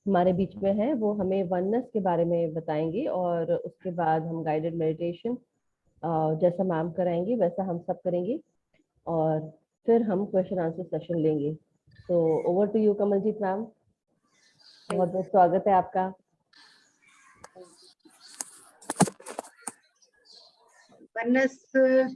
हमारे बीच में है, वो हमें वननेस के बारे में बताएंगी, और उसके बाद हम गाइडेड मेडिटेशन जैसा मैम कराएंगी वैसा हम सब करेंगे, और फिर हम क्वेश्चन आंसर सेशन लेंगे। तो over to you Kamaljeet ma'am, बहुत बहुत स्वागत है आपका। वननेस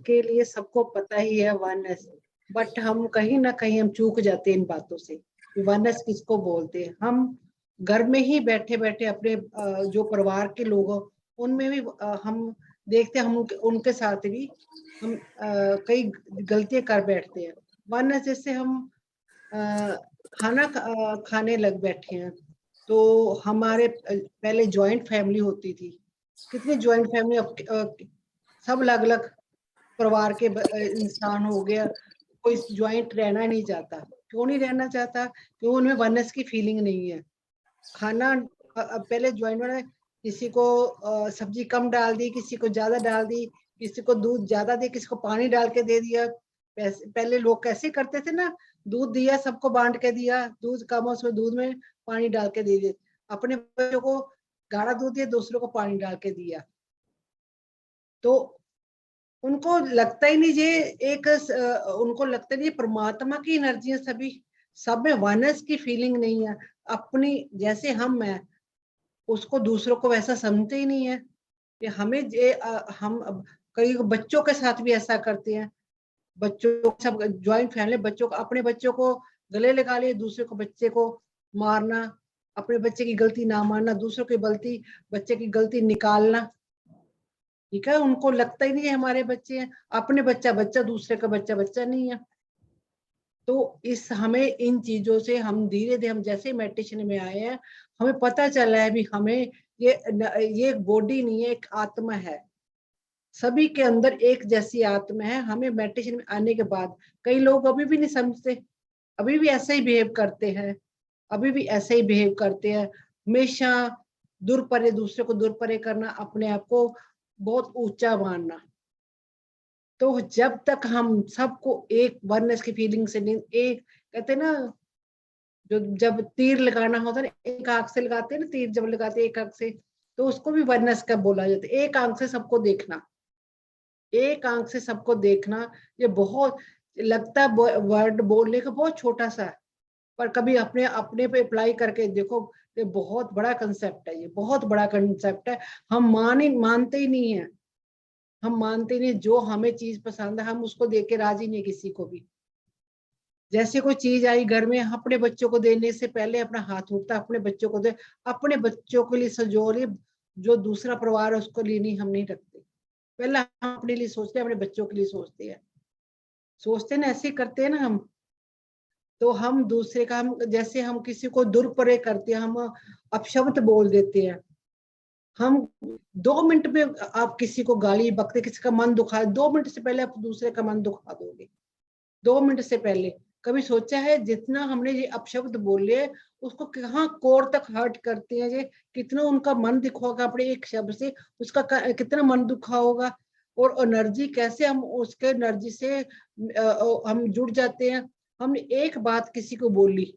के लिए सबको पता ही है वननेस, बट हम कहीं ना कहीं हम चूक जाते हैं इन बातों से। वननेस किसको बोलते हैं? हम घर में ही बैठे बैठे अपने जो परिवार के लोग हो उनमें भी हम देखते हैं, हम उनके साथ भी हम कई गलतियां कर बैठते हैं। वननेस जैसे हम खाना खाने लग बैठे हैं, तो हमारे पहले जॉइंट फैमिली होती थी। कितनी जॉइंट फैमिली, सब अलग अलग परिवार के इंसान हो गया, कोई ज्वाइंट रहना नहीं चाहता। क्यों नहीं रहना चाहता? क्यों? उनमें वननेस की फीलिंग नहीं है। खाना पहले ज्वाइंट में किसी को सब्जी कम डाल दी, किसी को ज्यादा डाल दी, किसी को दूध ज्यादा दे, किसी को पानी डाल के दे दिया। पहले लोग कैसे करते थे ना, दूध दिया सबको बांट के दिया, दूध कम हो उसमें दूध में पानी डाल के दे दिया। अपने बच्चों को गाढ़ा दूध दिया, दूसरों को पानी डाल के दिया। तो उनको लगता ही नहीं ये एक उनको लगता नहीं परमात्मा की एनर्जी है सभी, सब में वनस की फीलिंग नहीं है। अपनी जैसे हम है उसको दूसरों को वैसा समझते ही नहीं है कि हमें ये हम कई बच्चों के साथ भी ऐसा करते हैं। बच्चों सब ज्वाइंट फैमिली, बच्चों को अपने बच्चों को गले लगा लिए, दूसरे को बच्चे को मारना, अपने बच्चे की गलती ना मानना, दूसरों की गलती बच्चे की गलती निकालना। ठीक है, उनको लगता ही नहीं है हमारे बच्चे हैं, अपने बच्चा बच्चा, दूसरे का बच्चा बच्चा नहीं है। तो इस हमें इन चीजों से हम धीरे धीरे, हम जैसे मेडिटेशन में आए हैं हमें पता चला है भी हमें ये एक बॉडी नहीं है, एक आत्मा है। सभी के अंदर एक जैसी आत्मा है। हमें मेडिटेशन में आने के बाद कई लोग अभी भी नहीं समझते, अभी भी ऐसे ही बिहेव करते हैं, अभी भी ऐसे ही बिहेव करते हैं। हमेशा दुर दूसरे को दुर परे करना, अपने आप को बहुत ऊंचा मानना। तो जब तक हम सबको एक वननेस की फीलिंग से नहीं, एक कहते ना, जो जब तीर लगाना होता है ना, एक आंख से लगाते हैं ना तीर, जब लगाते हैं एक आंख से, तो उसको भी वननेस का बोला जाता है। एक आंख से सबको देखना, एक आंख से सबको देखना। ये बहुत लगता है वर्ड बोलने का बहुत छोटा सा है, पर कभी अपने अपने पे अप्लाई करके देखो, ये बहुत बड़ा कंसेप्ट है, ये बहुत बड़ा कंसेप्ट है। हम मानते ही नहीं है, हम मानते नहीं। जो हमें चीज पसंद है हम उसको दे के राजी नहीं किसी को भी। जैसे कोई चीज आई घर में, अपने बच्चों को देने से पहले अपना हाथ उठता, अपने बच्चों को दे, अपने बच्चों के लिए सजोरी, जो दूसरा परिवार है उसको लिए नहीं, हम नहीं रखते। पहले हम अपने लिए सोचते हैं, अपने बच्चों के लिए सोचते हैं, सोचते हैं ना, ऐसे ही करते हैं ना हम। तो हम दूसरे का, हम जैसे हम किसी को दुर्परे करते हैं, हम अपशब्द बोल देते हैं। हम 2 मिनट में आप किसी को गाली बकते, किसी का मन दुखा, 2 मिनट से पहले आप दूसरे का मन दुखा दोगे। 2 मिनट से पहले कभी सोचा है जितना हमने ये अपशब्द बोले उसको कहाँ कोर तक हर्ट करते हैं, ये कितना उनका मन दुखा होगा अपने एक शब्द से, उसका कितना मन दुखा होगा। और एनर्जी कैसे हम उसके एनर्जी से हम जुड़ जाते हैं। हमने एक बात किसी को बोली,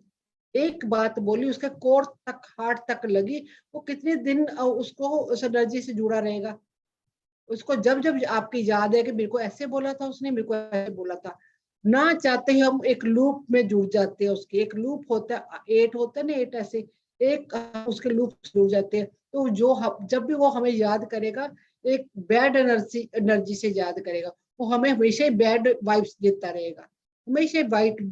एक बात बोली, उसके कोर तक, हार्ट तक लगी, वो कितने दिन उसको उस एनर्जी से जुड़ा रहेगा। उसको जब जब आपकी याद है कि मेरे को ऐसे बोला था उसने, मेरे को ऐसे बोला था, ना चाहते ही हम एक लूप में जुड़ जाते हैं। उसके एक लूप होता है, 8 होता है ना, 8 ऐसे एक उसके लूप जुड़ जाते हैं। तो जो जब भी वो हमें याद करेगा, एक बैड एनर्जी से याद करेगा, वो हमें हमेशा ही बैड वाइब्स देता रहेगा, हमेशा वाइट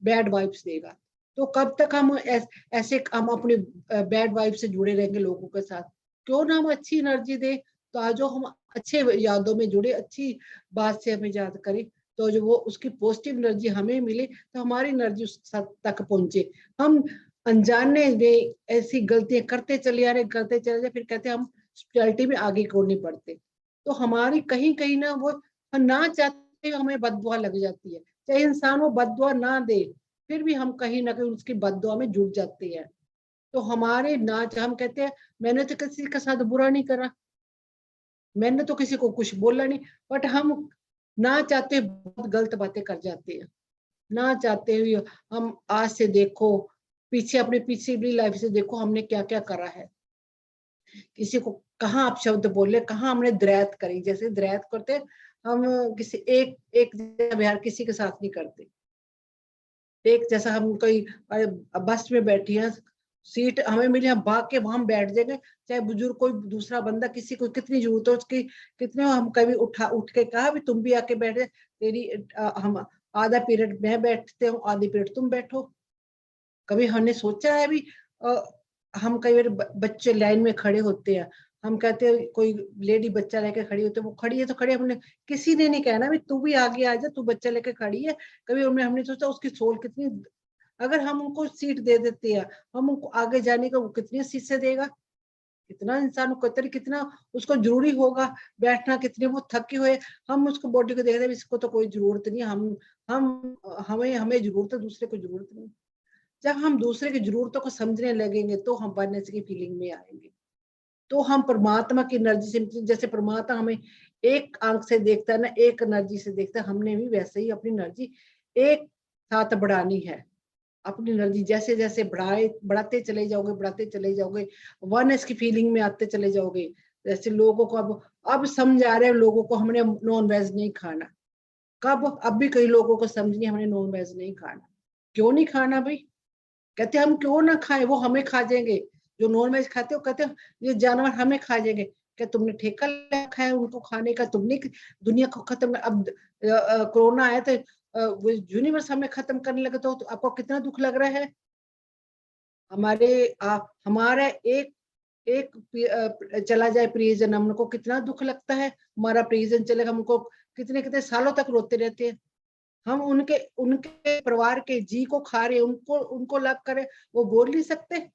बैड वाइब्स देगा। तो कब तक हम ऐसे हम अपने बैड वाइब से जुड़े रहेंगे लोगों के साथ? क्यों ना हम अच्छी एनर्जी दे। तो आज जो हम अच्छे यादों में जुड़े, अच्छी बात से हमें याद करें, तो जो वो उसकी पॉजिटिव एनर्जी हमें मिले, तो हमारी एनर्जी उस तक पहुंचे। हम अनजाने में ऐसी गलतियां करते चले आ रहे, करते चले जाए, फिर कहते हम स्पिरिचुअलिटी में आगे क्यों नहीं बढ़ते। तो हमारी कहीं कहीं ना वो ना चाहते हमें बददुआ लग जाती है। चाहे इंसान वो बददुआ ना दे, फिर भी हम कहीं ना कहीं उसकी बददुआ में जुट जाते हैं। तो हमारे ना, हम कहते हैं मैंने तो किसी के साथ बुरा नहीं करा, मैंने तो किसी को कुछ बोला नहीं, बट हम ना चाहते बहुत गलत बातें कर जाते हैं। ना चाहते हुए हम आज से देखो पीछे अपने पिछली लाइफ से देखो हमने क्या क्या करा है, किसी को कहाँ आप शब्द बोले, कहाँ हमने द्रैत करी। जैसे द्रैत करते हम किसी एक एक जैसा व्यवहार किसी के साथ नहीं करते। एक जैसा हम कोई बस में बैठी है, सीट हमें मिली, हम भाग के वहां बैठ जाएंगे, चाहे बुजुर्ग कोई दूसरा बंदा, किसी को कितनी जरूरत है उसकी, कितने हम कभी उठ के कहा भी तुम भी आके बैठे, तेरी हम आधा पीरियड मैं बैठते हूँ, आधी पीरियड तुम बैठो। कभी हमने सोचा है भी हम कई बार बच्चे लाइन में खड़े होते हैं, हम कहते हैं कोई लेडी बच्चा लेके खड़ी होती है, वो खड़ी है तो खड़ी है, हमने किसी ने नहीं कहना भी तू भी आगे आ जा, तू बच्चा लेके खड़ी है। कभी हमने सोचा उसकी सोल कितनी, अगर हम उनको सीट दे देते हैं, हम उनको आगे जाने का, वो कितनी शीशे देगा, कितना इंसान को कितना उसको जरूरी होगा बैठना, कितने वो थके हुए, हम उसको बॉडी को देखते हैं इसको तो कोई जरूरत नहीं, हम हमें हमें जरूरत है, दूसरे को जरूरत नहीं। जब हम दूसरे की जरूरतों को समझने लगेंगे तो हम वननेस की फीलिंग में आएंगे, तो हम परमात्मा की एनर्जी से, जैसे परमात्मा हमें एक आंख से देखता है ना, एक एनर्जी से देखता है, हमने भी वैसे ही अपनी एनर्जी एक साथ बढ़ानी है। अपनी एनर्जी जैसे जैसे बढ़ाते चले जाओगे, वननेस की फीलिंग में आते चले जाओगे। जैसे लोगों को अब समझ आ रहे हैं लोगों को, हमने नॉन वेज नहीं खाना। कब? अब भी कई लोगों को समझ नहीं, हमने नॉन वेज नहीं खाना। क्यों नहीं खाना भाई? कहते हम क्यों ना खाएं, वो हमें खा जाएंगे। जो नॉन वेज खाते हो कहते हो ये जानवर हमें खा जाएंगे। क्या तुमने ठेका रखा है उनको खाने का? तुमने दुनिया को खत्म, अब कोरोना आया तो वो यूनिवर्स हमें खत्म करने लगे, तो आपको कितना दुख लग रहा है? हमारा एक एक चला जाए प्रियजन, हमको कितना दुख लगता है। हमारा प्रियजन चलेगा, हमको कितने कितने सालों तक रोते रहते हैं। हम उनके उनके परिवार के जी को खा रहे, उनको उनको लग करे, वो बोल नहीं सकते,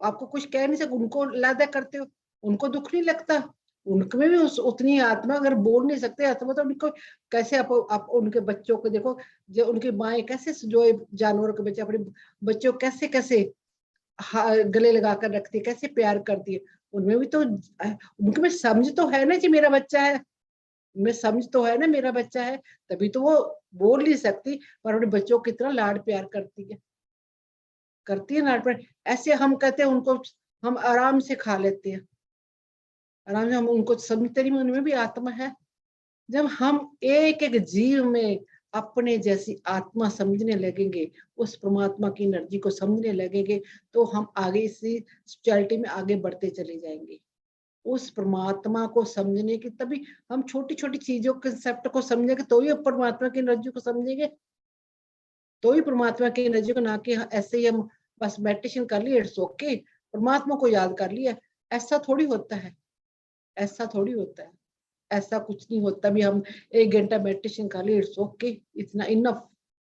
आपको कुछ कह नहीं सकते, उनको लादा करते हो, उनको दुख नहीं लगता? उनमें भी उतनी आत्मा, अगर बोल नहीं सकते आत्मा, तो उनको कैसे आप उनके बच्चों को देखो, जो उनकी माएँ कैसे, जो जानवरों के बच्चे अपने बच्चों कैसे कैसे गले लगा कर रखती है, कैसे प्यार करती है। उनमें भी तो उनके में समझ तो है ना कि मेरा बच्चा है, उनमें समझ तो है ना मेरा बच्चा है, तभी तो वो बोल नहीं सकती, पर अपने बच्चों को कितना लाड प्यार करती है लाड प्यार। ऐसे हम कहते हैं उनको, हम आराम से खा लेते हैं, आराम से, हम उनको समझते नहीं, उनमें भी आत्मा है। जब हम एक एक जीव में अपने जैसी आत्मा समझने लगेंगे, उस परमात्मा की एनर्जी को समझने लगेंगे, तो हम आगे इसी स्पिरिचुअलिटी में आगे बढ़ते चले जाएंगे। उस परमात्मा को समझने की, तभी हम छोटी छोटी चीजों कंसेप्ट को समझेंगे, तो ही परमात्मा की एनर्जी को समझेंगे, तो ही परमात्मा की एनर्जी को, ना कि ऐसे ही हम बस मेडिटेशन कर लिए, इट्स ओके, परमात्मा को याद कर लिया। ऐसा थोड़ी होता है, ऐसा थोड़ी होता है, ऐसा कुछ नहीं होता भी हम 1 घंटा मेडिटेशन कर लिए, इट्स ओके, इतना इनफ,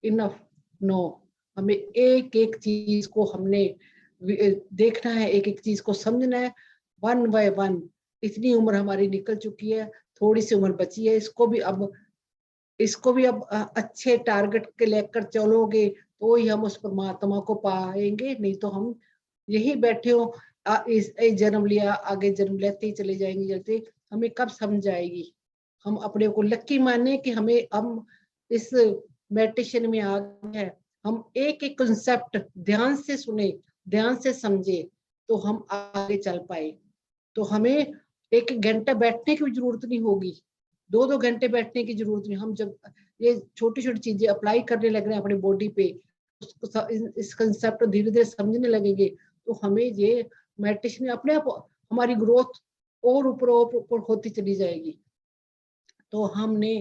इनफ। नो, हमें एक एक चीज को हमने देखना है, एक एक चीज को समझना है, वन बाय वन। इतनी उम्र हमारी निकल चुकी है, थोड़ी सी उम्र बची है, इसको भी अब अच्छे टारगेट के लेकर चलोगे तो ही हम उस परमात्मा को पाएंगे, नहीं तो हम यही बैठे हो, इस जन्म लिया, आगे जन्म लेते ही चले जाएंगे। जैसे हमें कब समझ आएगी? हम अपने को लक्की माने कि हम इस मेडिटेशन में आ गए हैं, हम एक एक कंसेप्ट ध्यान से सुने, ध्यान से समझे, तो हम आगे चल पाए। तो हमें 1 घंटा बैठने की भी जरूरत नहीं होगी, 2 घंटे बैठने की जरूरत नहीं। हम जब ये छोटी छोटी चीजें अप्लाई करने लग रहे हैं अपनी बॉडी पे, इस कंसेप्ट धीरे धीरे समझने लगेंगे, तो हमें ये मेडिटेशन अपने आप हमारी ग्रोथ और ऊपर होती चली जाएगी। तो हमने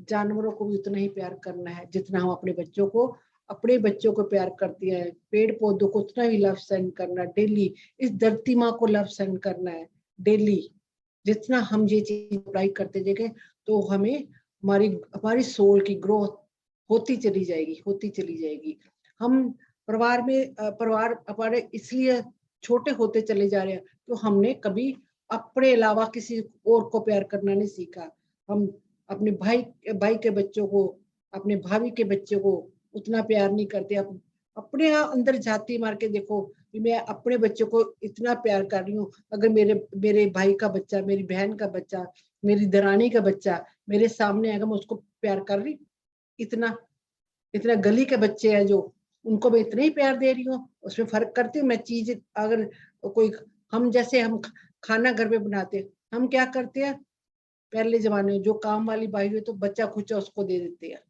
जानवरों को भी उतना ही प्यार करना है जितना हम अपने बच्चों को प्यार करती है। पेड़ पौधों को उतना ही लव सेंड करना डेली, इस धरती माँ को लव सेंड करना है डेली। जितना हम ये चीज अप्लाई करते जाएंगे, तो हमें हमारी सोल की ग्रोथ होती चली जाएगी। हम परिवार हमारे इसलिए छोटे होते चले जा रहे हैं, तो हमने कभी अपने अलावा किसी और को प्यार करना नहीं सीखा। हम अपने भाई के बच्चों को, अपने भाभी के बच्चों को उतना प्यार नहीं करते। अपने अंदर जाती मार के देखो कि मैं अपने बच्चों को इतना प्यार कर रही हूँ, अगर मेरे भाई का बच्चा, मेरी बहन का बच्चा, मेरी दरानी का बच्चा मेरे सामने आएगा, मैं उसको प्यार कर रही। इतना इतना गली के बच्चे हैं जो उनको मैं इतना ही प्यार दे रही हूँ, उसमें फर्क करती हूँ मैं चीज। अगर कोई हम जैसे हम खाना घर में बनाते हैं, हम क्या करते हैं, पहले जमाने में जो काम वाली बाई हुई तो बच्चा खुचा उसको दे देते हैं,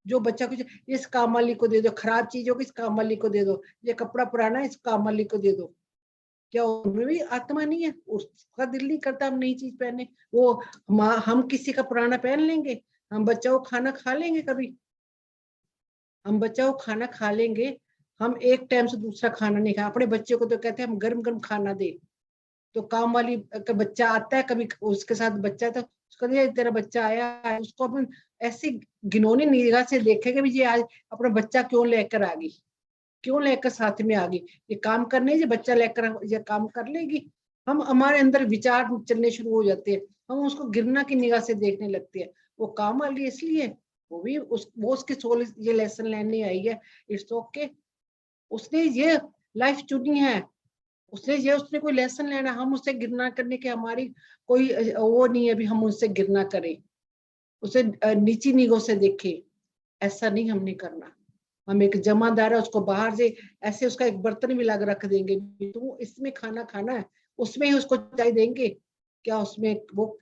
जो बच्चा कुछ इस काम वाली को दे दो, खराब चीज हो इस काम वाली को दे दो, ये कपड़ा पुराना है इस काम वाली को दे दो। क्या उनमें भी आत्मा नहीं है? उसका दिल नहीं करता हम नई चीज पहने। वो हम किसी का पुराना पहन लेंगे? हम बच्चा को खाना खा लेंगे कभी? हम बच्चा को खाना खा लेंगे, हम एक टाइम से दूसरा खाना नहीं खा। अपने बच्चे को तो कहते हैं हम गरम गरम खाना दे, तो काम वाली का बच्चा आता है कभी उसके साथ बच्चा, तो उसको तेरा बच्चा आया है, उसको अपन ऐसी घिनौनी निगाह से देखेंगे भी ये आज अपना बच्चा क्यों लेकर आ गई, क्यों लेकर साथ में आ गई, ये काम करने ये बच्चा लेकर ये काम कर लेगी। हम हमारे अंदर विचार चलने शुरू हो जाते हैं, हम उसको घृणा की निगाह से देखने लगते हैं। वो काम वाली इसलिए वो भी वो उसकी सोल ये लेसन लेने आई है, इट्स ओके। उसने ये लाइफ चुनी है, उसने कोई लेसन लेना, हम उससे घृणा करने के हमारी कोई वो नहीं है भी हम उससे घृणा करें, उसे नीची निगाह से देखें। ऐसा नहीं हमने करना। हम एक जमादार है, उसको बाहर से ऐसे उसका एक बर्तन भी ला रख देंगे, तू इसमें खाना खाना है, उसमें ही उसको चाय देंगे क्या? उसमें वो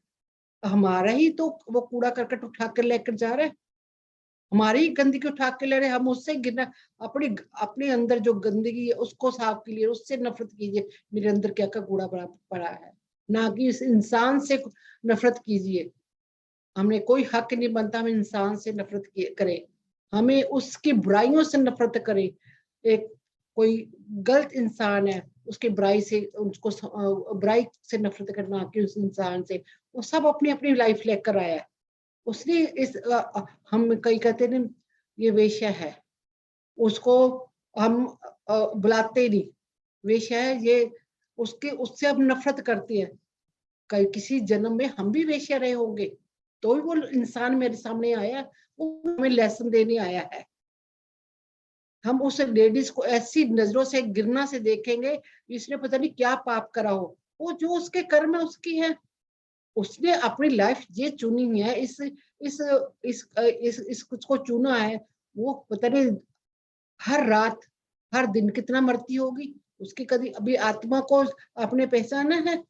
हमारा ही तो वो कूड़ा करकट उठा कर लेकर जा रहे हैं, हमारी ही गंदगी उठा के ले रहे, हम उससे गिरना। अपनी अपने अंदर जो गंदगी है उसको साफ कीजिए, उससे नफरत कीजिए, मेरे अंदर क्या क्या कूड़ा पड़ा है, ना कि इस इंसान से नफरत कीजिए। हमें कोई हक नहीं बनता हम इंसान से नफरत करें, हमें उसकी बुराइयों से नफरत करें। एक कोई गलत इंसान है, उसकी बुराई से उसको बुराई से नफरत करना कि उस इंसान से, वो सब अपनी अपनी लाइफ लेकर आया है। उसने इस हम कई कहते हैं ये वेश्या है, उसको हम बुलाते नहीं, वेश्या है ये, उसके उससे हम नफरत करते हैं। कई किसी जन्म में हम भी वेश्या रहे होंगे, तो भी वो इंसान मेरे सामने आया, वो हमें लेसन देने आया है। हम उस लेडीज को ऐसी नजरों से घृणा से देखेंगे, इसने पता नहीं क्या पाप करा हो, वो जो उसके कर्म है उसकी है, उसने अपनी लाइफ ये चुनी है, इस को चुना है। वो पता नहीं हर रात हर दिन कितना मरती होगी, उसकी कभी अभी आत्मा को अपने पहचाना है?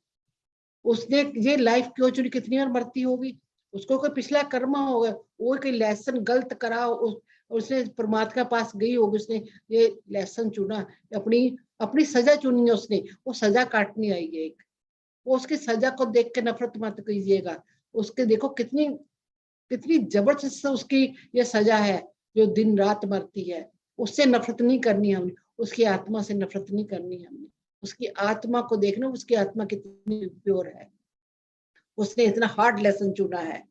उसने ये लाइफ क्यों चुनी, कितनी बार मरती होगी, उसको कोई पिछला कर्म होगा, वो कोई लेसन गलत करा, उसने परमात्मा के पास गई होगी, उसने ये लेसन चुना, अपनी अपनी सजा चुनी है उसने, वो सजा काटनी आई है एक। वो उसकी सजा को देख के नफरत मत कीजिएगा, उसके देखो कितनी कितनी जबरदस्त उसकी ये सजा है, जो दिन रात मरती है। उससे नफरत नहीं करनी हमने, उसकी आत्मा से नफरत नहीं करनी हमने, उसकी आत्मा को देखना, उसकी आत्मा कितनी प्योर है, उसने इतना हार्ड लेसन चुना है।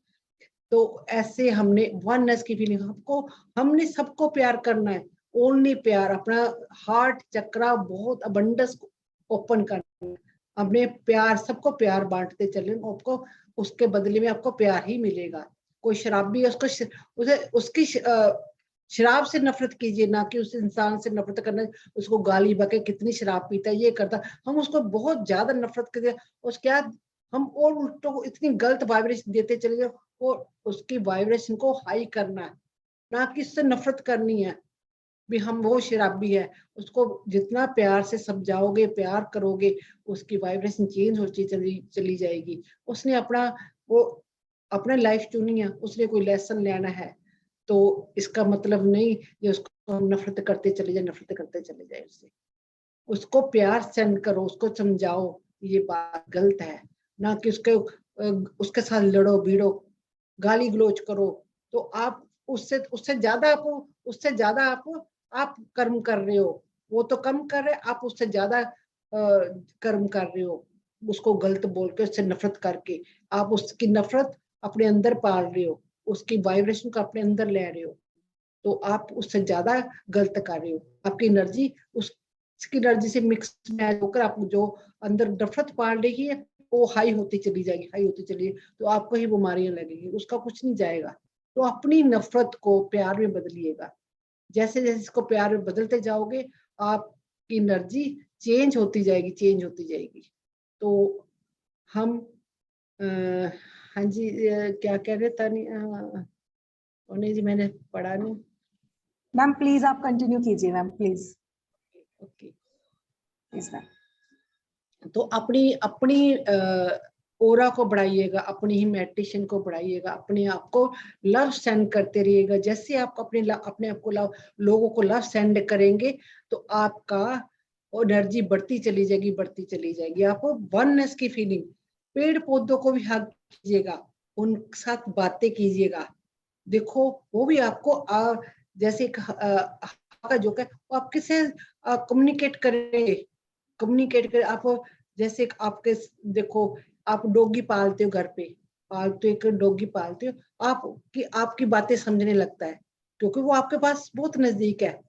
तो ऐसे हमने वननेस की फीलिंग, हमने सबको प्यार करना है, ओनली प्यार, अपना हार्ट चक्रा बहुत अबंडस ओपन करना है, अपने प्यार सबको प्यार बांटते चले, आपको उसके बदले में आपको प्यार ही मिलेगा। कोई शराबी है उसे उसकी शराब से नफरत कीजिए, ना कि उस इंसान से नफरत करना, उसको गाली बके कितनी शराब पीता है ये करता, हम उसको बहुत ज्यादा नफरत कर उसके बाद हम और उल्टों को इतनी गलत वाइब्रेशन देते चले जाओ, और उसकी वाइब्रेशन को हाई करना है, ना कि इससे नफरत करनी है भी हम वो शराबी है। उसको जितना प्यार से समझाओगे प्यार करोगे, उसकी वाइब्रेशन चेंज होती चली जाएगी। उसने अपना वो अपना लाइफ चुनी है, उसने कोई लेसन लेना है, तो इसका मतलब नहीं ये उसको हम नफरत करते चले जाए, नफरत करते चले जाए उससे। उसको प्यार सेंड करो, उसको समझाओ ये बात गलत है, ना कि उसके साथ लड़ो भिड़ो गाली गलोच करो। तो आप उससे उससे ज्यादा आप कर्म कर रहे हो, वो तो कम कर रहे, आप उससे ज्यादा कर्म कर रहे हो। उसको गलत बोल के उससे नफरत करके आप उसकी नफरत अपने अंदर पाल रहे हो, उसकी वाइब्रेशन को अपने अंदर ले रहे हो, तो आप उससे ज्यादा गलत कर रहे हो। आपकी एनर्जी उसकी एनर्जी से मिक्स मैच होकर आप जो अंदर नफरत पाल रही है वो हाई होती चली जाएगी, हाई होती चली, तो आपको ही बीमारियां लगेगी, उसका कुछ नहीं जाएगा। तो अपनी नफरत को प्यार में बदलिएगा, जैसे जैसे इसको प्यार में बदलते जाओगे आपकी एनर्जी चेंज होती जाएगी, चेंज होती जाएगी। तो हम हाँ जी क्या कह रहे था नहीं जी मैंने पढ़ा नहीं। मैम प्लीज आप कंटिन्यू कीजिए ma'am, please okay. Please ma'am. तो अपनी अपनी ओरा को बढ़ाइएगा, अपनी ही मेडिटेशन को बढ़ाइएगा, अपने आप को लव सेंड करते रहिएगा। जैसे आप अपने आप को लव, लोगों को लव सेंड करेंगे तो आपका एनर्जी बढ़ती चली जाएगी, बढ़ती चली जाएगी। आपको वननेस की फीलिंग, पेड़ पौधों को भी हग कीजिएगा, उन साथ बातें कीजिएगा। देखो वो भी आपको जैसे का जो है वो आपके से कम्युनिकेट करेंगे, कम्युनिकेट कर। आप जैसे आपके देखो, आप डॉगी पालते हो घर पे, पालते एक डॉगी पालते हो, आपकी बातें समझने लगता है, क्योंकि वो आपके पास बहुत नजदीक है,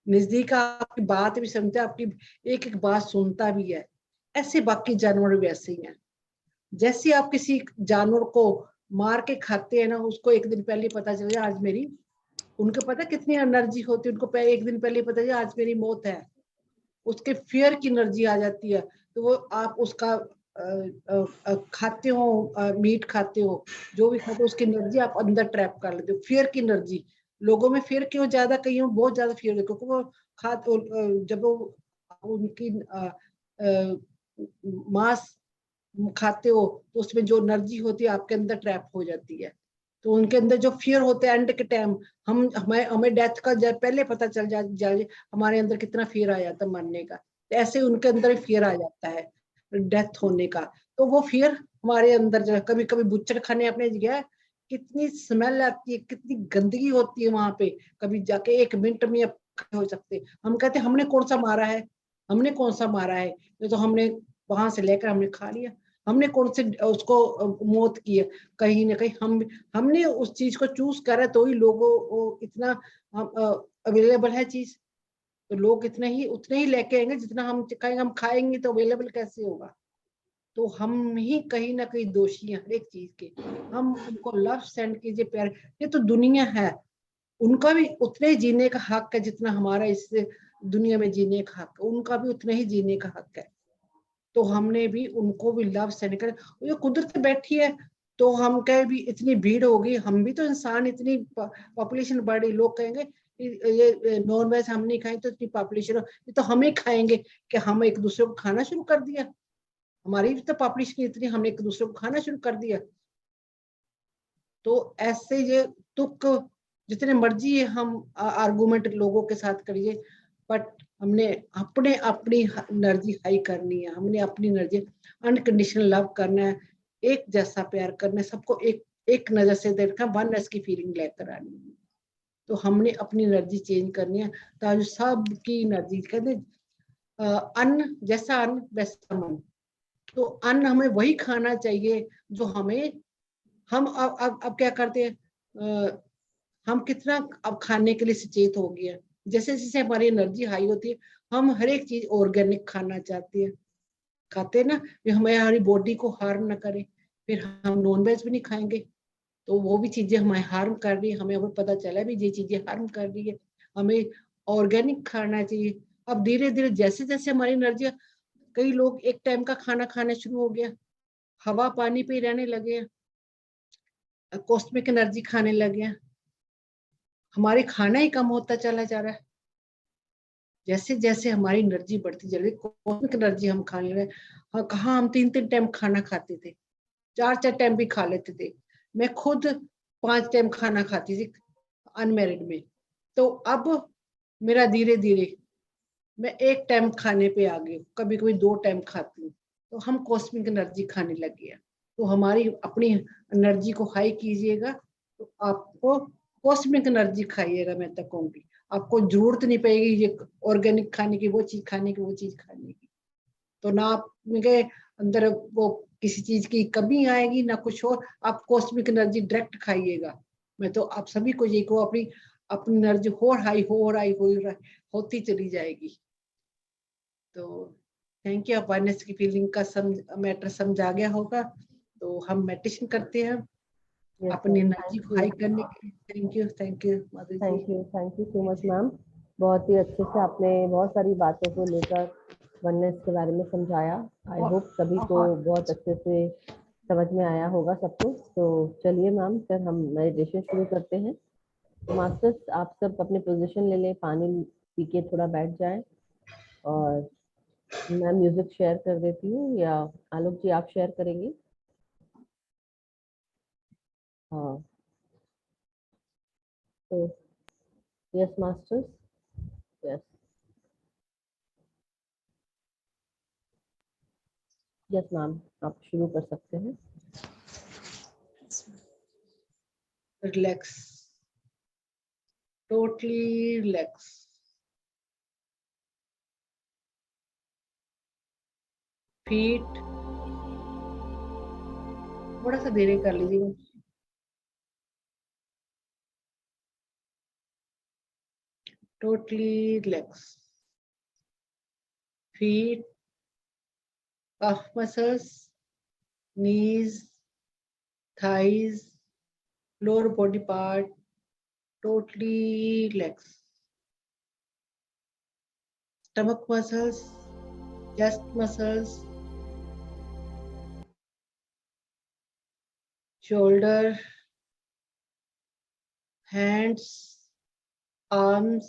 नजदीक आपकी बात भी समझता है, आपकी एक एक बात सुनता भी है। ऐसे बाकी जानवर भी ऐसे ही हैं। जैसे आप किसी जानवर को मार के खाते हैं ना, उसको एक दिन पहले पता चल जाए आज मेरी, उनको पता कितनी एनर्जी होती है, उनको एक दिन पहले पता चले आज मेरी मौत है, उसके फियर की एनर्जी आ जाती है। तो वो आप उसका खाते हो, मीट खाते हो, जो भी खाते हो, उसकी एनर्जी आप अंदर ट्रैप कर लेते हो, फियर की एनर्जी। लोगों में फियर क्यों ज्यादा, कहीं बहुत ज्यादा फियर है, क्योंकि वो जब वो उनकी मांस खाते हो तो उसमें जो एनर्जी होती है आपके अंदर ट्रैप हो जाती है। तो उनके अंदर जो फियर होते हैं एंड के टाइम, हमें डेथ का जब पहले पता चल जाए हमारे अंदर कितना फियर आ जाता है मरने का, तो ऐसे उनके अंदर फियर आ जाता है डेथ होने का। तो वो फियर हमारे अंदर जो है, कभी कभी बुच्चड़ खाने अपने गया, कितनी स्मेल आती है, कितनी गंदगी होती है वहां पे, कभी जाके 1 मिनट में हो सकते। हम कहते हमने कौन सा मारा है, हमने कौन सा मारा है, ये तो हमने वहां से लेकर हमने खा लिया, हमने कौन से उसको मौत की है। कहीं ना कहीं हमने उस चीज को चूज करा, तो ही लोगों को इतना अवेलेबल है चीज, तो लोग उतने ही लेके आएंगे जितना हम कहेंगे। हम खाएंगे तो अवेलेबल कैसे होगा। तो हम ही कहीं ना कहीं दोषी हैं हर एक चीज के। हम उनको लव सेंड कीजिए, प्यार। ये तो दुनिया है, उनका भी उतने ही जीने का हक है जितना हमारा इस दुनिया में जीने का हक है, उनका भी उतने ही जीने का हक है। तो हमने भी उनको भी लव सेंड कर, ये कुदरत बैठी है। तो हम कहे भी इतनी भीड़ होगी, हम भी तो इंसान, इतनी पॉपुलेशन बढ़ रही, लोग कहेंगे ये नॉन वेज हम नहीं खाएं तो इतनी पॉपुलेशन, ये तो हम ही खाएंगे कि हम एक दूसरे को खाना शुरू कर दिया। हमारी भी तो पॉपुलेशन इतनी, हमने एक दूसरे को खाना शुरू कर दिया। तो ऐसे ये तुक जितने मर्जी हम आर्गुमेंट लोगों के साथ करिए, बट हमने अपने अपनी एनर्जी हाई करनी है, हमने अपनी एनर्जी अनकंडीशनल लव करना है, एक जैसा प्यार करना है, सबको एक एक नजर से देखना, वननेस की फीलिंग लेकर आनी है। तो हमने अपनी एनर्जी चेंज करनी है, ताकि सबकी एनर्जी, कहते अन्न जैसा अन्न वैसा मन। तो अन्न हमें वही खाना चाहिए जो हमें, हम अब क्या करते हैं, हम कितना अब खाने के लिए सचेत हो गए हैं। जैसे जैसे हमारी एनर्जी हाई होती है, हम हर एक चीज ऑर्गेनिक खाना चाहते हैं, खाते हैं ना, जो हमारी बॉडी को हार्म ना करे। फिर हम नॉन वेज भी नहीं खाएंगे, तो वो भी चीजें हमें हार्म कर रही है, हमें पता चला भी ये चीजें हार्म कर रही है। हमें ऑर्गेनिक खाना चाहिए। अब धीरे धीरे जैसे जैसे हमारी एनर्जी, कई लोग एक टाइम का खाना खाना शुरू हो गया, हवा पानी पे रहने लगे, कॉस्मिक एनर्जी खाने लगे, हमारे खाना ही कम होता चला जा रहा है। जैसे जैसे हमारी एनर्जी बढ़ती जा रही है, कॉस्मिक एनर्जी हम खाने लगे। हाँ, कहाँ हम 3-3 टाइम खाना खाते थे, 4-4 टाइम भी खा लेते थे। मैं खुद 5 टाइम खाना खाती थी अनमैरिड में। तो अब मेरा धीरे धीरे मैं 1 टाइम खाने पे आ गई, कभी कभी 2 टाइम खाती हूँ। तो हम कॉस्मिक एनर्जी खाने लग गए। तो हमारी अपनी एनर्जी को हाई कीजिएगा, तो आपको कॉस्मिक एनर्जी खाइएगा। मैं तक कहूंगी आपको जरूरत नहीं पड़ेगी ये ऑर्गेनिक खाने की, वो चीज खाने की, वो चीज खाने की। तो ना आपके अंदर वो किसी चीज की कमी आएगी ना कुछ और, आप कॉस्मिक एनर्जी डायरेक्ट खाइएगा। मैं तो आप सभी को ये कहूँ, अपनी अपनी एनर्जी होती चली जाएगी। तो थैंक यू, अवेयरनेस की फीलिंग का मैटर समझ आ गया होगा। तो हम मेडिटेशन करते हैं अपनी एनर्जी को हाई करने के लिए। Thank you Madhuri ji. Thank you so much ma'am. बहुत ही अच्छे से आपने बहुत सारी बातों को लेकर वननेस के बारे में समझाया। आई होप सभी को बहुत अच्छे से समझ में आया होगा सब कुछ। तो चलिए मैम, फिर हम मेडिटेशन शुरू करते हैं। मास्टर्स आप सब अपनी पोजीशन ले लें, पानी पी के थोड़ा बैठ जाएं, और मैं म्यूजिक शेयर कर देती हूँ, या आलोक जी आप शेयर करेंगी? हाँ, तो yes masters, yes yes ma'am, आप शुरू कर सकते हैं। Relax, totally relax. फीट थोड़ा सा धीरे कर लीजिए। Totally relax. Feet, calf muscles, knees, thighs, lower body part, totally relax. Stomach muscles, chest muscles, shoulder, hands, arms,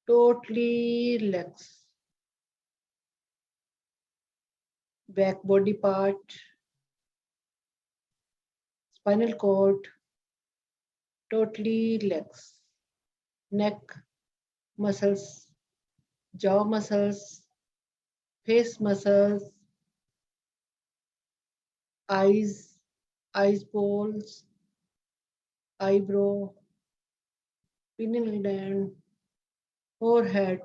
totally relax. Back body part, spinal cord, totally relax. Neck muscles, jaw muscles, face muscles, eyes, balls, eyebrow, pineal gland, forehead,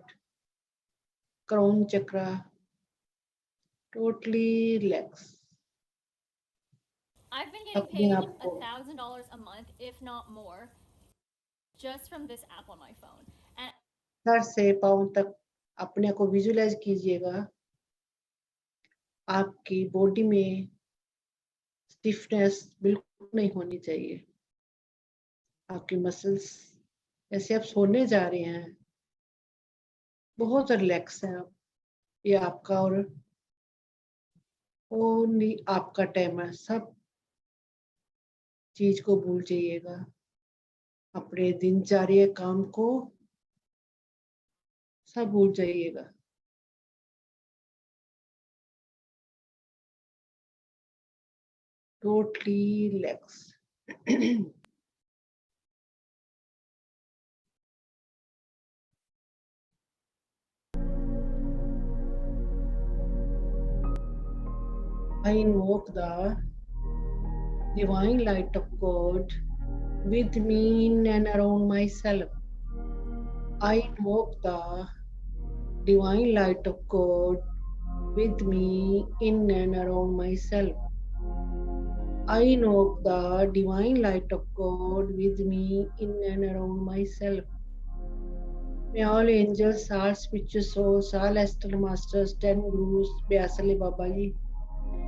crown chakra, totally relax. I've been getting अपने paid आप को $1,000 a month, if not more, just from this app on my phone. And sir से पाँव तक अपने को visualise कीजिएगा। आपकी बॉडी में स्टिफनेस बिल्कुल नहीं होनी चाहिए। आपकी मसल्स जैसे आप सोने जा रहे हैं, बहुत रिलैक्स है आप। ये आपका और ओनली आपका टाइम है। सब चीज को भूल जाइएगा, अपने दिनचर्या काम को सब भूल जाइएगा। Totally relax. I invoke the divine light of God with me in and around myself. I invoke the divine light of God with me in and around myself. I invoke the divine light of God with me in and around myself. May all angels, all spiritual souls, all astral masters, 10 gurus, Vyasali Baba Ji,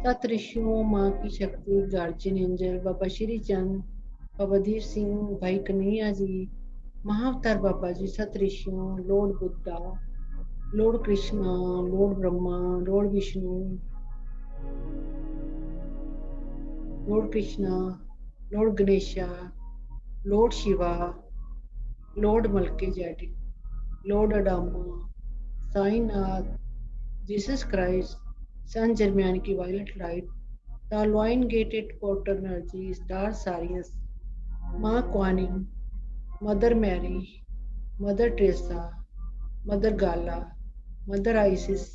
सत ऋषियों, माँ की शक्ति, guardian angel, Baba Shri Chand, Baba Deep Singh, Bhai Kanhaiya ji, Mahavatar Baba ji, सत ऋषियों, lord Buddha, lord Krishna, lord Brahma, lord Vishnu, lord Krishna, lord Ganesha, lord Shiva, lord Melchizedek, lord Adama, Sainath, Jesus Christ, Saint Germain की violet light, the lion gated portal energy, star Sirius, माँ Quan Yin, mother Mary, mother Teresa, mother गाला, mother Isis,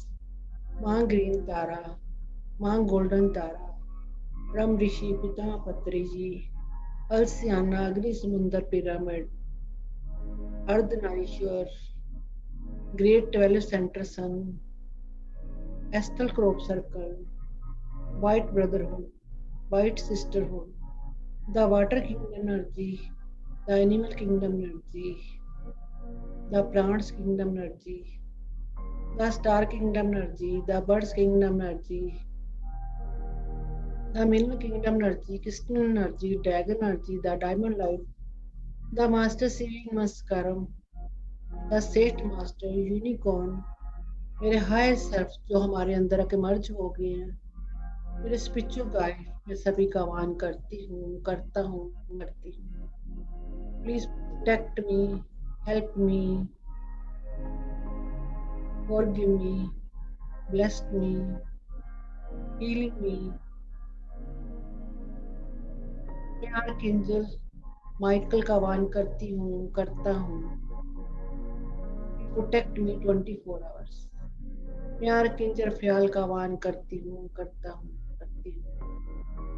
माँ green Tara, माँ golden तारा, ब्रह्म ऋषि पिता पत्री जी, अलसियाना, अग्नि समुंदर pyramid, Ardhanarishvara, great 12 centre sun, astral crop circle, white brotherhood, white sisterhood, the water kingdom energy, the animal kingdom energy, the plants kingdom energy, the star kingdom energy, the birds kingdom energy, the mineral kingdom energy, crystal energy, dragon energy, the diamond light, the master सीविंग मस्कारम, the set master unicorn, मेरे higher self जो हमारे अंदर आके मर्ज हो गए हैं, मेरे स्पिरिचुअल गाइड, मैं सभी का आह्वान करती हूँ, करता हूँ, करती हूँ। Please protect me, help me, forgive me, bless me, heal me. मैं आर्कएंजल माइकल का आह्वान करता हूँ, प्रोटेक्ट मी 24 आवर्स। मैं आर्कएंजल फ्याल का आह्वान करती हूँ।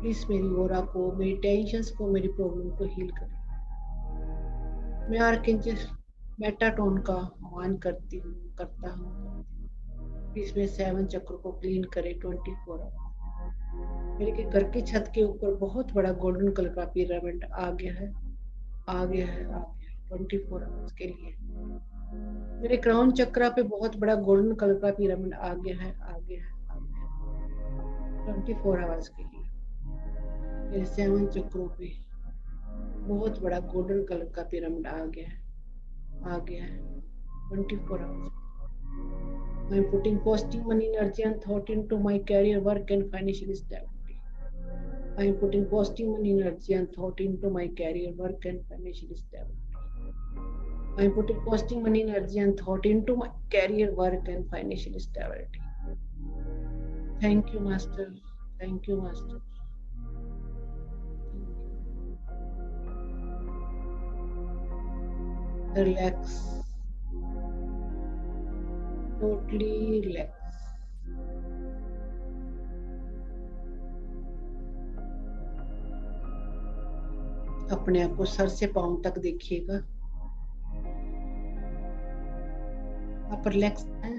प्लीज मेरी ओरा को, मेरी टेंशंस को, मेरी प्रॉब्लम को हील करें। मैं आर्कएंजल मेटाटोन का आह्वान करता हूँ। प्लीज मेरे 7 चक्र को क्लीन करे 24 आवर। मेरे के घर की छत के ऊपर बहुत बड़ा गोल्डन कलर का पिरामिड आ गया है 24 आवर्स के लिए। मेरे क्राउन चक्रा पे बहुत बड़ा गोल्डन कलर का पिरामिड आ गया है 24 आवर्स के लिए। मेरे 7 चक्रों पे बहुत बड़ा गोल्डन कलर का पिरामिड आ गया है 24 hours. I am putting positive money, energy and thought into my career, work and financial stability. I am putting positive money, energy and thought into my career, work and financial stability. I am putting positive money, energy and thought into my career, work and financial stability. Thank you, Master. Thank you, Master. Relax. Totally relax. अपने आप को sir से पांव तक देखिएगा। आप relax हैं।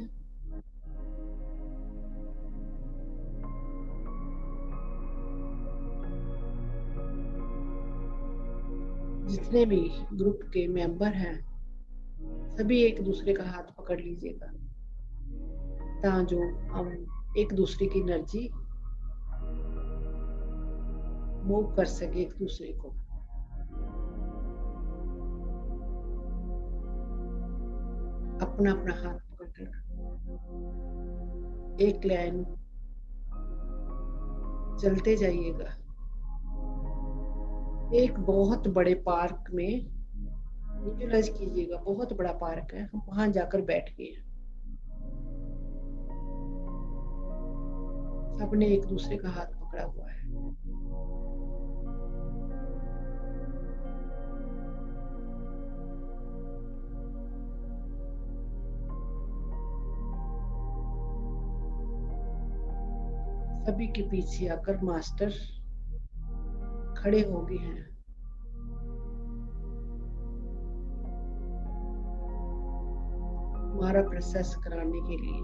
जितने भी ग्रुप के मेंबर हैं सभी एक दूसरे का हाथ पकड़ लीजिएगा ताकि हम एक दूसरे की एनर्जी मूव कर सके एक दूसरे को। अपना अपना हाथ पकड़ एक लाइन चलते जाइएगा। एक बहुत बड़े पार्क में विजुअलाइज कीजिएगा, बहुत बड़ा पार्क है, हम वहां जाकर बैठ गए हैं। सबने एक दूसरे का हाथ पकड़ा हुआ है। सभी के पीछे आकर मास्टर खड़े हो गए हैं। हमारा प्रोसेस कराने के लिए।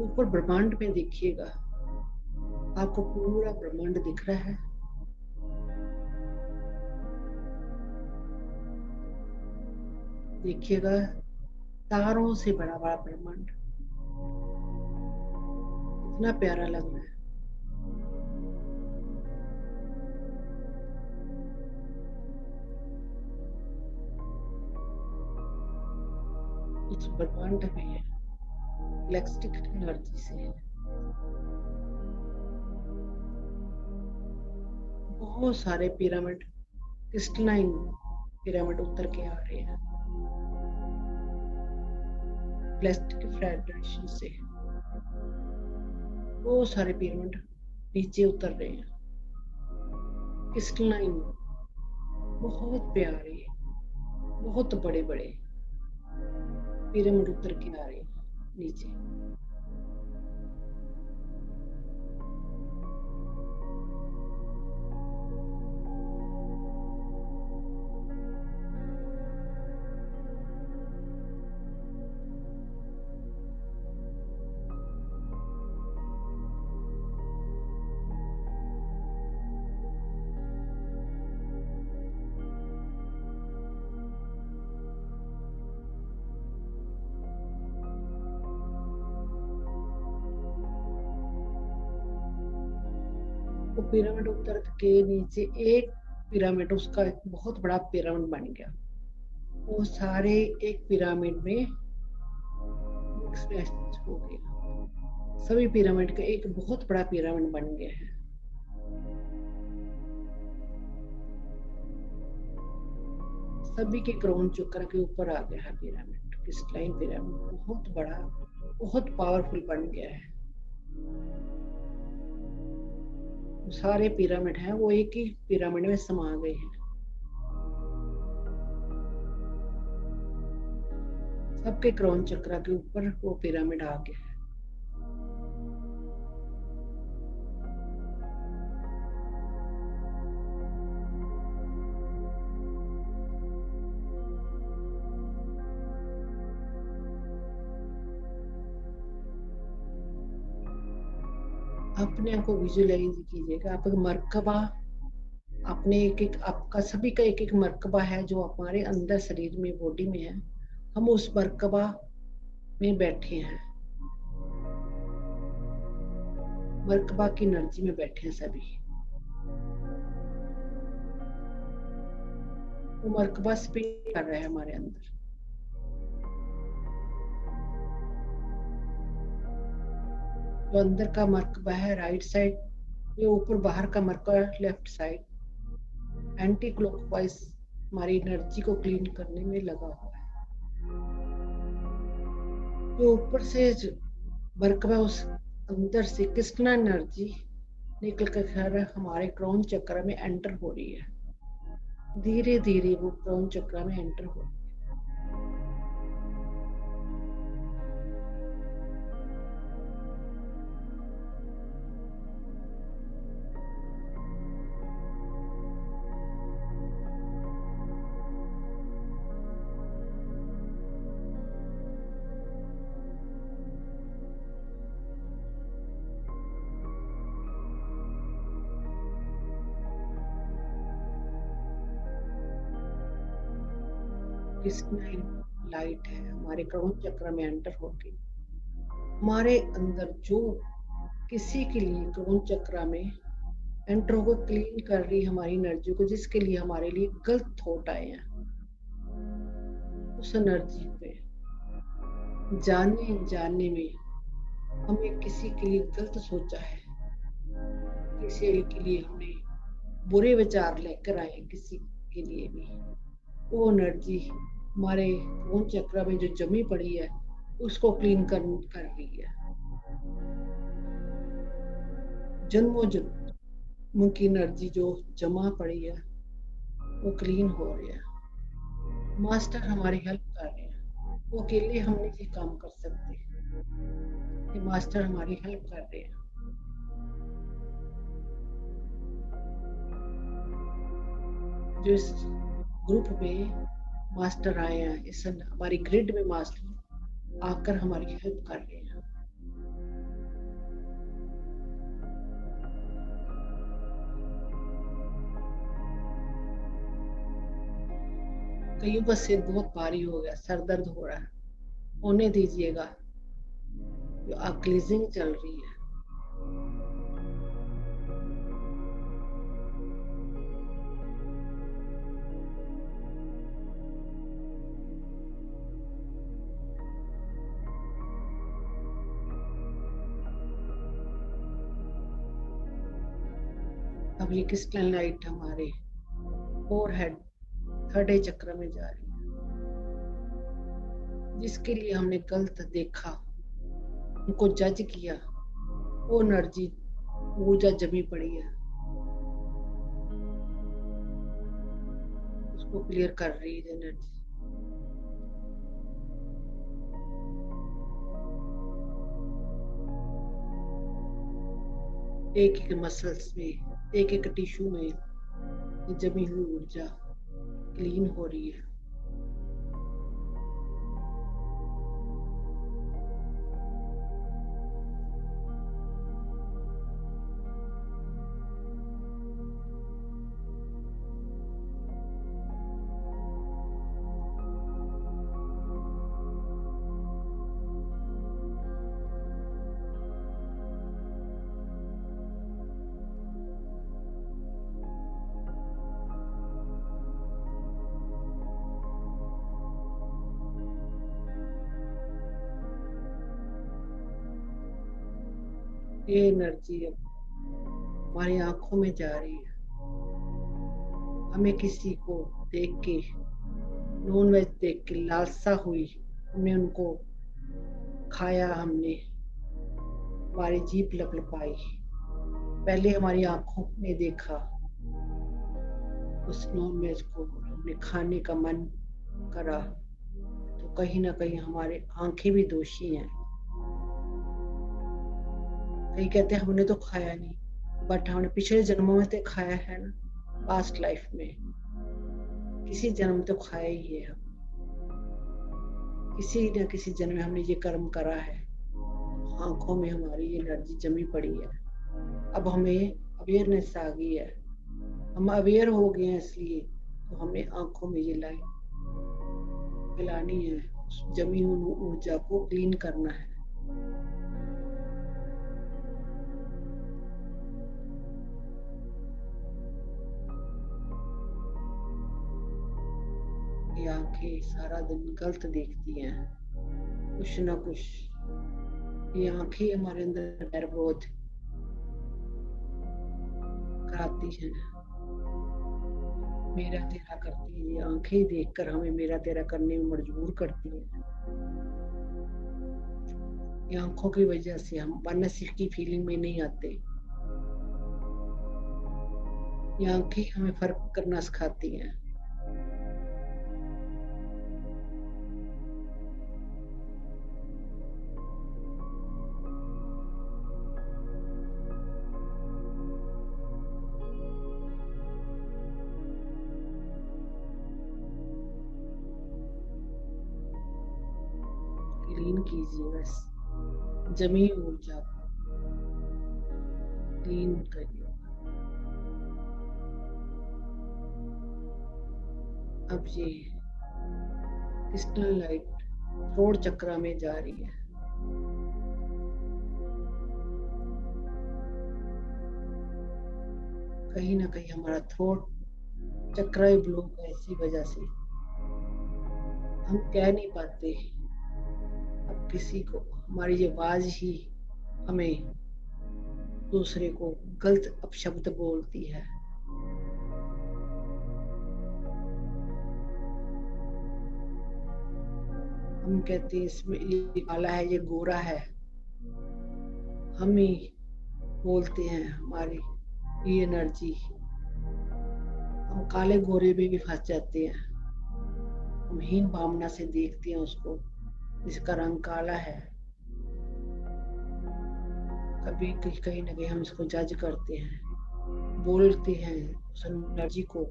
ऊपर ब्रह्मांड में देखिएगा, आपको पूरा ब्रह्मांड दिख रहा है। देखिएगा तारों से बड़ा बड़ा ब्रह्मांड, इतना प्यारा लग रहा है। उस ब्रह्मांड में इलेक्ट्रिक एनर्जी से बहुत सारे पिरामिड, क्रिस्टलाइन पिरामिड उतर के आ रहे हैं। प्लास्टिक फेडरेशन से बहुत सारे पिरामिड नीचे उतर रहे हैं। क्रिस्टलाइन बहुत प्यारे, बहुत बड़े बड़े पिरामिड उतर के आ रहे हैं नीचे। पिरामिड उतर के नीचे एक पिरामिड, उसका एक बहुत बड़ा पिरामिड बन गया। वो सारे एक पिरामिड में मिक्स मैच हो गया। सभी पिरामिड का एक बहुत बड़ा पिरामिड बन गया है। सभी के क्राउन चक्र के ऊपर आ गया है पिरामिड, क्रिस्टलाइन पिरामिड बहुत बड़ा, बहुत पावरफुल बन गया है। सारे पिरामिड हैं वो एक ही पिरामिड में समा गए हैं। सबके क्राउन चक्र के ऊपर वो पिरामिड आ गया है। अपने आप को विजुअलाइज कीजिएगा, आप एक मर्कबा, अपने एक आपका सभी का एक मर्कबा है जो हमारे अंदर शरीर में, बॉडी में है। हम उस मर्कबा में बैठे हैं, मर्कबा की एनर्जी में बैठे हैं सभी। वो मर्कबा स्पिन कर रहा है हमारे अंदर। जो अंदर का मर्कबा है राइट साइड, ये ऊपर बाहर का मर्कबा लेफ्ट साइड एंटी क्लॉकवाइज हमारी एनर्जी को क्लीन करने में लगा हुआ है। जो ऊपर से मर्कबा उस अंदर से कृष्णा एनर्जी निकल कर हमारे क्राउन चक्र में एंटर हो रही है। धीरे धीरे वो क्राउन चक्र में एंटर हो रही है। क्रिस्टलाइन लाइट है हमारे क्राउन चक्र में एंटर होके हमारे अंदर जो किसी के लिए क्राउन चक्र में एंटर होकर क्लीन कर रही हमारी एनर्जी को, जिसके लिए हमारे लिए गलत थॉट आए हैं, उस एनर्जी पे जानने में हमें किसी के लिए गलत सोचा है, किसी के लिए हमने बुरे विचार लेकर आए, किसी के लिए भी वो एनर्जी हमारे क्राउन चक्र में जो जमी पड़ी है उसको क्लीन कर रही है। जन्मों जन्म की एनर्जी जो जमा पड़ी है वो क्लीन हो रही है। मास्टर हमारी हेल्प कर रहे हैं, वो अकेले हम नहीं ये काम कर सकते, ये मास्टर हमारी हेल्प कर रहे हैं। जो इस ग्रुप में मास्टर आए हैं, इस हमारी ग्रिड में मास्टर आकर हमारी हेल्प कर रहे हैं। कईयों का सिर बहुत भारी हो गया, सर दर्द हो रहा है, होने दीजिएगा, जो क्लीजिंग चल रही है। अब ये क्रिस्टल लाइट हमारे फोरहेड थर्ड आई चक्र में जा रही है। जिसके लिए हमने गलत देखा, उनको जज किया, वो एनर्जी ऊर्जा जमी पड़ी है, उसको क्लियर कर रही है एनर्जी। एक एक मसल्स में, एक एक टिश्यू में जमी हुई ऊर्जा क्लीन हो रही है। ये एनर्जी अब हमारी आंखों में जा रही है। हमें किसी को देख के, नॉन वेज देख के लालसा हुई, हमने उनको खाया, हमने हमारी जीभ लपलपाई। पहले हमारी आंखों ने देखा उस नॉन वेज को, हमने खाने का मन करा, तो कहीं ना कहीं हमारे आंखें भी दोषी हैं। कहीं कहते हैं हमने तो खाया नहीं, बट हमने पिछले जन्मों में तो खाया है ना, पास्ट लाइफ में किसी जन्म में तो खाया ही है। हम किसी न किसी जन्म में हमने ये कर्म करा है। आंखों में हमारी ये एनर्जी जमी पड़ी है। अब हमें अवेयरनेस आ गई है, हम अवेयर हो गए हैं, इसलिए तो हमें आंखों में ये लाइट फैलानी है, उस जमी हुई ऊर्जा को क्लीन करना है। ये आंखें सारा दिन गलत देखती हैं, कुछ ना कुछ। ये आंखें हमारे अंदर बैरबोध कराती हैं, मेरा तेरा करती है। ये आंखें देखकर हमें मेरा तेरा करने में मजबूर करती हैं। ये आंखों की वजह से हम वनस की फीलिंग में नहीं आते। ये आंखें हमें फर्क करना सिखाती हैं। क्लीन कीजिए, बस जमी ऊर्जा को क्लीन करिए। अब ये क्रिस्टल लाइट थ्रोट चक्र में जा रही है। कहीं ना कहीं हमारा थ्रोट चक्र ब्लॉक है, इसी वजह से हम कह नहीं पाते। अब किसी को हमारी ये आवाज ही हमें दूसरे को गलत अपशब्द बोलती है। हम कहते हैं इसमें ये काला है, ये गोरा है, हम ही बोलते हैं हमारी ये एनर्जी। हम काले गोरे में भी फंस जाते हैं। हम हीन भावना से देखते हैं उसको, जिसका रंग काला है। कभी कहीं ना कहीं हम इसको जज करते हैं, बोलते हैं उस एनर्जी को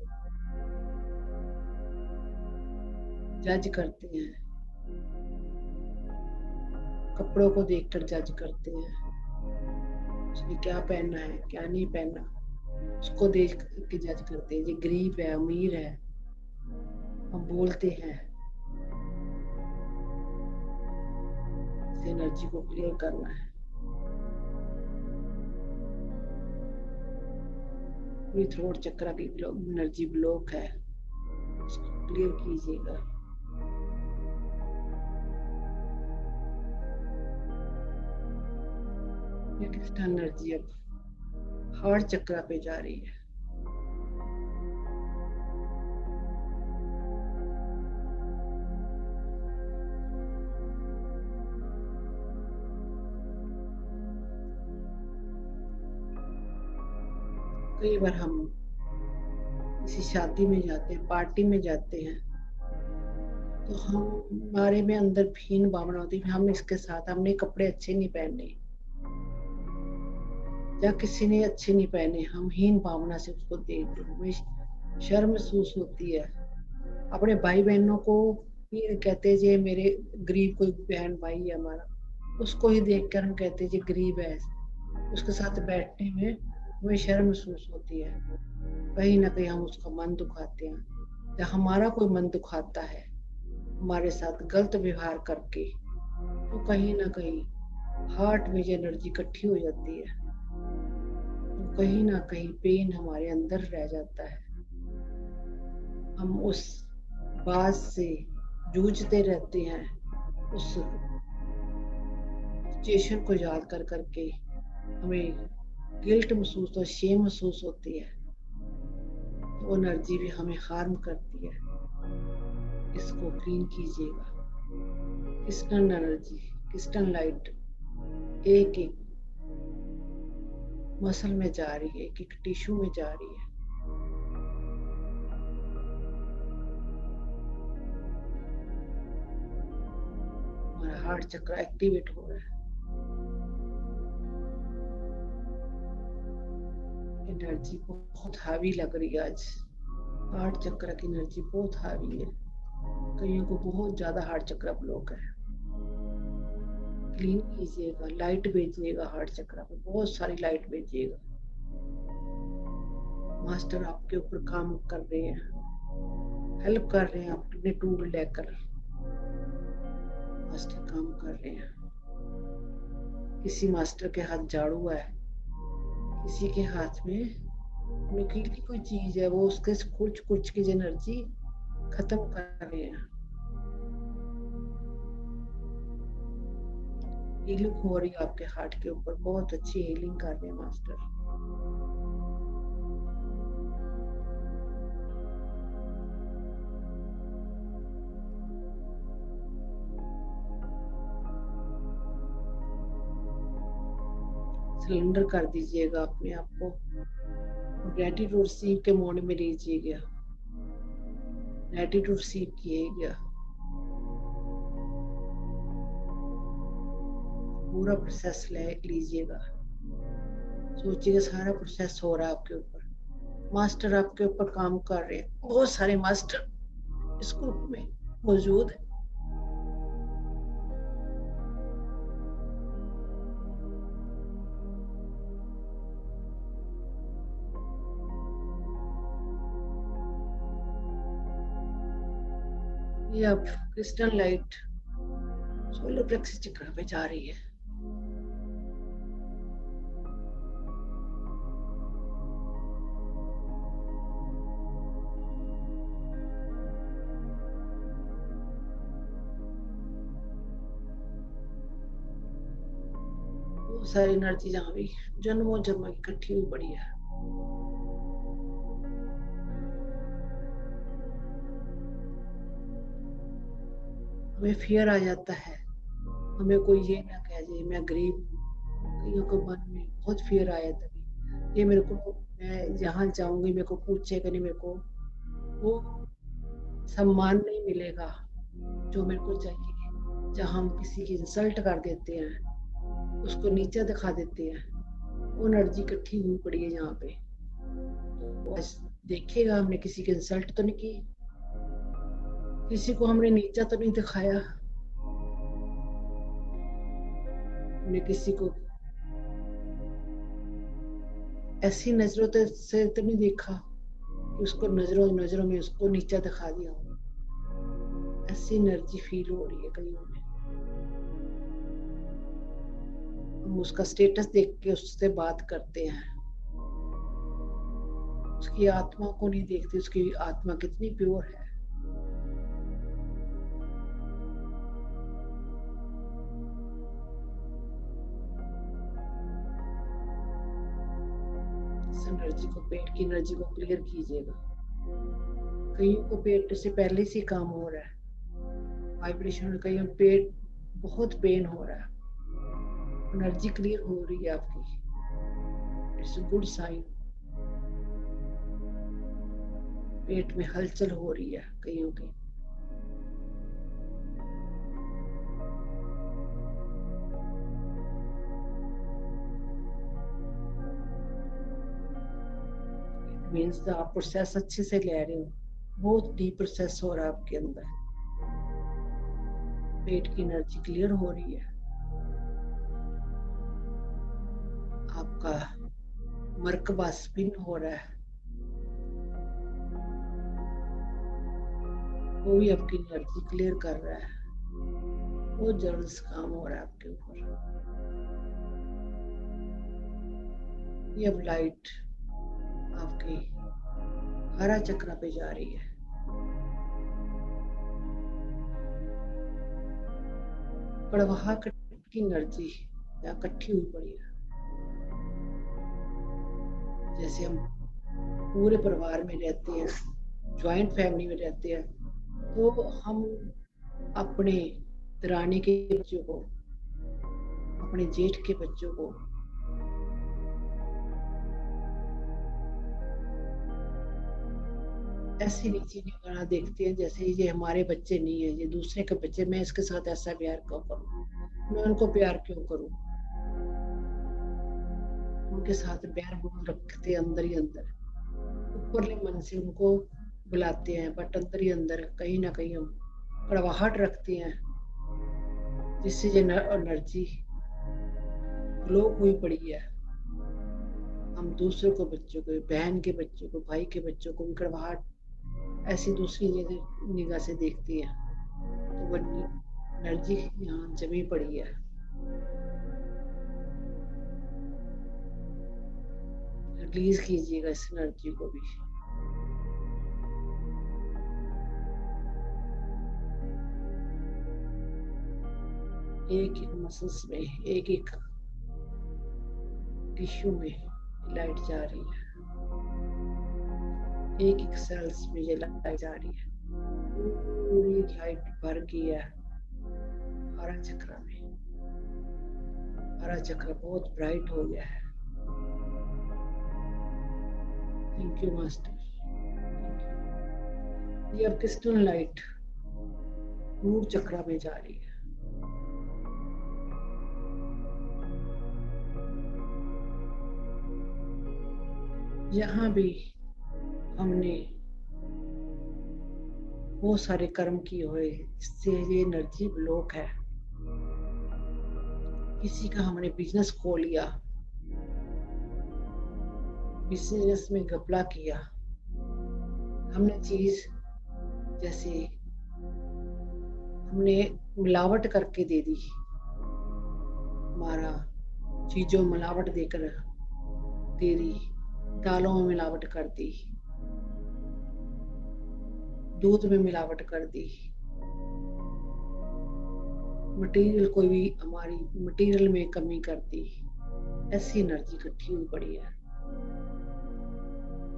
जज करते हैं, कपड़ों को देखकर जज करते हैं, उसने क्या पहनना है क्या नहीं पहनना, उसको देख के जज करते हैं। ये गरीब है अमीर है, हम बोलते हैं। इस एनर्जी को क्लियर करना है। पूरी थ्रोट चक्र की एनर्जी ब्लॉक है, उसको क्लियर कीजिएगा। ये क्रिस्टल एनर्जी अब हार्ट चक्र पे जा रही है। कई बार हम किसी शादी में जाते हैं, पार्टी में जाते हैं, तो हमारे में अंदर हीन भावना होती है, हम इसके साथ हमने कपड़े अच्छे नहीं पहने या किसी ने अच्छे नहीं पहने, हम हीन भावना से उसको देखते हैं, हमें शर्म महसूस होती है। अपने भाई बहनों को ये कहते जे मेरे गरीब कोई बहन भाई है हमारा, उसको ही देखकर हम कहते जे गरीब है, उसके साथ बैठने में हमें शर्म महसूस होती है। कहीं ना कहीं हम उसका मन दुखाते हैं, या हमारा कोई मन दुखाता है हमारे साथ गलत व्यवहार करके, तो कहीं ना कहीं हार्ट में ये एनर्जी इकट्ठी हो जाती है, तो कहीं ना कहीं पेन हमारे अंदर रह जाता है। हम उस बात से जूझते रहते हैं, उस सिचुएशन को याद कर करके हमें गिल्ट महसूस और शेम महसूस होती है, तो वो एनर्जी भी हमें हार्म करती है। इसको क्लीन कीजिएगा। क्रिस्टल एनर्जी, क्रिस्टल लाइट एक एक मसल में जा रही है, एक एक टिश्यू में जा रही है। हमारा हार्ट चक्र एक्टिवेट हो रहा है। एनर्जी बहुत हावी लग रही है आज। हार्ट चक्र की एनर्जी बहुत हावी है। कईयों को बहुत ज्यादा हार्ट चक्र ब्लॉक है। क्लीन कीजिएगा, लाइट भेजिएगा हार्ट चक्र पे, बहुत सारी लाइट भेजिएगा। मास्टर आपके ऊपर काम कर रहे हैं, हेल्प कर रहे हैं, अपने टूल लेकर मास्टर काम कर रहे हैं। किसी मास्टर के हाथ झाड़ू है, किसी के हाथ में नुकीली कोई चीज है, वो उसके कुछ कुछ की एनर्जी खत्म कर रहे हैं। हीलिंग हो रही है आपके हार्ट के ऊपर, बहुत अच्छी हीलिंग कर रहे हैं मास्टर। सरेंडर कर दीजिएगा अपने आप को, ग्रेटिट्यूड रिसीव के मोड में लीजिएगा। ग्रेटिट्यूड रिसीव किएगा। पूरा प्रोसेस ले लीजिएगा। सोचिएगा सारा प्रोसेस हो रहा है आपके ऊपर। मास्टर आपके ऊपर काम कर रहे हैं। बहुत सारे मास्टर इस ग्रुप में मौजूद है। ये अब क्रिस्टल लाइट सोलर प्लेक्सस चक्र पे जा रही है। बहुत सारी एनर्जी जहाँ भी जन्मों जन्म की इकट्ठी हुई पड़ी है। हमें फियर आ जाता है, हमें कोई ये ना कह जाए मैं गरीब हूँ। कईयों को मन में बहुत फियर आया तभी ये मेरे को, मैं जहाँ जाऊंगी मेरे को पूछेगा नहीं, मेरे को वो सम्मान नहीं मिलेगा जो मेरे को चाहिए। जहाँ हम किसी की इंसल्ट कर देते हैं, उसको नीचा दिखा देते हैं, वो एनर्जी इकट्ठी हुई पड़ी है यहाँ पे। तो बस देखिएगा हमने किसी की इंसल्ट तो नहीं की, किसी को हमने नीचा तो नहीं दिखाया, हमने किसी को ऐसी नजरों से तो नहीं देखा कि उसको नजरों में उसको नीचा दिखा दिया हो। ऐसी एनर्जी फील हो रही है कईयों में। हम उसका स्टेटस देख के उससे बात करते हैं, उसकी आत्मा को नहीं देखते, उसकी आत्मा कितनी प्योर है। एनर्जी को, पेट की एनर्जी को क्लियर कीजिएगा। कईयों को पेट से पहले से काम हो रहा है, वाइब्रेशन, कईयों पेट बहुत पेन हो रहा है। एनर्जी क्लियर हो रही है आपकी, इट्स गुड साइन। पेट में हलचल हो रही है कईयों की। मीन्स आप प्रोसेस अच्छे से ले रहे हो, बहुत डीप प्रोसेस हो रहा है आपके अंदर। पेट की एनर्जी क्लियर हो रही है। आपका मर्कबा स्पिन हो रहा है, वो भी आपकी एनर्जी क्लियर कर रहा है। बहुत जल्द काम हो रहा है आपके ऊपर। ये अब लाइट आपके हरा चक्र पे जा रही है। कड़वाहा की एनर्जी इकट्ठी हुई पड़ी है। जैसे हम पूरे परिवार में रहते हैं, ज्वाइंट फैमिली में रहते हैं, तो हम अपने दरानी के बच्चों को, अपने जेठ के बच्चों को ऐसी नीची निगाह देखते हैं जैसे ये हमारे बच्चे नहीं है, ये दूसरे के बच्चे, मैं इसके साथ ऐसा प्यार क्यों करूं, मैं उनको प्यार क्यों करूं। उनके साथ प्यार बोल रखते हैं अंदर ही अंदर, ऊपरले मन से उनको बुलाते हैं, बट अंदर ही अंदर कहीं ना कहीं हम कड़वाहट रखते हैं, जिससे ये एनर्जी ब्लॉक हुई पड़ी है। हम दूसरों को बच्चों को, बहन के बच्चों को, भाई के बच्चों को कड़वाहट ऐसी दूसरी निगाह से देखती है, तो वो एनर्जी यहाँ जमी पड़ी है। रिलीज कीजिएगा इस एनर्जी को भी। एक एक मसल्स में, एक एक टिश्यू में लाइट जा रही है, एक एक सेल्स में ये लाइट जा रही है, पूरी लाइट भर गई है हरा चक्र में। हरा चक्र बहुत ब्राइट हो गया है। Thank you master. ये अब क्रिस्टल लाइट रूट चक्र में जा रही है। यहाँ भी हमने बहुत सारे कर्म किए हुए, जिससे ये एनर्जी ब्लॉक है। किसी का हमने बिजनेस खो लिया, बिजनेस में घपला किया, हमने चीज जैसे हमने मिलावट करके दे दी, हमारा चीजों मिलावट देकर दे दी, दालों में मिलावट कर दी, दूध में मिलावट कर दी, मटेरियल कोई भी हमारी मटेरियल में कमी कर दी, ऐसी एनर्जी इकट्ठी हुई पड़ी है।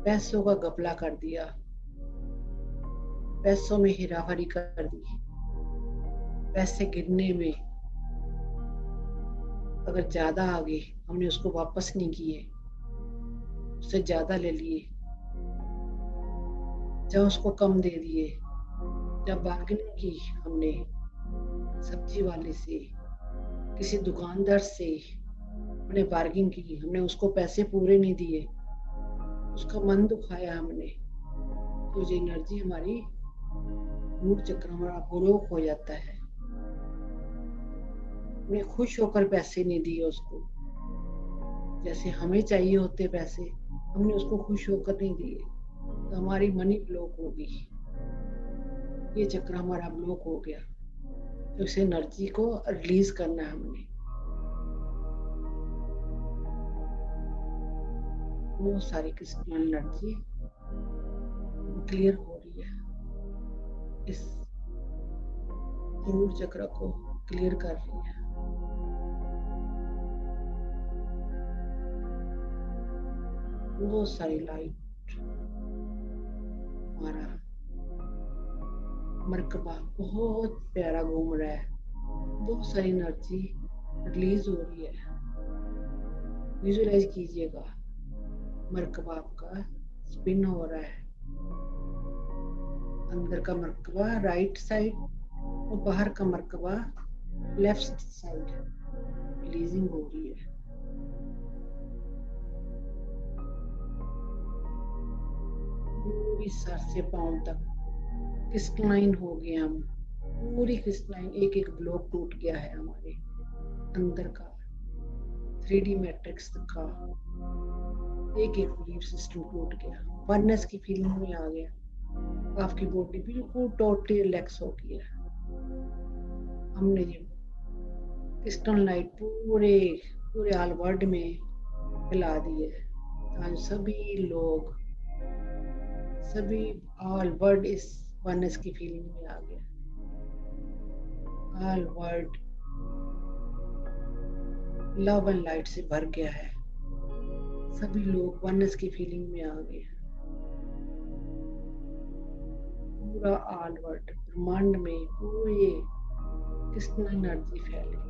पैसों का घपला कर दिया, पैसों में हेराफेरी कर दी, पैसे गिरने में अगर ज्यादा आ गए हमने उसको वापस नहीं किए, उससे ज्यादा ले लिए, जब उसको कम दे दिए, जब बार्गेनिंग की हमने सब्जी वाले से, किसी दुकानदार से हमने बार्गेनिंग की, हमने उसको पैसे पूरे नहीं दिए, उसका मन दुखाया हमने, तो ये एनर्जी हमारी रूट चक्र हमारा ब्लॉक हो जाता है। हमने खुश होकर पैसे नहीं दिए उसको, जैसे हमें चाहिए होते पैसे, हमने उसको खुश होकर नहीं दिए, तो हमारी मनी ब्लॉक होगी, ये चक्र हमारा ब्लॉक हो गया। तो इस एनर्जी को रिलीज करना है हमने। बहुत सारी क्रिस्टल एनर्जी क्लियर हो रही है, इस रूट चक्र को क्लियर कर रही है। बहुत सारी लाइट, हमारा मरकबा बहुत प्यारा घूम रहा है, बहुत सारी एनर्जी रिलीज हो रही है। विजुअलाइज कीजिएगा, मरकबा आपका स्पिन हो रहा है, अंदर का मरकबा राइट साइड और बाहर का मरकबा लेफ्ट साइड रिलीजिंग हो रही है। पूरी सर से पांव तक क्रिस्टलाइन हो गए हम, पूरी क्रिस्टलाइन, एक एक ब्लॉक टूट गया है हमारे अंदर का, 3D मैट्रिक्स का एक एक बिलीफ सिस्टम टूट गया, वननेस की फीलिंग में आ गया, आपकी बॉडी बिल्कुल टोटली रिलैक्स हो गया। हमने ये क्रिस्टल लाइट पूरे पूरे ऑल वर्ल्ड में फैला दी है, आज सभी लोग, सभी ऑल वर्ल्ड इस वननेस की फीलिंग में आ गया। All world love and light से भर गया है, सभी लोग वननेस की फीलिंग में आ गए हैं। पूरा ऑलवर्ड ब्रह्मांड में पूरे कृष्ण एनर्जी फैल रही है।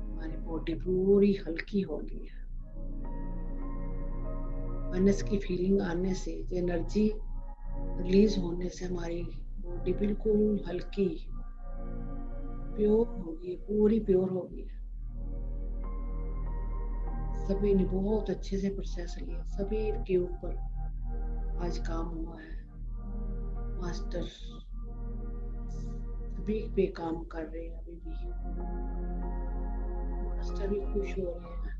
हमारी बॉडी पूरी हल्की हो गई है। वननेस की फीलिंग आने से, जो एनर्जी रिलीज होने से हमारी बॉडी बिल्कुल हल्की प्योर हो गई, पूरी प्योर हो गई है। सभी ने बहुत अच्छे से प्रोसेस लिया, सभी के ऊपर आज काम हुआ है। मास्टर सभी पे काम कर रहे हैं अभी भी। मास्टर भी खुश हो रहे हैं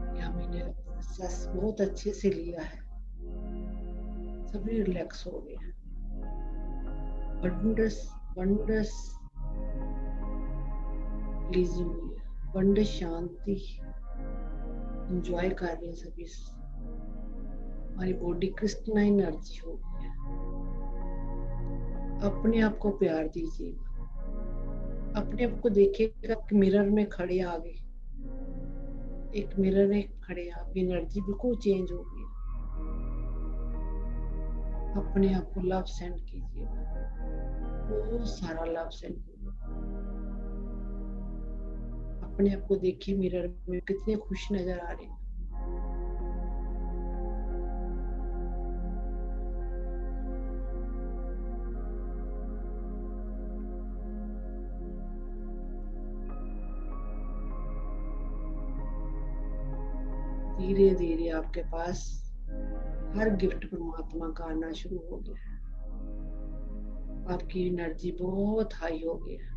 कि हमने प्रोसेस बहुत अच्छे से लिया है। सभी रिलैक्स हो गए हैं। वंडर्स वंडर्स रिलीज हुई है, वंडर शांति एंजॉय कर रहे हैं सभी। हमारी बॉडी कृष्ण एनर्जी हो गई है। अपने आप को प्यार दीजिएगा। अपने आप को देखिएगा कि मिरर में खड़े आ गए, एक मिरर में खड़े आप, एनर्जी बिल्कुल चेंज हो गई। अपने आप को लव सेंड कीजिएगा, बहुत सारा लव सेंड कीजिए। अपने आप को देखिए मिरर में, कितने खुश नजर आ रहे हैं। धीरे धीरे आपके पास हर गिफ्ट परमात्मा का आना शुरू हो गया है। आपकी एनर्जी बहुत हाई हो गई है।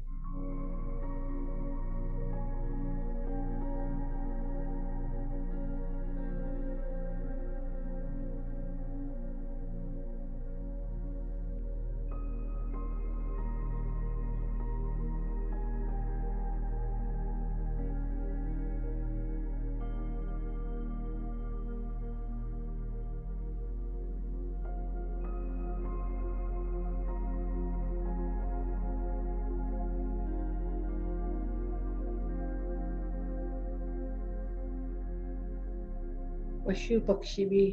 पशु पक्षी भी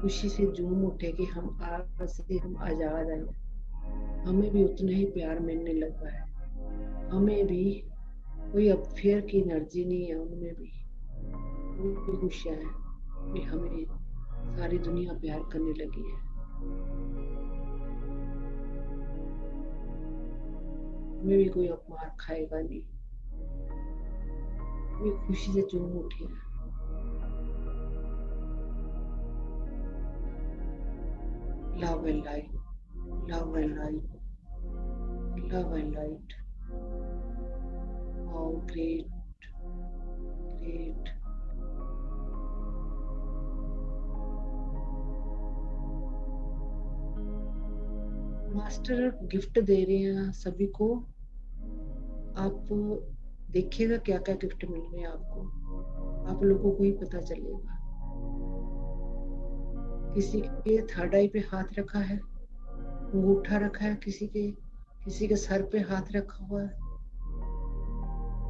खुशी से झूम उठे कि हम आज से हम आजाद हैं। हमें भी उतना ही प्यार मिलने लगा है। हमें भी कोई अब फेयर की एनर्जी नहीं है, उनमें भी पूरी खुशियां हैं कि हमें सारी दुनिया प्यार करने लगी है। हमें भी कोई अब मार खाएगा नहीं। वे खुशी से झूम उठे हैं। Love and light, love and light, love and light. Wow, great, great. Master gift दे रहे हैं सभी को। आप देखिएगा क्या क्या गिफ्ट मिल रहे हैं आपको, आप लोगों को ही पता चलेगा। किसी के थर्ड आई पे हाथ रखा है, अंगूठा रखा है, किसी के सर पे हाथ रखा हुआ है।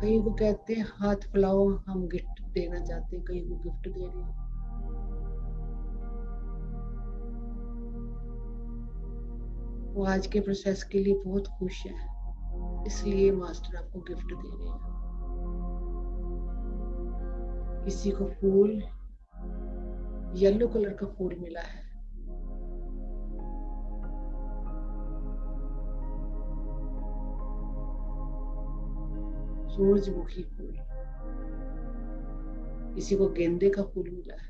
कई को कहते हैं हाथ फैलाओ, हम गिफ्ट देना चाहते हैं, कई को गिफ्ट दे रहे हैं। वो आज के प्रोसेस के लिए बहुत खुश है, इसलिए मास्टर आपको गिफ्ट दे रहे हैं। किसी को फूल, येलो कलर का फूल मिला है। सूरजमुखी फूल। किसी को गेंदे का फूल मिला है।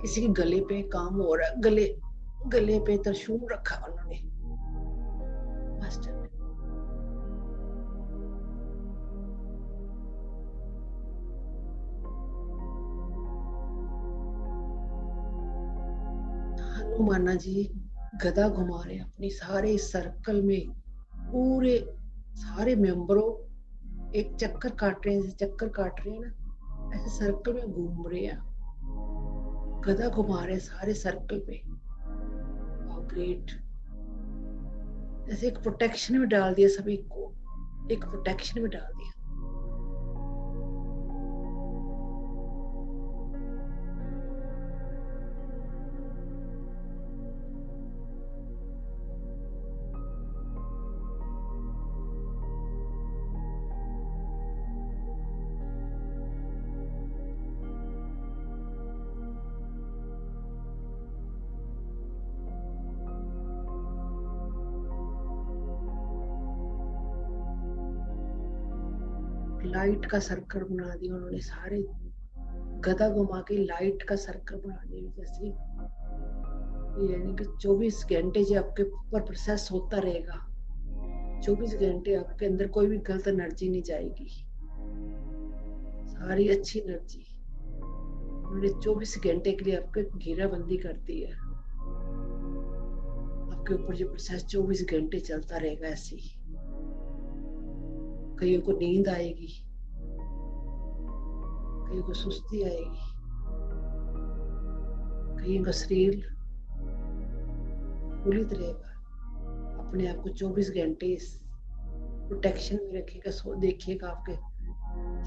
किसी के गले पे काम हो रहा है, गले गले पे त्रिशूल रखा उन्होंने मास्टर ने। हनुमाना जी गदा घुमा रहे हैं अपनी सारे सर्कल में, पूरे सारे मेंबरों एक चक्कर काट रहे हैं, जैसे चक्कर काट रहे हैं ना, ऐसे सर्कल में घूम रहे हैं, गदा घुमा रहे हैं सारे सर्कल पे। ग्रेट, जैसे एक प्रोटेक्शन में डाल दिया सभी को, एक प्रोटेक्शन में डाल दिया। लाइट का सर्कल बना दिया उन्होंने, सारे गदा घुमा के लाइट का सर्कल बना दिया, जैसे यानी कि 24 घंटे जो आपके ऊपर प्रोसेस होता रहेगा, 24 घंटे आपके अंदर कोई भी गलत एनर्जी नहीं जाएगी, सारी अच्छी एनर्जी उन्होंने 24 घंटे के लिए आपके घेराबंदी कर दी है। आपके ऊपर जो प्रोसेस 24 घंटे चलता रहेगा ऐसे ही। कईयों को नींद आएगी, कईयों को सुस्ती आएगी, कईयों का शरीर फुलित रहेगा। अपने आप को 24 घंटे इस प्रोटेक्शन में रखिएगा। सो देखिएगा आपके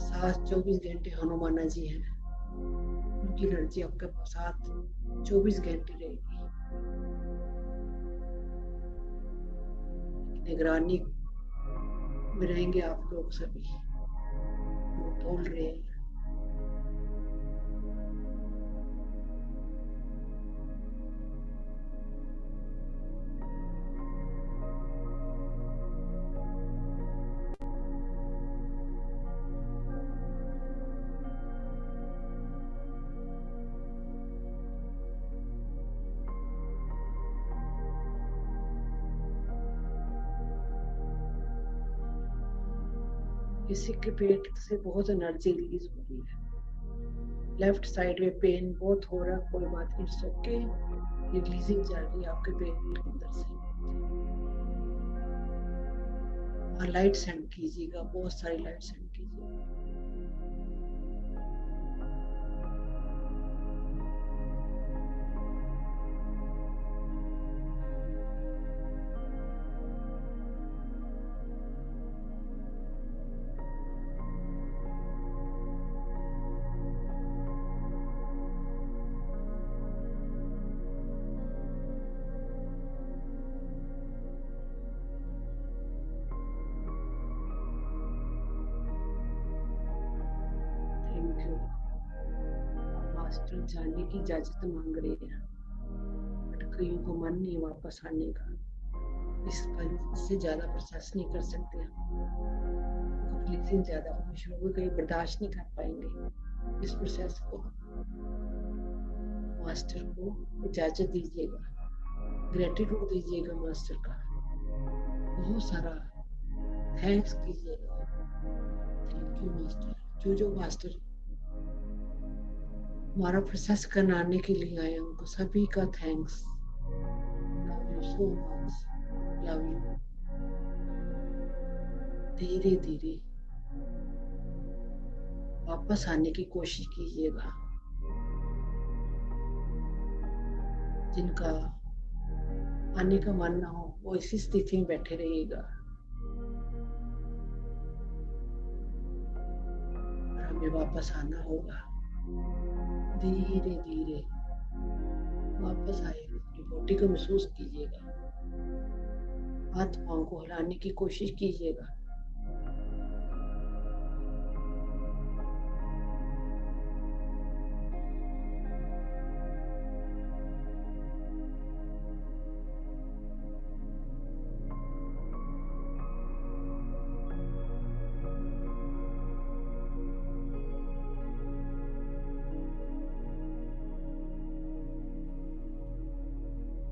साथ 24 घंटे हनुमाना जी हैं, उनकी एनर्जी आपके साथ 24 घंटे रहेगी। निगरानी में रहेंगे आप लोग सभी। वो बोल रहे हैं किसी के पेट से बहुत एनर्जी रिलीज हो रही है, लेफ्ट साइड में पेन बहुत हो रहा है, कोई बात नहीं, सोके रिलीजिंग चल रही है आपके पेट के अंदर से। और लाइट सेंड कीजिएगा, बहुत सारी लाइट सेंड कीजिएगा। मास्टर जाने की इजाजत मांग रहे हैं, बट कईयों को मन नहीं वापस आने का। इससे ज्यादा प्रोसेस नहीं कर सकते हम, रिलीजिंग ज्यादा होनी शुरू हो गई, बर्दाश्त नहीं कर पाएंगे इस प्रोसेस को। मास्टर को इजाजत दीजिएगा, ग्रेटिट्यूड दीजिएगा मास्टर का, बहुत सारा थैंक्स कीजिएगा। Thank you master. जो मास्टर हमारा प्रोसेस कराने के लिए आए, उनको सभी का thanks. Love you so much, love you. धीरे धीरे वापस आने की कोशिश कीजिएगा। जिनका आने का मन ना हो वो इसी स्थिति में बैठे रहिएगा, और हमें वापस आना होगा। धीरे धीरे वापस आइएगा, अपनी बॉडी को महसूस कीजिएगा, हाथ पांव को हिलाने की कोशिश कीजिएगा।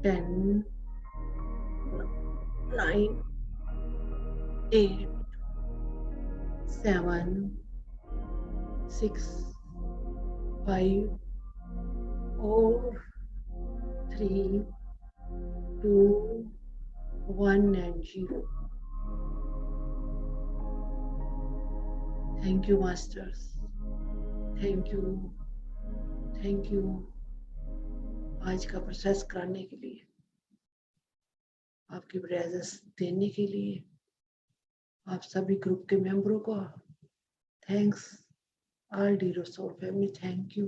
10, 9, 8, 7, 6, 5, 4, 3, 2, 1 and 0. Thank you, masters. Thank you. Thank you. आज का प्रोसेस कराने के लिए, आपकी प्रेजेंस देने के लिए, आप सभी ग्रुप के मेंबरों को thanks. All dear soul family, thank you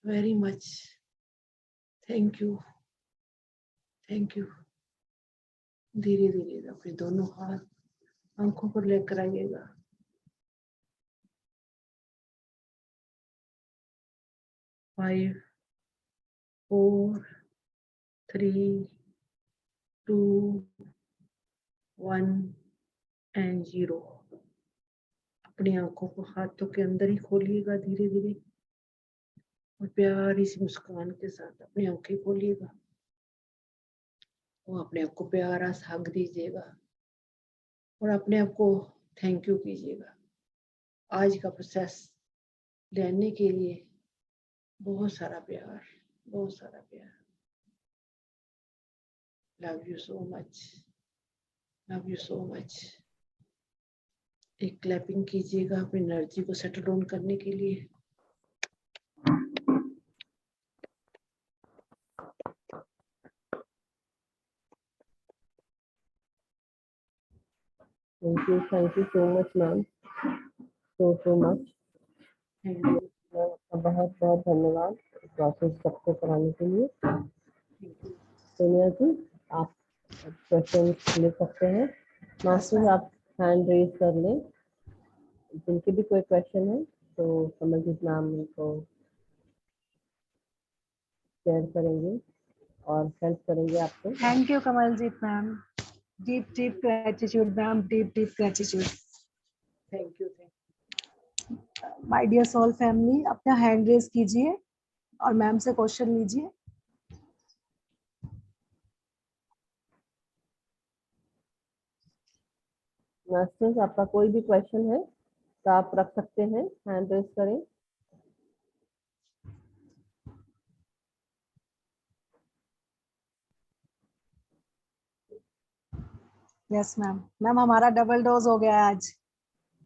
very much. Thank you. Thank you. धीरे धीरे अपने दोनों हाथ आंखों पर लेकर आइएगा. Five, 4, 3, 2, 1 and 0. अपनी आंखों को हाथों के अंदर ही खोलिएगा धीरे धीरे और प्यारी सी मुस्कान के साथ अपनी आंखें खोलिएगा और अपने आप को प्यारा सा हग दीजिएगा और अपने आप को थैंक यू कीजिएगा आज का प्रोसेस लेने के लिए. बहुत सारा प्यार, बहुत सारा प्यार. Love you so much, love you so much. एक क्लैपिंग कीजिएगा अपनी एनर्जी को सेटल डाउन करने के लिए. Thank you so much ma'am, so much. Thank you. आपका बहुत बहुत धन्यवाद प्रोसेस सबको कराने के लिए. सोनिया जी, आप क्वेश्चन ले सकते हैं. मास्टर आप हैंड रेज कर लें, जिनके भी कोई क्वेश्चन है तो कमलजीत मैम को शेयर करेंगे और हेल्प करेंगे आपको. Thank you, Kamaljeet ma'am. Deep, deep gratitude, ma'am. Deep, deep gratitude. Thank you. My dear soul family, अपना हैंड रेज कीजिए और मैम से क्वेश्चन लीजिए. मास्टर्स आपका कोई भी क्वेश्चन है तो आप रख सकते हैं, हैंड रेज करें. Yes ma'am. मैम हमारा डबल डोज हो गया है आज.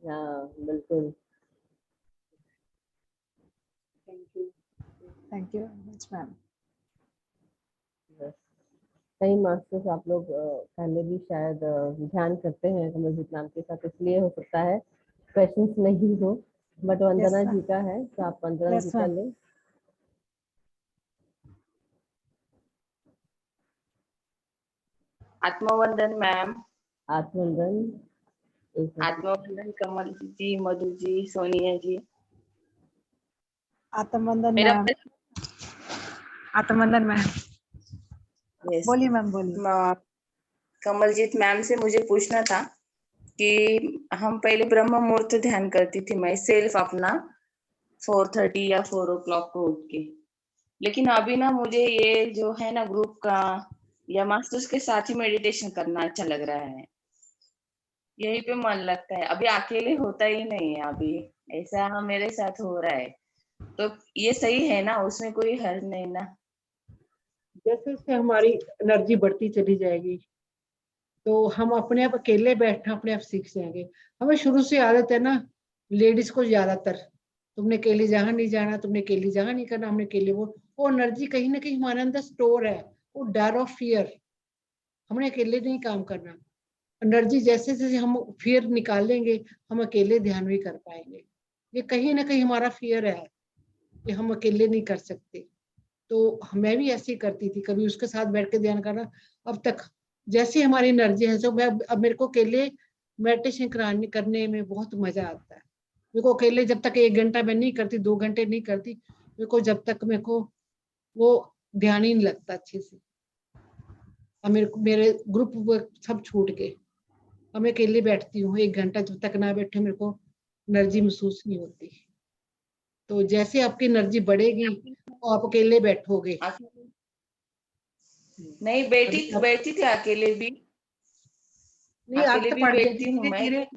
हाँ बिल्कुल. Thank you much ma'am. कई मास्टर्स आप लोग पहले भी शायद ध्यान करते हैं कमलजीत मैम के साथ, इसलिए हो सकता है क्वेश्चंस नहीं हो, बट वंदना जी का है तो आप वंदना जी का लें. आत्मवंदन मैम. आत्मवंदन. आत्मवंदन कमल जी, मधु जी, सोनिया जी. आत्मवंदन मेरा मैम. आत्मवंदन मैम. yes. बोलिए मैम, बोलिए. कमलजीत मैम से मुझे पूछना था कि हम पहले ब्रह्म मुहूर्त ध्यान करती थी, मैं सेल्फ अपना 4:30 या 4 o'clock को उठ के, लेकिन अभी ना मुझे ये जो है ना ग्रुप का या मास्टर्स के साथ ही मेडिटेशन करना अच्छा लग रहा है. यही पे मन लगता है, अभी अकेले होता ही नहीं है. अभी ऐसा मेरे साथ हो रहा है, तो ये सही है ना, उसमें कोई हर्ज नहीं ना. जैसे जैसे हमारी एनर्जी बढ़ती चली जाएगी तो हम अपने आप अकेले बैठना अपने आप सीख जाएंगे. हमें शुरू से आदत है ना, लेडीज को ज्यादातर, तुमने अकेले जहाँ नहीं जाना, तुमने अकेले जहाँ नहीं करना, हमने अकेले वो एनर्जी कहीं ना कहीं हमारे अंदर स्टोर है. वो डर और फियर, हमने अकेले नहीं काम करना. एनर्जी जैसे जैसे हम फियर निकालेंगे हम अकेले ध्यान भी कर पाएंगे. ये कहीं ना कहीं हमारा फियर है कि हम अकेले नहीं कर सकते. तो मैं भी ऐसे ही करती थी, कभी उसके साथ बैठ के ध्यान करना. अब तक जैसी हमारी एनर्जी है तो मैं अब मेरे को अकेले मेडिटेशन करने में बहुत मजा आता है. मेरे को अकेले जब तक 1 घंटा मैं नहीं करती, 2 घंटे नहीं करती, मेरे को जब तक मेरे को वो ध्यान ही नहीं लगता अच्छे से. अब मेरे ग्रुप सब छूट गए, अब मैं अकेले बैठती हूँ. 1 घंटा जब तक ना बैठे मेरे को एनर्जी महसूस नहीं होती. तो जैसे आपकी एनर्जी बढ़ेगी तो आप अकेले बैठोगे. नहीं, बैठी थी अकेले भी, नहीं, आप अकेले तो भी पढ़ बैठती हूँ धीरे मैं। धीरे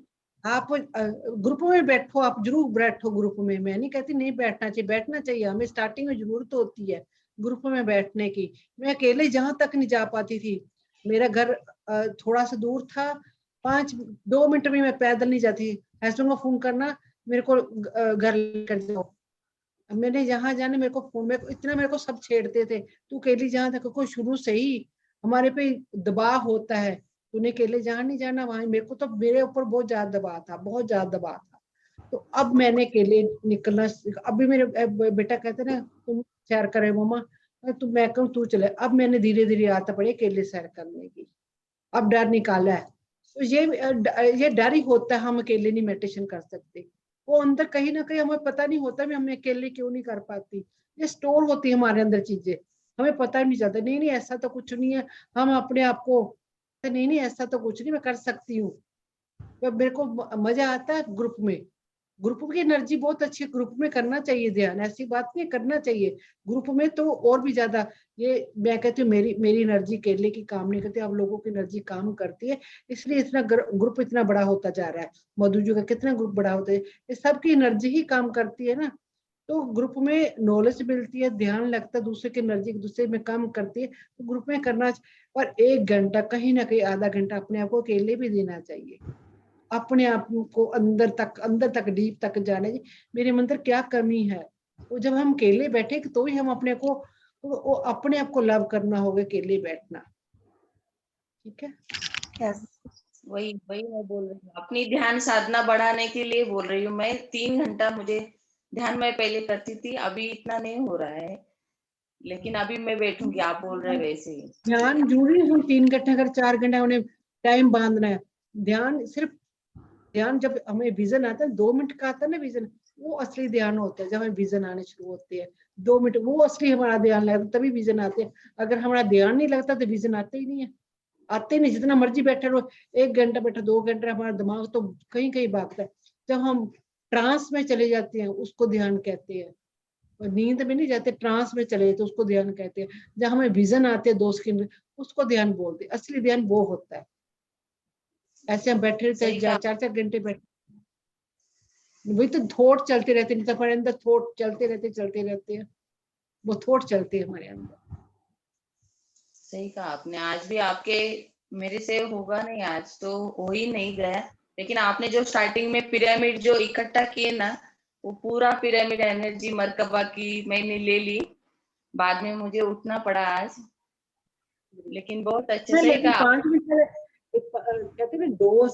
आप ग्रुप में बैठो, आप जरूर बैठो ग्रुप में। मैं नहीं कहती नहीं बैठना चाहिए, बैठना चाहिए, हमें स्टार्टिंग में जरूरत होती है ग्रुप में बैठने की। मैं अकेले जहां तक नहीं जा पाती थी, मेरा घर थोड़ा सा दूर था, 2 मिनट में मैं पैदल नहीं जाती। हस्बैंड को फोन करना, मेरे को घर लेकर जाओ। मैंने जहां जाने मेरे को फोन में इतना मेरे को सब छेड़ते थे, तू अकेली जहां तक कोई शुरू से ही हमारे पे दबाव होता है, तूने अकेले जहां नहीं जाना वहां। मेरे को तो मेरे ऊपर बहुत ज्यादा दबाव था, बहुत ज्यादा दबाव था। तो अब मैंने अकेले निकलना अभी मेरे बेटा कहते ना तुम सैर करे मम्मा, तुम मैं कहूँ तू चले। अब मैंने धीरे धीरे आदत पड़ी अकेले सैर करने की, अब डर निकाला है। तो ये डर ही होता है, हम अकेले नहीं मेडिटेशन कर सकते। वो अंदर कहीं ना कहीं हमें पता नहीं होता भी हमें अकेले क्यों नहीं कर पाती। ये स्टोर होती है हमारे अंदर चीजें, हमें पता नहीं चलता। नहीं नहीं ऐसा तो कुछ नहीं है, हम अपने आप को नहीं नहीं ऐसा तो कुछ नहीं, मैं कर सकती हूँ। मेरे को मजा आता है ग्रुप में, ग्रुप की एनर्जी बहुत अच्छी है, ग्रुप में करना चाहिए ध्यान, ऐसी बात नहीं, करना चाहिए ग्रुप में तो और भी ज्यादा। ये मैं कहती हूँ मेरी मेरी एनर्जी अकेले की काम नहीं करती, आप लोगों की एनर्जी काम करती है, इसलिए इतना ग्रुप इतना बड़ा होता जा रहा है। मधु जी का कितना ग्रुप बड़ा होता है, ये सबकी एनर्जी ही काम करती है ना। तो ग्रुप में नॉलेज मिलती है, ध्यान लगता है, दूसरे की एनर्जी दूसरे में काम करती है, तो ग्रुप में करना। और 1 घंटा कहीं ना कहीं आधा घंटा अपने आप को अकेले भी देना चाहिए, अपने आप को अंदर तक डीप तक जाने की मेरे अंदर क्या कमी है। वो जब हम अकेले बैठे तो ही हम अपने को वो अपने आप को लव करना होगा, अकेले बैठना। ठीक है, यस, वही वही मैं बोल रही हूँ, अपनी ध्यान साधना बढ़ाने के लिए बोल रही हूँ मैं। 3 घंटा मुझे ध्यान मैं पहले करती थी, अभी इतना नहीं हो रहा है, लेकिन अभी मैं बैठूंगी, आप बोल रहे वैसे ही। ध्यान जरूरी है। हम 3 घंटे अगर 4 घंटे उन्हें टाइम बांधना है, ध्यान सिर्फ ध्यान जब हमें विजन आता है 2 मिनट का आता है ना विजन, वो असली ध्यान होता है। जब हमें विजन आने शुरू होते हैं 2 मिनट, वो असली हमारा ध्यान लगता तभी विजन आते हैं। अगर हमारा ध्यान नहीं लगता तो विजन आते ही नहीं है, आते ही नहीं। जितना मर्जी बैठे रहो, 1 घंटा बैठो 2 घंटे, हमारा दिमाग तो कहीं कहीं भागता है। जब हम ट्रांस में चले जाते हैं उसको ध्यान कहते हैं, और नींद में नहीं जाते, ट्रांस में चले जाते उसको ध्यान कहते हैं। जब हमें विजन आते हैं 2 सेकंड, उसको ध्यान बोलते हैं। असली ध्यान वो होता है। ऐसे हम बैठे रहते सही हैं कहा। 4-4 घंटे बैठे, वही तो थॉट चलते रहते हैं, हमारे अंदर थॉट चलते रहते हैं, वो थॉट चलते हैं हमारे अंदर। सही कहा आपने। आज भी आपके मेरे से होगा नहीं, आज तो हो ही नहीं गया, लेकिन आपने जो स्टार्टिंग में पिरामिड जो इकट्ठा किए ना, वो पूरा पिरामिड एनर्जी मरकबा की मैंने ले ली। बाद में मुझे उठना पड़ा आज, लेकिन बहुत अच्छे। मैं सही लेकिन कहा आप। 5 मिनट कहते हैं ना डोज,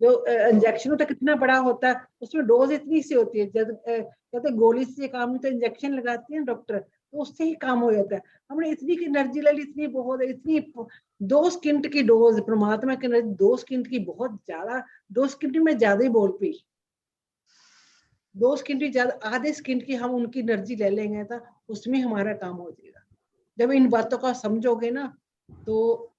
जो इंजेक्शन होता है कितना बड़ा होता है, उसमें डोज इतनी सी होती है। जब कहते हैं गोली से काम नहीं, तो इंजेक्शन लगाते हैं डॉक्टर, तो उससे ही काम हो जाता है। हमने इतनी की एनर्जी ले ली, इतनी बहुत इतनी 2 सेकंड की डोज, परमात्मा की एनर्जी 2 सेकंड की बहुत ज्यादा। 2 सेकंड में ज्यादा ही बोल पी, 2 सेकंड की ज्यादा, आधे सेकंड की हम उनकी एनर्जी ले लेंगे तो उसमें हमारा काम हो जाएगा। जब इन बातों को समझोगे ना, तो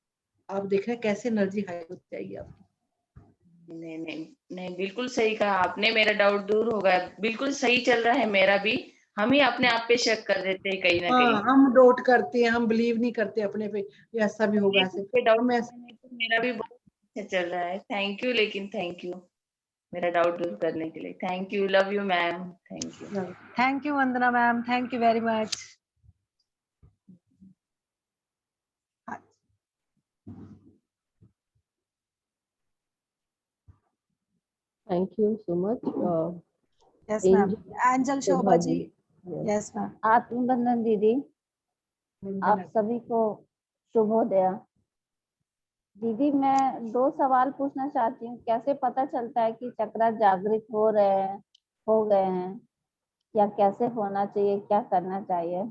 आप देख रहे हैं कैसे एनर्जी हाई हो जाएगी आपकी। नहीं नहीं नहीं, बिल्कुल सही कहा आपने, मेरा डाउट दूर हो गया। बिल्कुल सही चल रहा है मेरा भी। हम ही अपने आप पे शक कर देते हैं कहीं ना हाँ, कहीं। हम डोट करते हैं, हम बिलीव नहीं करते अपने पे, ये ऐसा भी होगा ये ऐसे। पे डाउट हम ऐसे तो मेरा भी बहुत अच्छा चल रहा है। थैंक यू, लेकिन थैंक यू मेरा डाउट दूर करने के लिए। Thank you, love you ma'am, thank you. Thank you Vandana ma'am, thank you very much. Thank you so much yes ma'am, angel Shobha ji. Yes. Yes ma'am. आत्मबंधन दीदी, आप सभी को शुभोदय। दीदी मैं 2 सवाल पूछना चाहती हूँ। कैसे पता चलता है कि चक्रा जागृत हो गए हैं, या कैसे होना चाहिए, क्या करना चाहिए?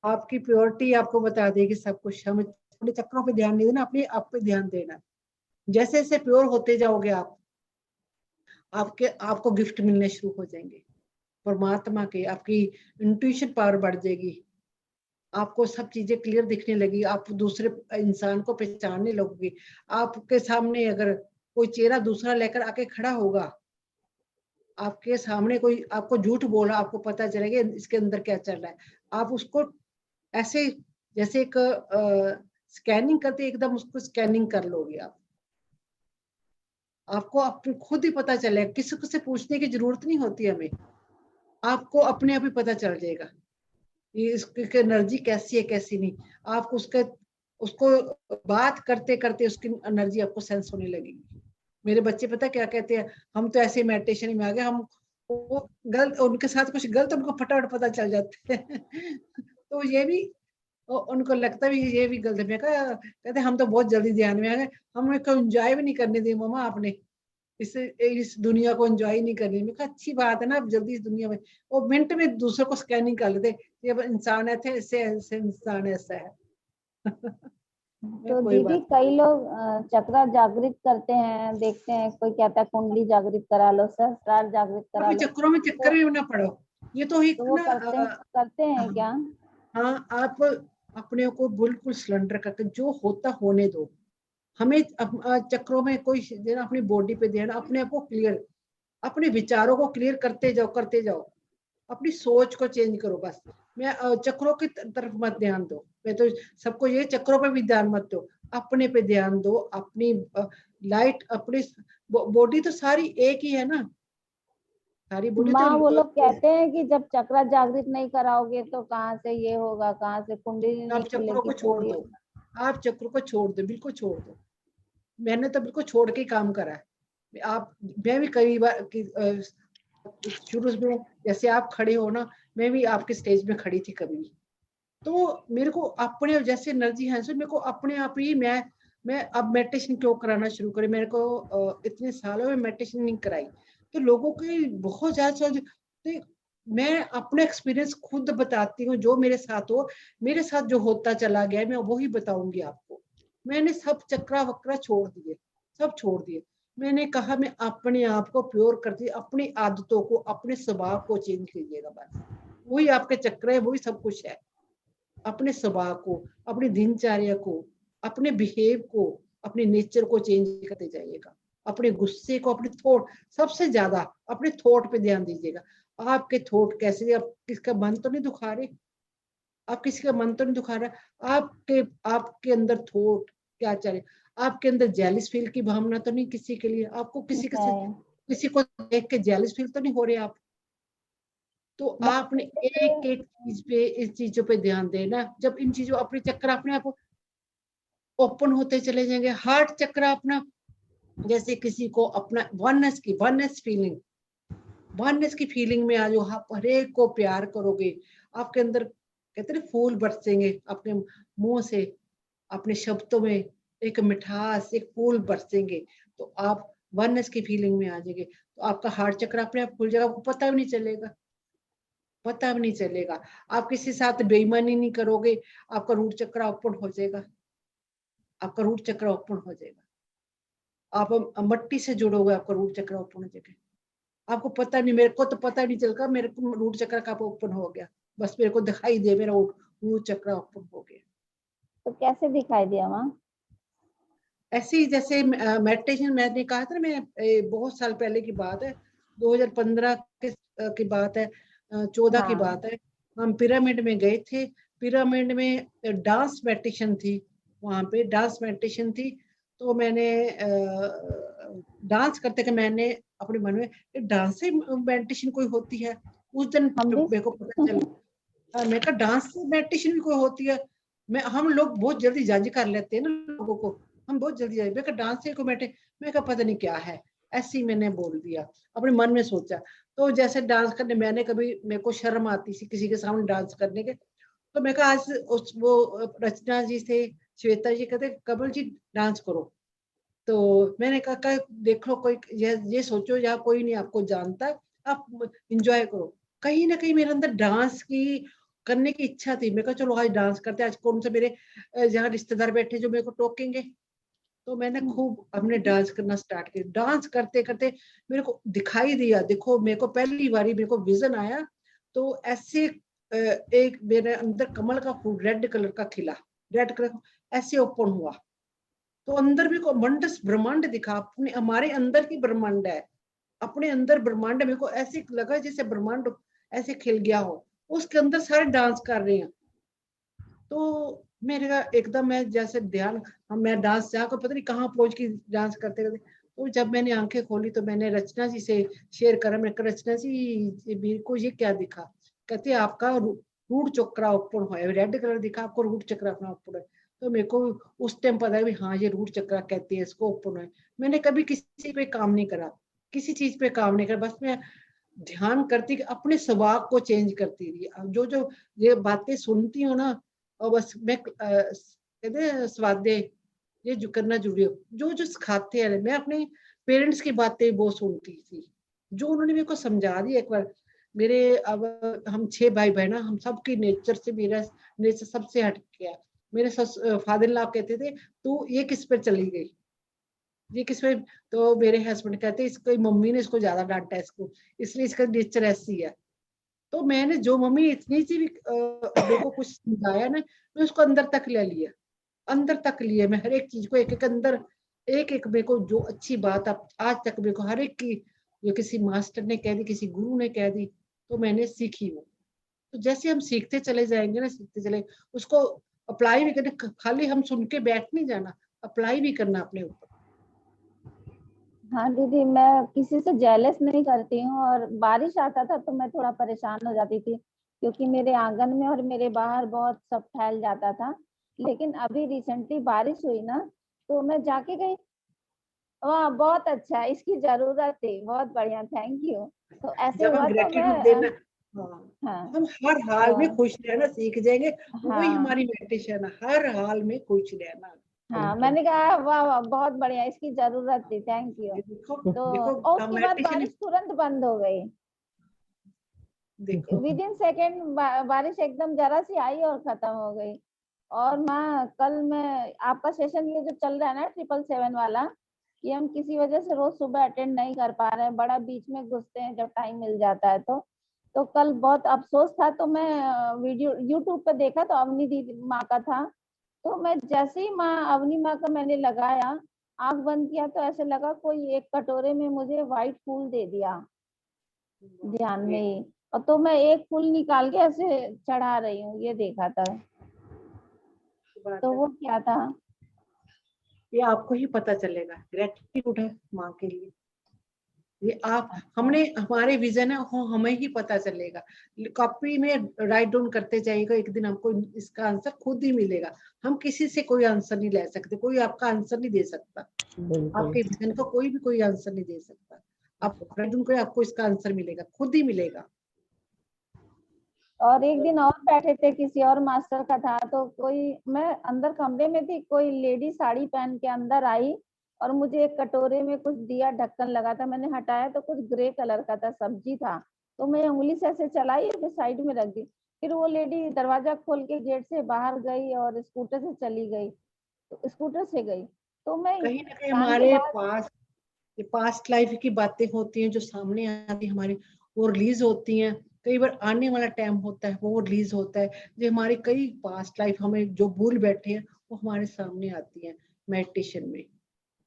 आपकी प्योरिटी आपको बता देगी सब कुछ। हमें अपने चक्रों पे ध्यान नहीं देना, अपने आप पे ध्यान देना। जैसे जैसे प्योर होते जाओगे आप, आपको गिफ्ट मिलने शुरू हो जाएंगे परमात्मा के। आपकी इंट्यूशन पावर बढ़ जाएगी, आपको सब चीजें क्लियर दिखने लगी, आप दूसरे इंसान को पहचानने लगोगे। आपके सामने अगर कोई चेहरा दूसरा लेकर आके खड़ा होगा, आपके सामने कोई आपको झूठ बोला, आपको पता चलेगा इसके अंदर क्या चल रहा है। आप उसको ऐसे जैसे एक स्कैनिंग करते एकदम उसको स्कैनिंग कर लोगे आप, आपको अपने खुद ही पता चलेगा, किसी को से पूछने की जरूरत नहीं होती हमें, आपको अपने आप ही पता चल जाएगा ये इसकी एनर्जी कैसी है कैसी नहीं। आपको उसको बात करते करते उसकी एनर्जी आपको सेंस होने लगेगी। मेरे बच्चे पता क्या कहते हैं, हम तो ऐसे मेडिटेशन में आ गए, हम वो गलत उनके साथ कुछ गलत उनको फटाफट पता चल जाते हैं तो ये भी उनको लगता भी ये भी गलत है। मैं कहा कहते हम तो बहुत जल्दी ध्यान में आ गए, हमने को एंजॉय भी नहीं करने दी मम्मा आपने, इस दुनिया को एंजॉय नहीं करनी। मैं कहा अच्छी बात है ना, अब जल्दी इस दुनिया में वो मिनट में दूसरों को स्कैनिंग कर लेते, ये इंसान ऐसे ऐसे इंसान ऐसा है तो कोई दीदी बात कई लोग चक्रा जागृत करते हैं, देखते हैं, कोई कहता है कुंडली जागृत करा लो, सहस्त्रार जागृत करा नहीं, लो, चक्करों में चक्कर तो भी ना पड़ो, ये तो एक वो ना करते हैं क्या? हाँ, आप अपने को बिल्कुल सिलेंडर करके जो होता होने दो। हमें चक्रों में कोई देना, अपनी बॉडी पे देना, अपने आप को क्लियर, अपने विचारों को क्लियर करते जाओ, अपनी सोच को चेंज करो बस। मैं चक्रों की तरफ मत ध्यान दो, मैं तो सबको ये चक्रों पे भी ध्यान मत दो, अपने पे ध्यान दो, अपनी लाइट, अपनी बॉडी तो सारी एक ही है ना, सारी बॉडी माँ वो तो लोग कहते हैं कि जब चक्रा जागृत नहीं कराओगे तो कहाँ से ये होगा, कहाँ से कुंडली नहीं आप चक्रों खुलेगी, को छोड़ पूरी। दो, आप चक्रों को छोड़ दो, बिल्कुल छोड़ दो। मैंने तो बिल्कुल छोड़ के काम करा है। आप मैं भी कई बार शुरू में जैसे आप खड़े हो ना, मैं भी आपके स्टेज में खड़ी थी कभी, तो मेरे को अपने जैसे एनर्जी है मेरे को अपने आप ही मैं अब मेडिटेशन क्यों कराना शुरू करी, मेरे को इतने सालों में मेडिटेशन नहीं कराई, तो लोगों की बहुत ज्यादा तो मैं अपना एक्सपीरियंस खुद बताती हूँ, जो मेरे साथ हो, मेरे साथ जो होता चला गया मैं वही बताऊंगी आपको। मैंने सब चक्रा वक्रा छोड़ दिए, सब छोड़ दिए। मैंने कहा मैं अपने आप को प्योर करती, अपनी आदतों को, अपने स्वभाव को चेंज कीजिएगा बस, वही आपके चक्र है, वही सब कुछ है। अपने स्वभाव को, अपनी दिनचर्या को, अपने बिहेव को, अपने नेचर को चेंज करते जाइएगा, अपने गुस्से को, अपने थॉट, सबसे ज्यादा अपने थॉट पे ध्यान दीजिएगा। आपके थॉट कैसे, आप किसका मन तो नहीं दुखा रहे, आप किसी का मन तो नहीं दुखा रहा, आपके अंदर थॉट क्या चल रहे, आपके अंदर जेलिस फील की भावना तो नहीं किसी के लिए, आपको किसी को देख के जेलिस फील तो नहीं हो रहे आप, तो आपने एक एक चीज पे, इस चीजों पे ध्यान देना। जब इन चीजों, अपने चक्र अपने आप ओपन होते चले जाएंगे, हार्ट चक्र अपना, जैसे किसी को अपना वननेस की फीलिंग में आ जाओ, आप हर एक को प्यार करोगे, आपके अंदर कहते हैं फूल बरसेंगे अपने मुंह से, अपने शब्दों में एक मिठास, एक फूल बरसेंगे, तो आप वननेस की फीलिंग में आ जाएंगे, तो आपका हार्ट चक्र अपने आप खुल जाएगा, आपको पता भी नहीं चलेगा, पता भी नहीं चलेगा। आप किसी साथ बेईमानी नहीं करोगे, आपका रूट चक्र ओपन हो जाएगा, आपका रूट चक्र ओपन हो जाएगा। आप मट्टी से जुड़ोगे, आपका रूट चक्र ओपन हो जाएगा, आपको पता नहीं, मेरे को तो पता नहीं चलता मेरे को रूट चक्र कब ओपन हो गया, बस मेरे को दिखाई दे मेरा रूट चक्र ओपन हो गया। तो कैसे दिखाई दिया माँ? ऐसे ही जैसे मेडिटेशन मैंने कहा था ना, मैं बहुत साल पहले की बात है, 2015 की बात है, 14 की बात है, हम पिरामिड में गए थे, पिरामिड में डांस मेडिटेशन थी, वहां पे डांस मेडिटेशन थी, तो मैंने डांस करते के मैंने अपने मन में डांस से मेडिटेशन कोई होती है, उस दिन मेरे को पता चला, मैं कहा डांस से मेडिटेशन भी कोई होती है। हम लोग बहुत जल्दी जज कर लेते हैं ना लोगों को, हम बहुत जल्दी मैं कहा डांस से को बैठे, मैं कहा पता नहीं क्या है, ऐसे ही मैंने बोल दिया, अपने मन में सोचा। तो जैसे डांस करने, मैंने कभी, मेरे को शर्म आती थी किसी के सामने डांस करने के, तो मैं कहा आज वो रचना जी से श्वेता जी कहते कमल जी डांस करो, तो मैंने कहा देख लो कोई ये सोचो यहाँ कोई नहीं आपको जानता, आप इंजॉय करो। कहीं ना कहीं मेरे अंदर डांस की करने की इच्छा थी, मैं कहा चलो आज डांस करते हैं, आज कौन से मेरे जहाँ रिश्तेदार बैठे जो मेरे को टोकेंगे, तो मैंने खूब हमने डांस करना स्टार्ट किया। डांस करते करते मेरे को दिखाई दिया, देखो मेरे को पहली बारी मेरे को विजन आया, तो ऐसे एक मेरे अंदर कमल का फूल रेड कलर का खिला, रेड कलर ऐसे ओपन हुआ, तो अंदर भी को मंडस ब्रह्मांड दिखा, अपने हमारे अंदर ही ब्रह्मांड है, अपने अंदर ब्रह्मांड, मेरे को ऐसे लगा जैसे ब्रह्मांड ऐसे खिल गया हो, उसके अंदर सारे डांस कर रहे हैं। तो मेरे का एकदम मैं जैसे ध्यान, हम मैं डांस जाकर पता नहीं कहाँ पहुंच के डांस करते करते, तो जब मैंने आंखें खोली तो मैंने रचना जी से शेयर करा। मैंने कहा रचना जी मेरे को ये क्या दिखा? कहते आपका रूट चक्रा ओपन है, रेड कलर दिखा आपको, रूट चक्रा अपना ओपन है। तो मेरे को उस टाइम पता है भी हाँ ये रूट चक्रा कहते हैं इसको, ओपन है। मैंने कभी किसी पे काम नहीं करा, किसी चीज पे काम नहीं करा, बस मैं ध्यान करती अपने स्वभाव को चेंज करती रही। अब जो जो ये बातें सुनती हूँ ना, और बस मैं कहते हैं स्वाध्याय ये जो करना जरूरी है, जो जो सिखाते हैं। मैं अपने पेरेंट्स की बातें वो सुनती थी, जो उन्होंने मेरे को समझा दी एक बार। मेरे अब हम 6 भाई बहन, हम सबकी नेचर से, मेरा नेचर सबसे हट गया। मेरे फादर इन लॉ कहते थे तू ये किस पर चली गई, ये किस पे? तो मेरे हस्बैंड कहते इसको मम्मी ने इसको ज्यादा डांटा इसको, इसलिए इसका नेचर ऐसी है। तो मैंने जो मम्मी इतनी सी भी मेरे को कुछ समझाया ना, मैं उसको अंदर तक ले लिया, अंदर तक लिए। मैं हर एक चीज को एक एक अंदर, एक एक मेरे को जो अच्छी बात अब आज तक मेरे को हर एक की, जो किसी मास्टर ने कह दी, किसी गुरु ने कह दी, तो मैंने सीखी वो। तो जैसे हम सीखते चले जाएंगे ना, सीखते चले, उसको अप्लाई भी करना। खाली हम सुन के बैठ नहीं जाना, अप्लाई भी करना अपने ऊपर। हाँ दीदी, मैं किसी से जेलस नहीं करती हूँ, और बारिश आता था तो मैं थोड़ा परेशान हो जाती थी, क्योंकि मेरे आंगन में और मेरे बाहर बहुत सब फैल जाता था। लेकिन अभी रिसेंटली बारिश हुई ना, तो मैं जाके गई, वाह बहुत अच्छा है, इसकी जरूरत थी, बहुत बढ़िया, थैंक यू। तो ऐसे जब हम हुआ तो मैं ग्रेटिट्यूड देना, हाँ, हाँ हम हर हाल में तो खुश रहना सीख जाएंगे। वही हाँ हमारी मेडिटेशन है, हर हाल में खुश रहना। हाँ, मैंने कहा वाह वाह बहुत बढ़िया, इसकी जरूरत थी, थैंक यू। ये देखो, तो और देखो उसके बाद मेडिटेशन, बारिश तुरंत बंद हो गई, देखो विद इन सेकेंड बारिश एकदम जरा सी आई और खत्म हो गई। और मैं कल मैं आपका सेशन ये जो चल रहा है ना 777 वाला, ये हम किसी वजह से रोज सुबह अटेंड नहीं कर पा रहे हैं, बड़ा बीच में घुसते हैं जब टाइम मिल जाता है। तो कल बहुत अफसोस था, तो मैं वीडियो यूट्यूब पे देखा तो अवनी दीदी माँ का था। तो मैं जैसे ही माँ अवनी माँ का मैंने लगाया, आंख बंद किया, तो ऐसे लगा कोई एक कटोरे में मुझे व्हाइट फूल दे दिया ध्यान में ही। और तो मैं एक फूल निकाल के ऐसे चढ़ा रही हूँ, ये देखा था। बात तो है, वो क्या था? ये आपको ही पता चलेगा। ग्रेटिट्यूड है माँ के लिए, ये आप, हमने, हमारे विजन है वो हमें ही पता चलेगा। कॉपी में राइट डाउन करते जाइएगा, एक दिन हमको इसका आंसर खुद ही मिलेगा। हम किसी से कोई आंसर नहीं ले सकते, कोई आपका आंसर नहीं दे सकता, बिल्कुल। आपके विजन का कोई भी कोई आंसर नहीं दे सकता। आप राइट डाउन करें, आपको इसका आंसर मिलेगा, खुद ही मिलेगा। और एक दिन और बैठे थे, किसी और मास्टर का था, तो कोई, मैं अंदर कमरे में थी, कोई लेडी साड़ी पहन के अंदर आई और मुझे एक कटोरे में कुछ दिया, ढक्कन लगा था, मैंने हटाया तो कुछ ग्रे कलर का था, सब्जी था। तो मैं उंगली से ऐसे चलाई और फिर साइड में रख दी। फिर वो लेडी दरवाजा खोल के गेट से बाहर गई और स्कूटर से चली गई, तो स्कूटर से गई। तो मैं कहीं ना कहीं जान के हमारे बाद, पास ये पास्ट लाइफ की बातें होती हैं जो सामने आती है हमारी, वो रिलीज होती हैं। कई बार आने वाला टाइम होता है वो रिलीज होता है, जो हमारी कई पास्ट लाइफ हमें जो भूल बैठे हैं वो हमारे सामने आती हैं मेडिटेशन में।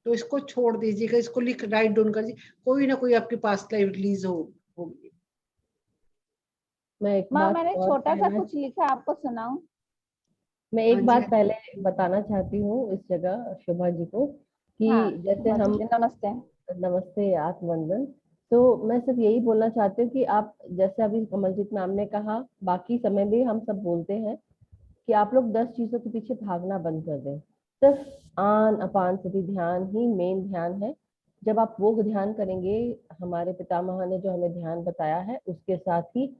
तो इसको छोड़ दीजिएगा, इसको लिख राइट डाउन कर दीजिए, कोई ना कोई आपकी पास्ट लाइफ रिलीज होगी। मैं एक माँ बात मैंने और छोटा सा कहना कुछ लिखा, आपको सुनाऊं? मैं हाँ एक जी, बात हाँ पहले बताना चाहती हूँ इस जगह शोभा जी को, हाँ कि जैसे सुभाष हम, जी, नमस्ते। नमस्ते आत्मवंदन। तो मैं सिर्फ यही बोलना चाहती हूँ कि आप, जैसे अभी कमलजीत मैम ने कहा, बाकी समय भी हम सब बोलते हैं कि आप लोग 10 चीजों के पीछे भागना बंद कर दें। सिर्फ आन अपान सती ध्यान ही मेन ध्यान है। जब आप वो ध्यान करेंगे, हमारे पितामह ने जो हमें ध्यान बताया है, उसके साथ ही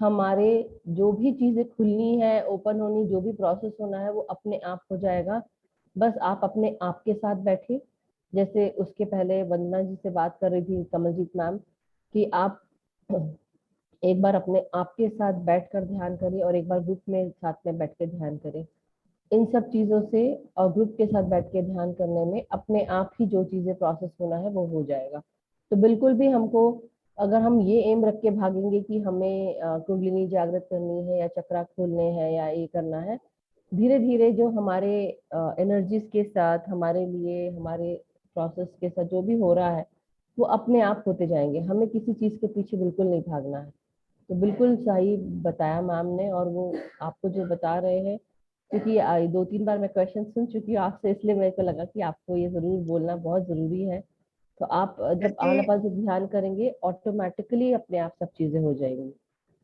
हमारे जो भी चीजें खुलनी है, ओपन होनी, जो भी प्रोसेस होना है, वो अपने आप हो जाएगा। बस आप अपने आप के साथ बैठिए। जैसे उसके पहले वंदना जी से बात कर रही थी कमलजीत मैम, कि आप एक बार अपने आप के साथ बैठकर ध्यान करिए और एक बार ग्रुप में साथ में बैठ के ध्यान करें। इन सब चीजों से और ग्रुप के साथ बैठ के ध्यान करने में अपने आप ही जो चीजें प्रोसेस होना है वो हो जाएगा। तो बिल्कुल भी हमको, अगर हम ये एम रख के भागेंगे कि हमें कुंडलिनी जागृत करनी है या चक्रा खोलने हैं या ये करना है, धीरे धीरे जो हमारे एनर्जीज के साथ, हमारे लिए, हमारे प्रोसेस के साथ जो भी हो रहा है, वो अपने आप होते जाएंगे। हमें किसी चीज के पीछे बिल्कुल नहीं भागना है। तो बिल्कुल सही बताया मैम ने, और वो आपको जो बता रहे हैं क्योंकि 2-3 बार मैं क्वेश्चन सुन चुकी हूँ आपसे, इसलिए मेरे को लगा कि आपको ये जरूर बोलना बहुत जरूरी है। तो आप जब जैसे आनापानसती ध्यान करेंगे ऑटोमेटिकली अपने आप सब चीजें हो जाएंगी।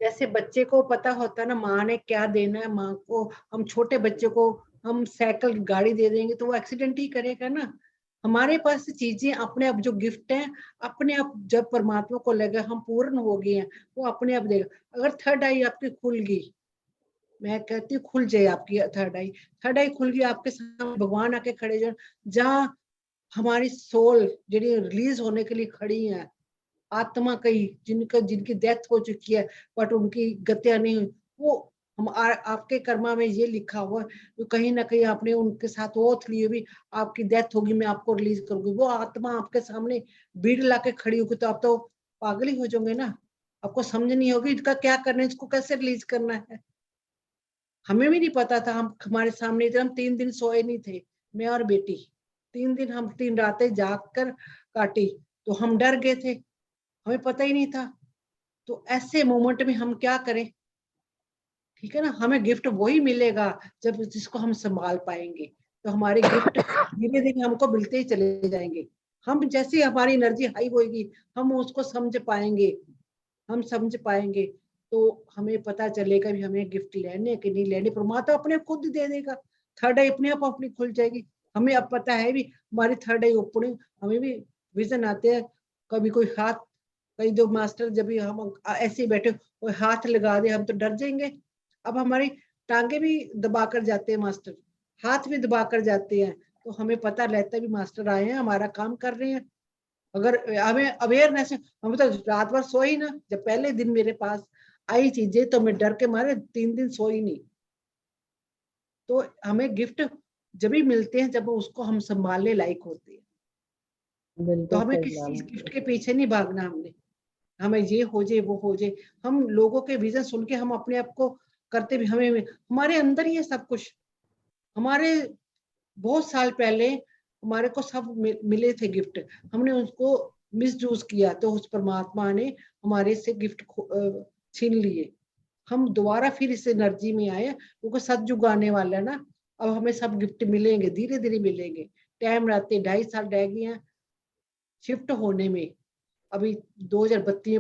जैसे बच्चे को पता होता है ना माँ ने क्या देना है, माँ को हम छोटे बच्चे को हम साइकिल गाड़ी दे देंगे तो वो एक्सीडेंट ही करेगा ना। हमारे पास चीजें अपने आप जो गिफ्ट है अपने आप जब परमात्मा को लगे हम पूर्ण हो गए हैं वो अपने आप देगा। अगर थर्ड आई आपकी खुल गई, मैं कहती हूँ खुल जाए आपकी थर्ड आई खुल गई आपके सामने भगवान आके खड़े जो जहाँ हमारी सोल जी रिलीज होने के लिए खड़ी है, आत्मा कई जिनकी डेथ हो चुकी है बट उनकी गतियां नहीं हुई, वो हम आपके कर्मा में ये लिखा हुआ है तो कहीं ना कहीं आपने उनके साथ ओथ ली हुई आपकी डेथ होगी मैं आपको रिलीज करूंगी, वो आत्मा आपके सामने भीड़ लाके खड़ी होगी तो आप तो पागल ही हो जाओगे ना। आपको समझ नहीं होगी इसका क्या करना है, इसको कैसे रिलीज करना है। हमें भी नहीं पता था, हम हमारे सामने थे, हम 3 दिन सोए नहीं थे, मैं और बेटी 3 दिन हम 3 रातें जाग कर काटी, तो हम डर गए थे, हमें पता ही नहीं था। तो ऐसे मोमेंट में हम क्या करें, ठीक है ना, हमें गिफ्ट वही मिलेगा जब जिसको हम संभाल पाएंगे। तो हमारे गिफ्ट धीरे धीरे हमको मिलते ही चले जाएंगे। हम जैसे हमारी एनर्जी हाई होगी हम उसको समझ पाएंगे, हम समझ पाएंगे तो हमें पता चलेगा भी हमें गिफ्ट लेने कि नहीं लेने, परमात्मा अपने खुद दे देगा। थर्ड आई अपने आप अपनी खुल जाएगी। हमें अब पता है भी हमारी थर्ड आई ओपनिंग, हमें भी विजन आते हैं। कभी कोई हाथ, कई दो मास्टर जब भी हम ऐसे ही बैठे कोई हाथ लगा दे हम तो डर जाएंगे। अब हमारी टांगे भी दबा कर जाते हैं मास्टर, हाथ भी दबा कर जाते हैं, तो हमें पता रहता है भी मास्टर आए हैं हमारा काम कर रहे हैं। अगर हमें अवेयरनेस है, हम तो रात भर सोई ना, जब पहले दिन मेरे पास आई चीजें तो मैं डर के मारे 3 दिन सोई नहीं। तो हमें गिफ्ट जब भी मिलते हैं जब उसको हम संभालने लायक होते हैं। तो बिल्कुल हमें सही किसी मैम। गिफ्ट के पीछे नहीं भागना, हमने हमें ये हो जाए वो हो जाए। हम लोगों के विजन सुन के हम अपने आप को करते भी, हमें हमारे अंदर ही है सब कुछ। हमारे बहुत साल पहले हमारे को सब मिले थे गिफ्ट, हमने उसको मिसयूज किया तो उस परमात्मा ने हमारे से गिफ्ट छीन लिए। हम दोबारा फिर इस एनर्जी में आए क्योंकि सतयुग आने वाला है ना। अब हमें सब गिफ्ट मिलेंगे, धीरे धीरे मिलेंगे। टाइम रहते 2.5 साल रह गए हैं शिफ्ट होने में। अभी 2032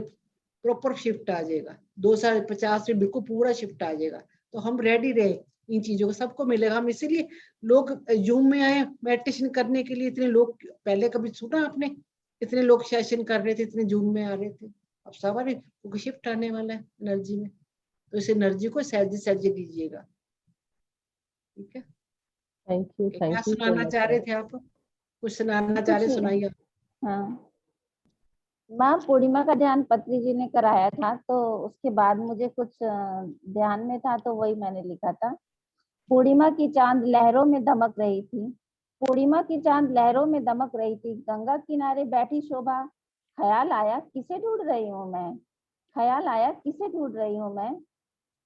प्रॉपर शिफ्ट आ जाएगा, 2050 में बिल्कुल पूरा शिफ्ट आ जाएगा। तो हम रेडी रहे इन चीजों को, सबको मिलेगा। हम इसीलिए लोग जूम में आए मेडिटेशन करने के लिए। इतने लोग पहले कभी सुना आपने, इतने लोग सेशन कर रहे थे, इतने जूम में आ रहे थे। अब सवाल क्योंकि शिफ्ट आने वाला है एनर्जी में, तो इस एनर्जी को सहज सहज लीजिएगा। ठीक है, थैंक यू क्या सो सुनाना मच चाह रहे मैम। थे आप, कुछ सुनाना चाह कुछ रहे, नहीं। सुनाइए। हाँ, माँ पूर्णिमा का ध्यान पत्री जी ने कराया था तो उसके बाद मुझे कुछ ध्यान में था तो वही मैंने लिखा था। पूर्णिमा की चांद लहरों में दमक रही थी, पूर्णिमा की चांद लहरों में दमक रही थी, गंगा किनारे बैठी शोभा, ख्याल आया किसे ढूंढ रही हूँ मैं, ख्याल आया किसे ढूंढ रही हूँ मैं।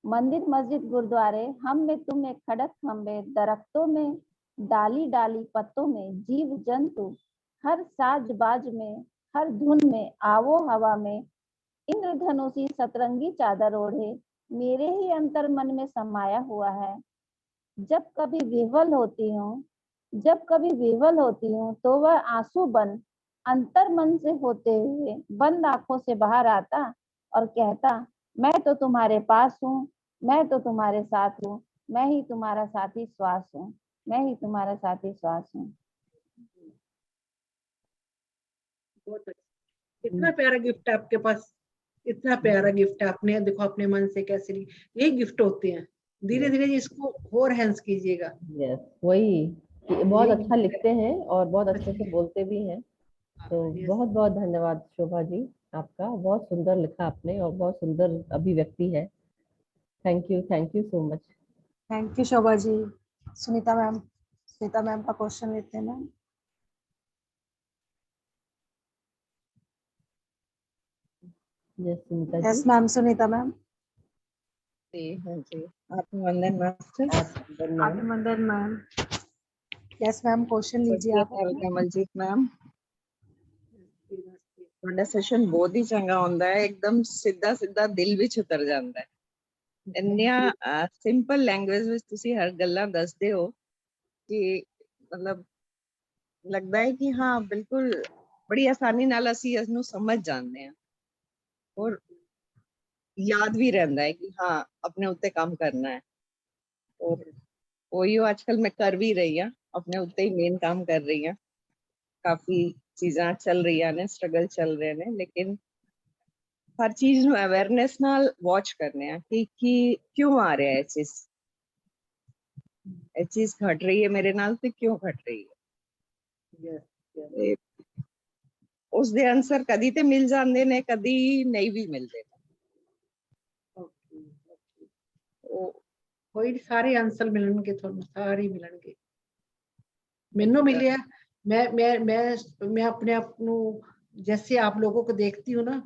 मंदिर मस्जिद गुरुद्वारे हम में तुम में खड़क खंबे, दरख्तों में डाली डाली पत्तों में जीव जंतु, हर साज बाज में हर धुन में आवो हवा में, इंद्रधनुषी सतरंगी चादर ओढ़े मेरे ही अंतर मन में समाया हुआ है। जब कभी विह्वल होती हूँ, जब कभी विह्वल होती हूँ तो वह आंसू बन अंतर मन से होते हुए बंद आंखों से बाहर आता और कहता, मैं तो तुम्हारे पास हूँ, मैं तो तुम्हारे साथ हूँ, मैं ही तुम्हारा साथी श्वास हूँ, मैं ही तुम्हारा साथी श्वास हूँ। बहुत अच्छा, इतना प्यारा गिफ्ट है आपके पास, इतना प्यारा गिफ्ट है। आपने देखो अपने मन से कैसे ली, यही गिफ्ट होते हैं। धीरे धीरे इसको और हैंस कीजिएगा। यस वही कि बहुत यही अच्छा गिफ्ट लिखते हैं और बहुत अच्छे से है। बोलते भी हैं। तो यस, बहुत बहुत धन्यवाद शोभा जी, आपका बहुत सुंदर लिखा आपने और बहुत सुंदर अभिव्यक्ति है। Thank you so much. Thank you Shobha ji. Sunita ma'am का क्वेश्चन लेते हैं ma'am. Yes Sunita ji. Yes ma'am, Sunita ma'am. जी हाँ जी, अभिनंदन मास्टर। आप मैम। अभिनंदन मैम। यस मैम, क्वेश्चन लीजिए आप अपना। कमलजीत मैम, ਤੁਹਾਡਾ ਸੈਸ਼ਨ ਬਹੁਤ ਹੀ ਚੰਗਾ ਹੁੰਦਾ ਹੈ, एकदम ਸਿੱਧਾ ਸਿੱਧਾ ਦਿਲ ਵਿੱਚ ਉਤਰ ਜਾਂਦਾ ਹੈ। ਇੰਨੀਆਂ ਸਿੰਪਲ ਲੈਂਗੁਏਜ ਵਿੱਚ ਤੁਸੀਂ ਹਰ ਗੱਲਾਂ ਦੱਸਦੇ ਹੋ ਕਿ ਮਤਲਬ ਲੱਗਦਾ ਹੈ ਕਿ ਹਾਂ ਬਿਲਕੁਲ ਬੜੀ ਆਸਾਨੀ ਨਾਲ ਅਸੀਂ ਇਸ ਨੂੰ ਸਮਝ ਜਾਂਦੇ ਹਾਂ ਔਰ ਯਾਦ ਵੀ ਰਹਿੰਦਾ ਹੈ ਕਿ ਹਾਂ ਆਪਣੇ ਉੱਤੇ ਕੰਮ ਕਰਨਾ ਹੈ ਔਰ ਉਹੀ ਅੱਜਕੱਲ ਮੈਂ ਕਰ ਵੀ ਰਹੀ ਹਾਂ ਆਪਣੇ ਉੱਤੇ ਹੀ ਮੇਨ ਕੰਮ ਕਰ ਰਹੀ ਹਾਂ ਕਾਫੀ ਚੀਜ਼ਾਂ ਚੱਲ ਰਹੀਆਂ ਨੇ ਸਟਰਗਲ ਚੱਲ ਰਹੇ ਨੇ ਲੇਕਿਨ ਹਰ ਚੀਜ਼ ਨੂੰ ਅਵੇਅਰਨੈਸ ਨਾਲ ਵਾਚ ਕਰਨੇ ਆ ਕਿ ਕਿਉਂ ਆ ਰਿਹਾ ਇਹ ਚੀਜ਼ ਘਟ ਰਹੀ ਹੈ ਮੇਰੇ ਨਾਲ ਤੇ ਕਿਉਂ ਘਟ ਰਹੀ ਹੈ ਤੇ ਉਸ ਦੇ ਆਨਸਰ ਕਦੀ ਤੇ ਮਿਲ ਜਾਂਦੇ ਨੇ ਕਦੀ ਨਹੀਂ ਵੀ ਮਿਲਦੇ ਉਹ ਕੋਈ ਨੀ, ਸਾਰੇ ਆਨਸਰ ਮਿਲਣਗੇ ਤੁਹਾਨੂੰ, ਸਾਰੇ ਹੀ ਮਿਲਣਗੇ। ਮੈਨੂੰ मिले मैं अपने आप को जैसे आप लोगों को देखती हूँ ना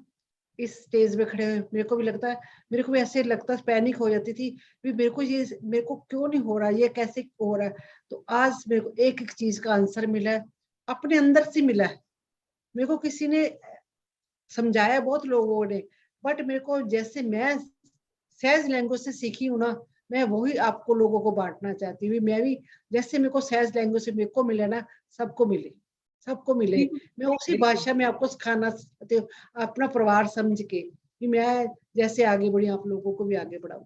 इस स्टेज में खड़े हुए, मेरे को भी लगता है, मेरे को भी ऐसे लगता है, पैनिक हो जाती थी भी मेरे को क्यों नहीं हो रहा, ये कैसे हो रहा है। तो आज मेरे को एक एक चीज का आंसर मिला है, अपने अंदर से मिला है। मेरे को किसी ने समझाया बहुत लोगों ने, बट मेरे को जैसे मैं सहज लैंग्वेज से सीखी हूँ ना, मैं वही आपको लोगों को बांटना चाहती हूँ। मैं भी जैसे मेरे को सहज लैंग्वेज से मेरे को मिले ना, सबको मिले मैं उसी भाषा में आपको सिखाना चाहती हूँ, अपना परिवार समझ के कि मैं जैसे आगे बढ़ी आप लोगों को भी आगे बढ़ाऊं।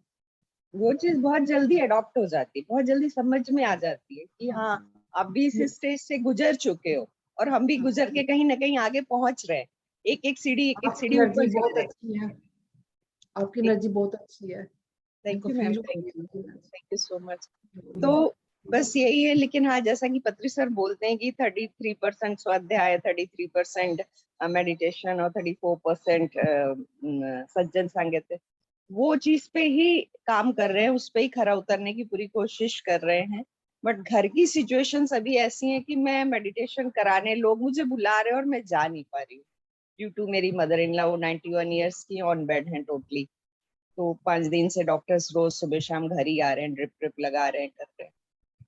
वो चीज बहुत जल्दी अडॉप्ट हो जाती है, बहुत जल्दी समझ में आ जाती है कि हाँ आप भी इस स्टेज से गुजर चुके हो और हम भी गुजर के कहीं ना कहीं आगे पहुंच रहे हैं, एक सीढ़ी ऊपर जा रहे हैं। अच्छी है, आपकी एनर्जी बहुत अच्छी है। Thank you ma'am, thank you so much. तो बस यही है, लेकिन हाँ जैसा कि पत्री सर बोलते हैं कि 33% स्वाध्याय, 33% मेडिटेशन और 34% सज्जन संगत, वो चीज पे ही काम कर रहे हैं, उस पे ही खरा उतरने की पूरी कोशिश कर रहे हैं। बट घर की सिचुएशंस अभी ऐसी हैं कि मैं मेडिटेशन कराने, लोग मुझे बुला रहे हैं और मैं जा नहीं पा रही हूँ ड्यू टू मेरी मदर इन लॉ, वो 91 ईयर्स की ऑन बेड हैं टोटली। तो 5 दिन से डॉक्टर्स रोज सुबह शाम घर ही आ रहे हैं, ड्रिप लगा रहे हैं, कर रहे हैं।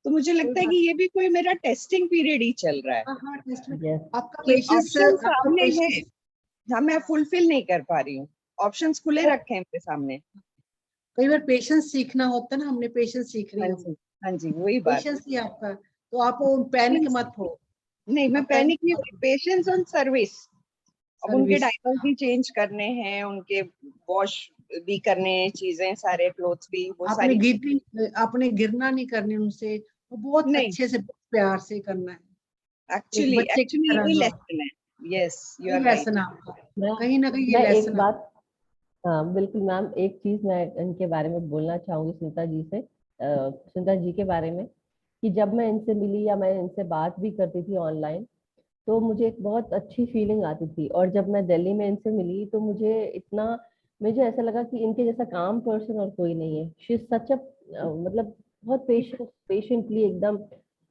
तो मुझे लगता है कि ये भी कोई मेरा टेस्टिंग पीरियड ही चल रहा है। आपका कि पेशेंस options सामने है, हाँ मैं फुलफिल नहीं कर पा रही हूँ, ऑप्शंस खुले रखे हैं मेरे सामने। कई बार पेशेंस सीखना होता है ना, हमने पेशेंस सीख रही हूँ। हाँ जी वही बात। पेशेंस ही आपका, तो आप पैनिक मत हो। नहीं मैं पैनिक नहीं हुई, पेशेंस ऑन सर्विस। अब उनके डायपर्स भी चेंज करने हैं, उनके वॉश भी करने हैं, चीजें सारे क्लोथ्स भी, वो सारी आपने गिरना नहीं करने उनसे, वो बहुत अच्छे से प्यार से करना है। एक्चुअली ये लेसन है। Yes you are right. कहीं ना कहीं ये मैं लेसन एक बात, हाँ बिल्कुल मैम, एक चीज मैं इनके बारे में बोलना चाहूंगी, सुनीता जी से, सुनीता जी के बारे में, कि जब मैं इनसे मिली या मैं इनसे बात भी करती थी ऑनलाइन, तो मुझे एक बहुत अच्छी फीलिंग आती थी। और जब मैं दिल्ली में इनसे मिली तो मुझे ऐसा लगा कि इनके जैसा काम पर्सन और कोई नहीं है। शी इज सच अ, मतलब बहुत पेशेंटली एकदम।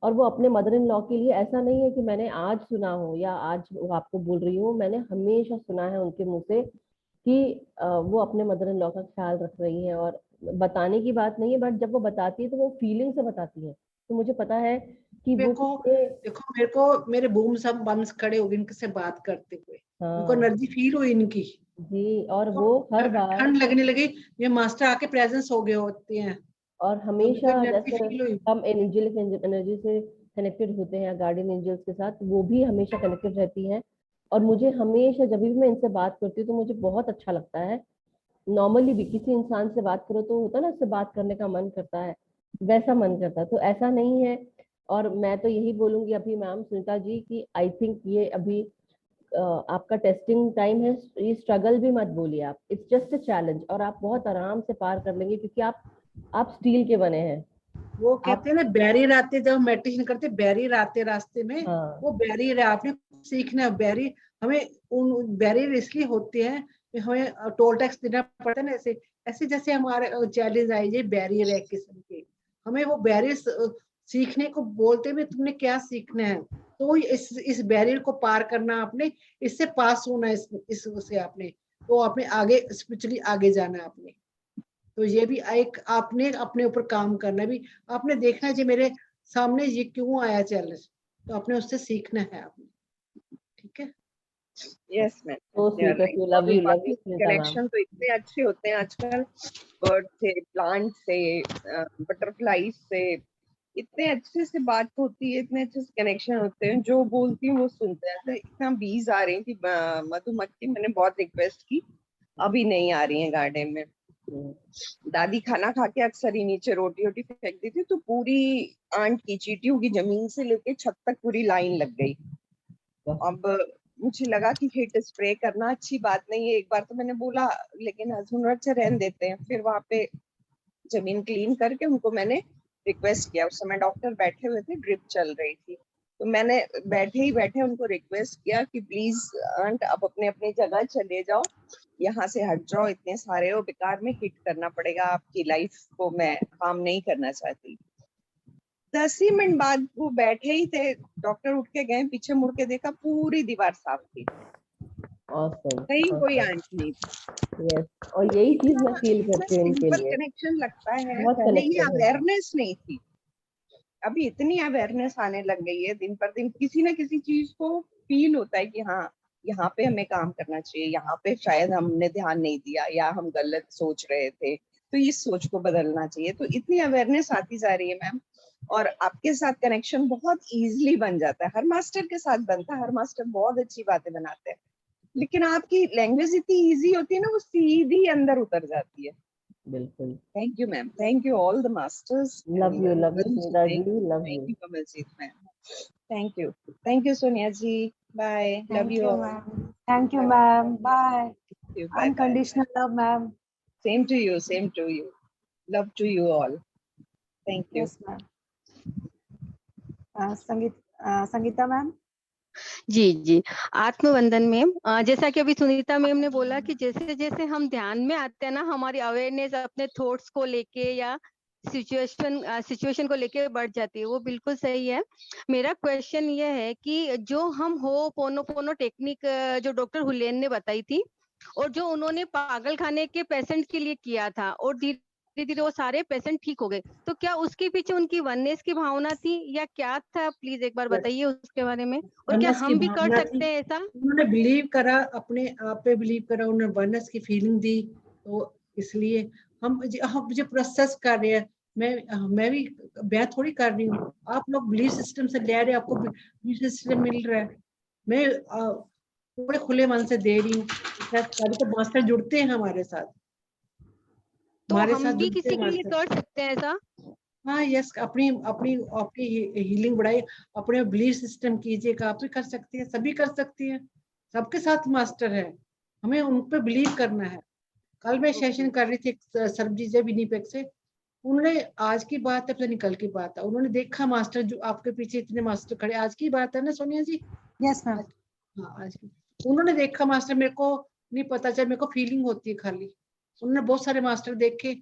और वो अपने मदर इन लॉ के लिए, ऐसा नहीं है कि मैंने आज सुना हो या आज वो आपको बोल रही हूँ, मैंने हमेशा सुना है उनके मुंह से कि वो अपने मदर इन लॉ का ख्याल रख रही हैं। और बताने की बात नहीं है, बट जब वो बताती है तो वो फीलिंग से बताती है। तो मुझे पता है कि देखो मेरे को मेरे बूम सब बम्स खड़े हो गए इनसे बात करते हुए। उनको एनर्जी फील हुई इनकी जी, और वो हर बार ठंड लगने लगी, ये मास्टर आके प्रेजेंस हो गए होते हैं। और हमेशा जैसे हम एंजेलिक एनर्जी से कनेक्टेड होते हैं, गार्डियन एंजल्स के साथ, वो भी हमेशा कनेक्टेड रहती हैं। और मुझे हमेशा जब भी मैं इनसे बात करती हूँ तो मुझे बहुत अच्छा लगता है। नॉर्मली भी किसी इंसान से बात करो तो होता है ना, उससे बात करने का मन करता है, वैसा मन करता है, तो ऐसा नहीं है। और मैं तो यही बोलूंगी अभी मैम सुनीता जी की, आई थिंक ये अभी आपका टेस्टिंग टाइम है। ये स्ट्रगल भी मत बोलिए आप, इट्स जस्ट अ चैलेंज, और आप बहुत आराम से पार कर लेंगे, क्योंकि आप स्टील के बने हैं। वो कहते हैं ना बैरियर आते, जब मेडिटेशन करते बैरियर आते रास्ते में, हाँ। वो बैरियर है, आपने सीखना है। बैरियर हमें उन बैरियर इसलिए होते हैं कि हमें टोल टैक्स देना पड़ता है ना, ऐसे ऐसे जैसे हमारे चैलेंज आए, ये बैरियर है किस्म के, हमें वो बैरियर सीखने को बोलते हुए तुमने क्या सीखना है, तो इस बैरियर को पार करना आपने, इससे पास होना इससे आपने, तो आपने आगे स्पिरिचुअली आगे जाना आपने। तो ये भी एक आपने अपने ऊपर काम करना भी, आपने देखना है जी मेरे सामने ये क्यों आया चैलेंज, तो आपने उससे सीखना है आपने। ठीक है, yes ma'am, So sweet of you. Love you, Sunita ma'am. Connection तो इतने अच्छे होते हैं आजकल, बर्ड से, प्लांट से, बटरफ्लाई से, इतने अच्छे से बात होती है, इतने अच्छे से कनेक्शन होते हैं, जो बोलती हूँ वो सुनते हैं। तो इतना बीज आ रही थी मधुमक्खी, मैंने बहुत रिक्वेस्ट की, अभी नहीं आ रही है गार्डन में। दादी खाना खा के अक्सर ही नीचे रोटी वोटी फेंक दी थी, तो पूरी आंट की चींटियों की जमीन से लेके छत तक पूरी लाइन लग गई। अब मुझे लगा कि हिट स्प्रे करना अच्छी बात नहीं है, एक बार तो मैंने बोला, लेकिन हस्बैंड अच्छा रहने देते हैं। फिर वहां पे जमीन क्लीन करके उनको मैंने रिक्वेस्ट किया, उस समय डॉक्टर बैठे हुए थे, ड्रिप चल रही थी, तो मैंने बैठे ही बैठे उनको रिक्वेस्ट किया कि प्लीज आंट अब अपने अपनी जगह चले जाओ, यहाँ से हट जाओ, इतने सारे हो, बेकार में हिट करना पड़ेगा, आपकी लाइफ को मैं हार्म नहीं करना चाहती। 10 ही मिनट बाद वो बैठे ही थे, डॉक्टर उठ के गए, पीछे मुड़ के देखा, पूरी दीवार साफ थी, Awesome. कहीं कोई Awesome. आंट नहीं थी। Yes. और यही चीज मैं फील करती हूँ इनके सिंपल लिए। कनेक्शन लगता है, बहुत पहले ये कनेक्टेड है। अवेयरनेस नहीं थी, अभी इतनी अवेयरनेस आने लग गई है, दिन पर दिन किसी ना किसी चीज को फील होता है कि हाँ यहाँ पे हमें काम करना चाहिए, यहाँ पे शायद हमने ध्यान नहीं दिया या हम गलत सोच रहे थे, तो इस सोच को बदलना चाहिए। तो इतनी अवेयरनेस आती जा रही है मैम, और आपके साथ कनेक्शन बहुत इजीली बन जाता है, हर मास्टर के साथ बनता है, हर मास्टर बहुत अच्छी बातें बनाते हैं, लेकिन आपकी लैंग्वेज इतनी इजी होती है ना, वो सीधी अंदर उतर जाती है। बिल्कुल। Thank you, ma'am. Thank you, all the masters. Love you, Sunita ji. Love Thank you. you, Kamaljeet, ma'am. Thank you. Thank you, Sonia ji. Bye. Love Thank you you, all. ma'am. Thank you, Bye. ma'am. Bye. Thank you. Bye. Bye. Unconditional love, ma'am. Same to you. Same to you. Love to you all. Thank you. Yes, ma'am. Sangeeta ma'am. जी जी, आत्मवंदन ma'am. जैसा कि अभी Sunita ma'am ने बोला कि जैसे जैसे हम ध्यान में आते हैं ना, हमारी अवेयरनेस अपने थॉट्स को लेके या सिचुएशन को लेके बढ़ जाती है, वो बिल्कुल सही है। मेरा क्वेश्चन ये है कि जो हम पोनो टेक्निक जो डॉक्टर हुलेन ने बताई थी, और जो उन्होंने पागल खाने के पेशेंट के लिए किया था, और धीरे धीरे वो सारे पेशेंट ठीक हो गए, तो क्या उसके पीछे उनकी वननेस की भावना थी या क्या था? प्लीज एक बार बताइए उसके बारे में। और क्या वनस की हम भी कर भावना सकते थी, हैं ऐसा? उन्होंने बिलीव करा, अपने आप पे बिलीव करा, उन्होंने वनस की फीलिंग दी, तो इसलिए हम मुझे प्रोसेस कर रहे हैं। मैं भी मैं थोड़ी कर रही हूँ, आप लोग बिलीफ सिस्टम से ले रहे हैं, आपको बिलीफ सिस्टम मिल रहा है, मैं बड़े खुले मन से दे रही हूँ। तो मास्टर जुड़ते हैं हमारे साथ, तो हमारे हम साथ भी जुड़ते किसी हैं के लिए मास्टर। कर सकते हैं ऐसा? हाँ यस, अपनी अपनी आपकी हीलिंग बढ़ाई, अपने बिलीफ सिस्टम कीजिएगा, आप भी कर सकती है, सभी कर सकती है, सबके साथ मास्टर है, हमें उन पे बिलीव करना है। कल मैं सेशन कर रही थी सरबजीत जी विनीपेग से, उन्होंने, आज की बात है पता नहीं कल की बात है, उन्होंने देखा मास्टर, जो आपके पीछे इतने मास्टर खड़े, आज की बात है ना सोनिया जी? Yes ma'am. हाँ आज की, उन्होंने देखा मास्टर, मेरे को नहीं पता चला, मेरे को फीलिंग होती है खाली, उन्होंने बहुत सारे मास्टर देखे,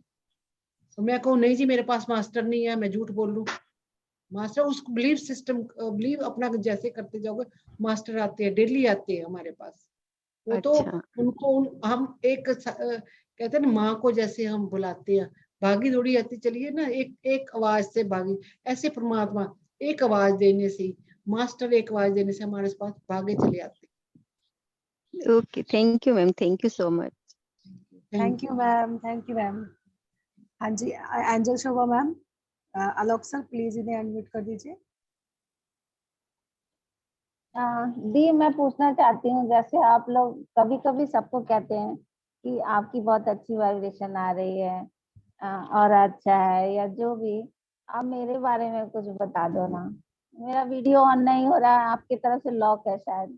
तो मैं कहूँ नहीं जी मेरे पास मास्टर नहीं है, मैं झूठ बोल लूं, मास्टर उस बिलीव सिस्टम, बिलीव अपना जैसे करते जाओगे, मास्टर आते हैं, डेली आते हैं हमारे पास, वो तो अच्छा। उनको हम एक कहते हैं ना, माँ को जैसे हम बुलाते हैं, भागी दौड़ी आती चलिए ना, एक एक आवाज से भागी, ऐसे परमात्मा एक आवाज देने से, मास्टर एक आवाज देने से हमारे पास भागे चले आते। Okay, thank you ma'am, thank you so much. Thank you ma'am. Thank you ma'am. हाँ जी, angel Shobha ma'am. Alok sir please इन्हें अनम्यूट कर दीजिए। दी, मैं पूछना चाहती हूँ, जैसे आप लोग कभी कभी सबको कहते हैं कि आपकी बहुत अच्छी वाइब्रेशन आ रही है, और अच्छा है, या जो भी, आप मेरे बारे में कुछ बता दो ना। मेरा वीडियो ऑन नहीं हो रहा है, आपकी तरफ से लॉक है शायद।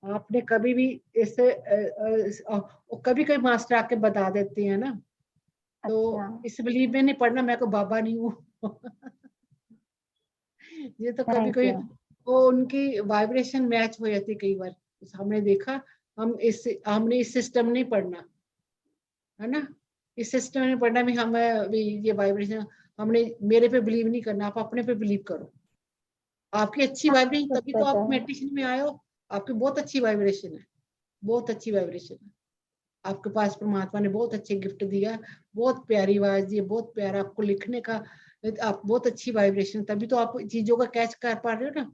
आपने कभी भी ऐसे कभी कभी मास्टर आके बता देते हैं ना, तो अच्छा, इस बिलीव में नहीं पढ़ना, मैं को बाबा नहीं हूँ ये तो कभी थैंक कोई, यू। वो उनकी वाइब्रेशन मैच हो जाती कई बार, हमने देखा, हमने इस सिस्टम नहीं पढ़ना है ना, इस सिस्टम में पढ़ना भी, हम ये वाइब्रेशन, हमने मेरे पे बिलीव नहीं करना, आप अपने पे बिलीव करो, आपकी अच्छी वाइब्रेशन, खुद तभी पे तो आप तो है। मेडिटेशन में आए हो, आपकी बहुत अच्छी वाइब्रेशन है, बहुत अच्छी वाइब्रेशन है, आपके पास परमात्मा ने बहुत अच्छे गिफ्ट दिया, बहुत प्यारी आवाज दी, बहुत प्यारा आपको लिखने का, आप बहुत अच्छी वाइब्रेशन, तभी तो आप चीजों का कैच कर पा रहे हो ना।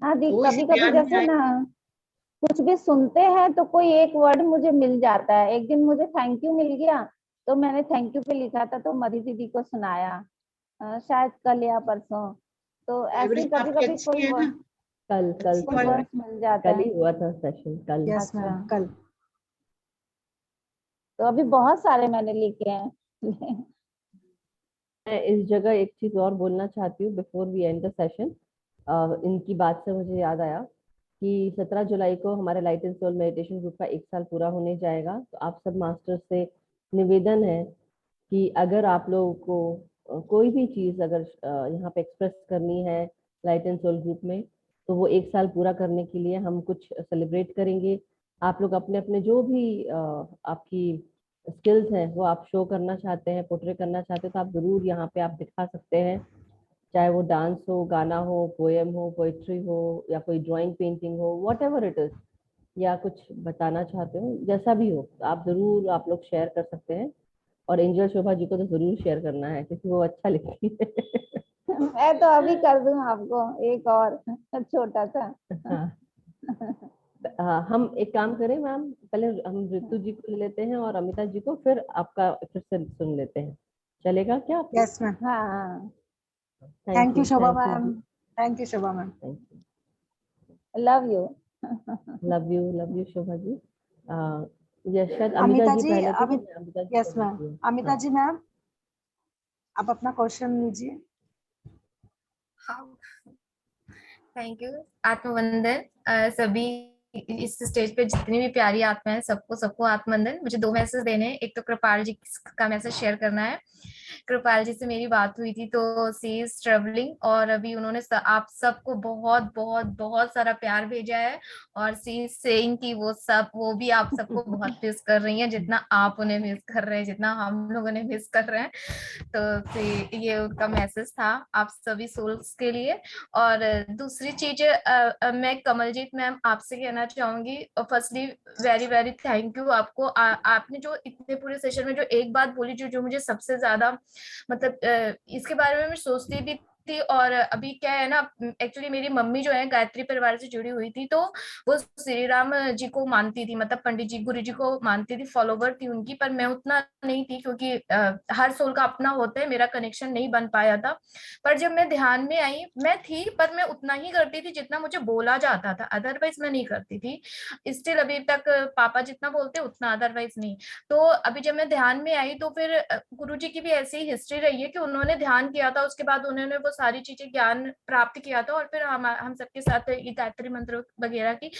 हाँ दी, वो इसी कभी कभी ध्यान में जैसे आए। ना कुछ भी सुनते हैं तो कोई एक वर्ड मुझे मिल जाता है। एक दिन मुझे थैंक यू मिल गया, तो मैंने थैंक यू पे लिखा था, तो मधु दीदी को सुनाया, शायद कल या परसों। तो ऐसे ही एवरेज कभी आपकी कभी अच्छी है ना, कल कल अच्छी कोई वाली। वर्ड मिल जाता कल है। ही हुआ था सेशन कल। यस अच्छा, मैम, कल। तो अभी बहुत सारे मैंने लिखे हैं। मैं इस जगह एक चीज और बोलना चाहती हूँ before we end the session. इनकी बात से मुझे याद आया कि 17 जुलाई को हमारे light and soul meditation group का 1 साल पूरा होने जाएगा। तो आप सब मास्टर्स से निवेदन है कि अगर आप लोगों को कोई भी चीज अगर यहाँ पे एक्सप्रेस करनी है लाइट एंड सोल ग्रुप में, तो वो 1 साल पूरा करने के लिए हम कुछ सेलिब्रेट करेंगे। आप लोग अपने अपने जो भी आपकी स्किल्स हैं वो आप शो करना चाहते हैं, पोर्ट्रे करना चाहते हैं, तो आप जरूर यहाँ पे आप दिखा सकते हैं। चाहे वो डांस हो, गाना हो, पोएम हो, पोइट्री हो, या कोई ड्राइंग पेंटिंग हो, वॉट एवर इट इज, या कुछ बताना चाहते हो, जैसा भी हो, तो आप जरूर आप लोग शेयर कर सकते हैं। और एंजल शोभा जी को तो जरूर शेयर करना है क्योंकि वो अच्छा लिखती है। मैं तो अभी कर दूं आपको एक और छोटा सा। हाँ। हम एक काम करें मैम, पहले हम ऋतु जी को ले लेते हैं और अमिता जी को, फिर आपका फिर से सुन लेते हैं, चलेगा क्या आपको? Yes ma'am. हाँ, thank you Shobha thank you ma'am, जी, thank you Shobha ma'am. Thank you. Love you. Love you Shobha ji. ये शायद अमिता अमिता जी जी, पहले थे, तो अमित मैं अमिता जी यस को मैम, देती हूँ। अमिता हाँ। जी मैम, आप अपना क्वेश्चन लीजिए। हाँ, थैंक यू। आत्मवंदन सभी इस स्टेज पे जितनी भी प्यारी आत्मा है, सबको सबको आत्मवंदन। मुझे 2 मैसेज देने हैं। एक तो कृपाल जी का मैसेज शेयर करना है। कृपाल जी से मेरी बात हुई थी, तो सी इज ट्रेवलिंग, और अभी उन्होंने आप सबको बहुत बहुत बहुत सारा प्यार भेजा है, और सी इज सेइंग कि वो भी आप सबको बहुत मिस कर रही हैं, जितना आप उन्हें मिस कर रहे हैं, जितना हम लोग उन्हें मिस कर रहे हैं। तो ये उनका मैसेज था आप सभी सोल्स के लिए। और दूसरी चीज, मैं कमलजीत मैम आपसे कहना चाहूंगी, firstly very very thank you आपको। आपने जो इतने पूरे सेशन में जो एक बात बोली, जो मुझे सबसे ज्यादा मतलब इसके बारे में मैं सोचती भी थी, और अभी क्या है ना, एक्चुअली मेरी मम्मी जो है गायत्री परिवार से जुड़ी हुई थी, तो वो श्री राम जी को मानती थी, मतलब पंडित जी गुरु जी को मानती थी, फॉलोवर थी उनकी, पर मैं उतना नहीं थी, क्योंकि हर सोल का अपना होता है, मेरा कनेक्शन नहीं बन पाया था। पर जब मैं ध्यान में आई, मैं थी, पर मैं उतना ही करती थी जितना मुझे बोला जाता था, अदरवाइज मैं नहीं करती थी। स्टिल अभी तक पापा जितना बोलते उतना, अदरवाइज नहीं। तो अभी जब मैं ध्यान में आई, तो फिर गुरुजी की भी ऐसी ही हिस्ट्री रही है कि उन्होंने ध्यान किया था, उसके बाद उन्होंने वो सारी चीजें ज्ञान प्राप्त किया था, और फिर हम सबके साथ ये गायत्री मंत्र वगैरह की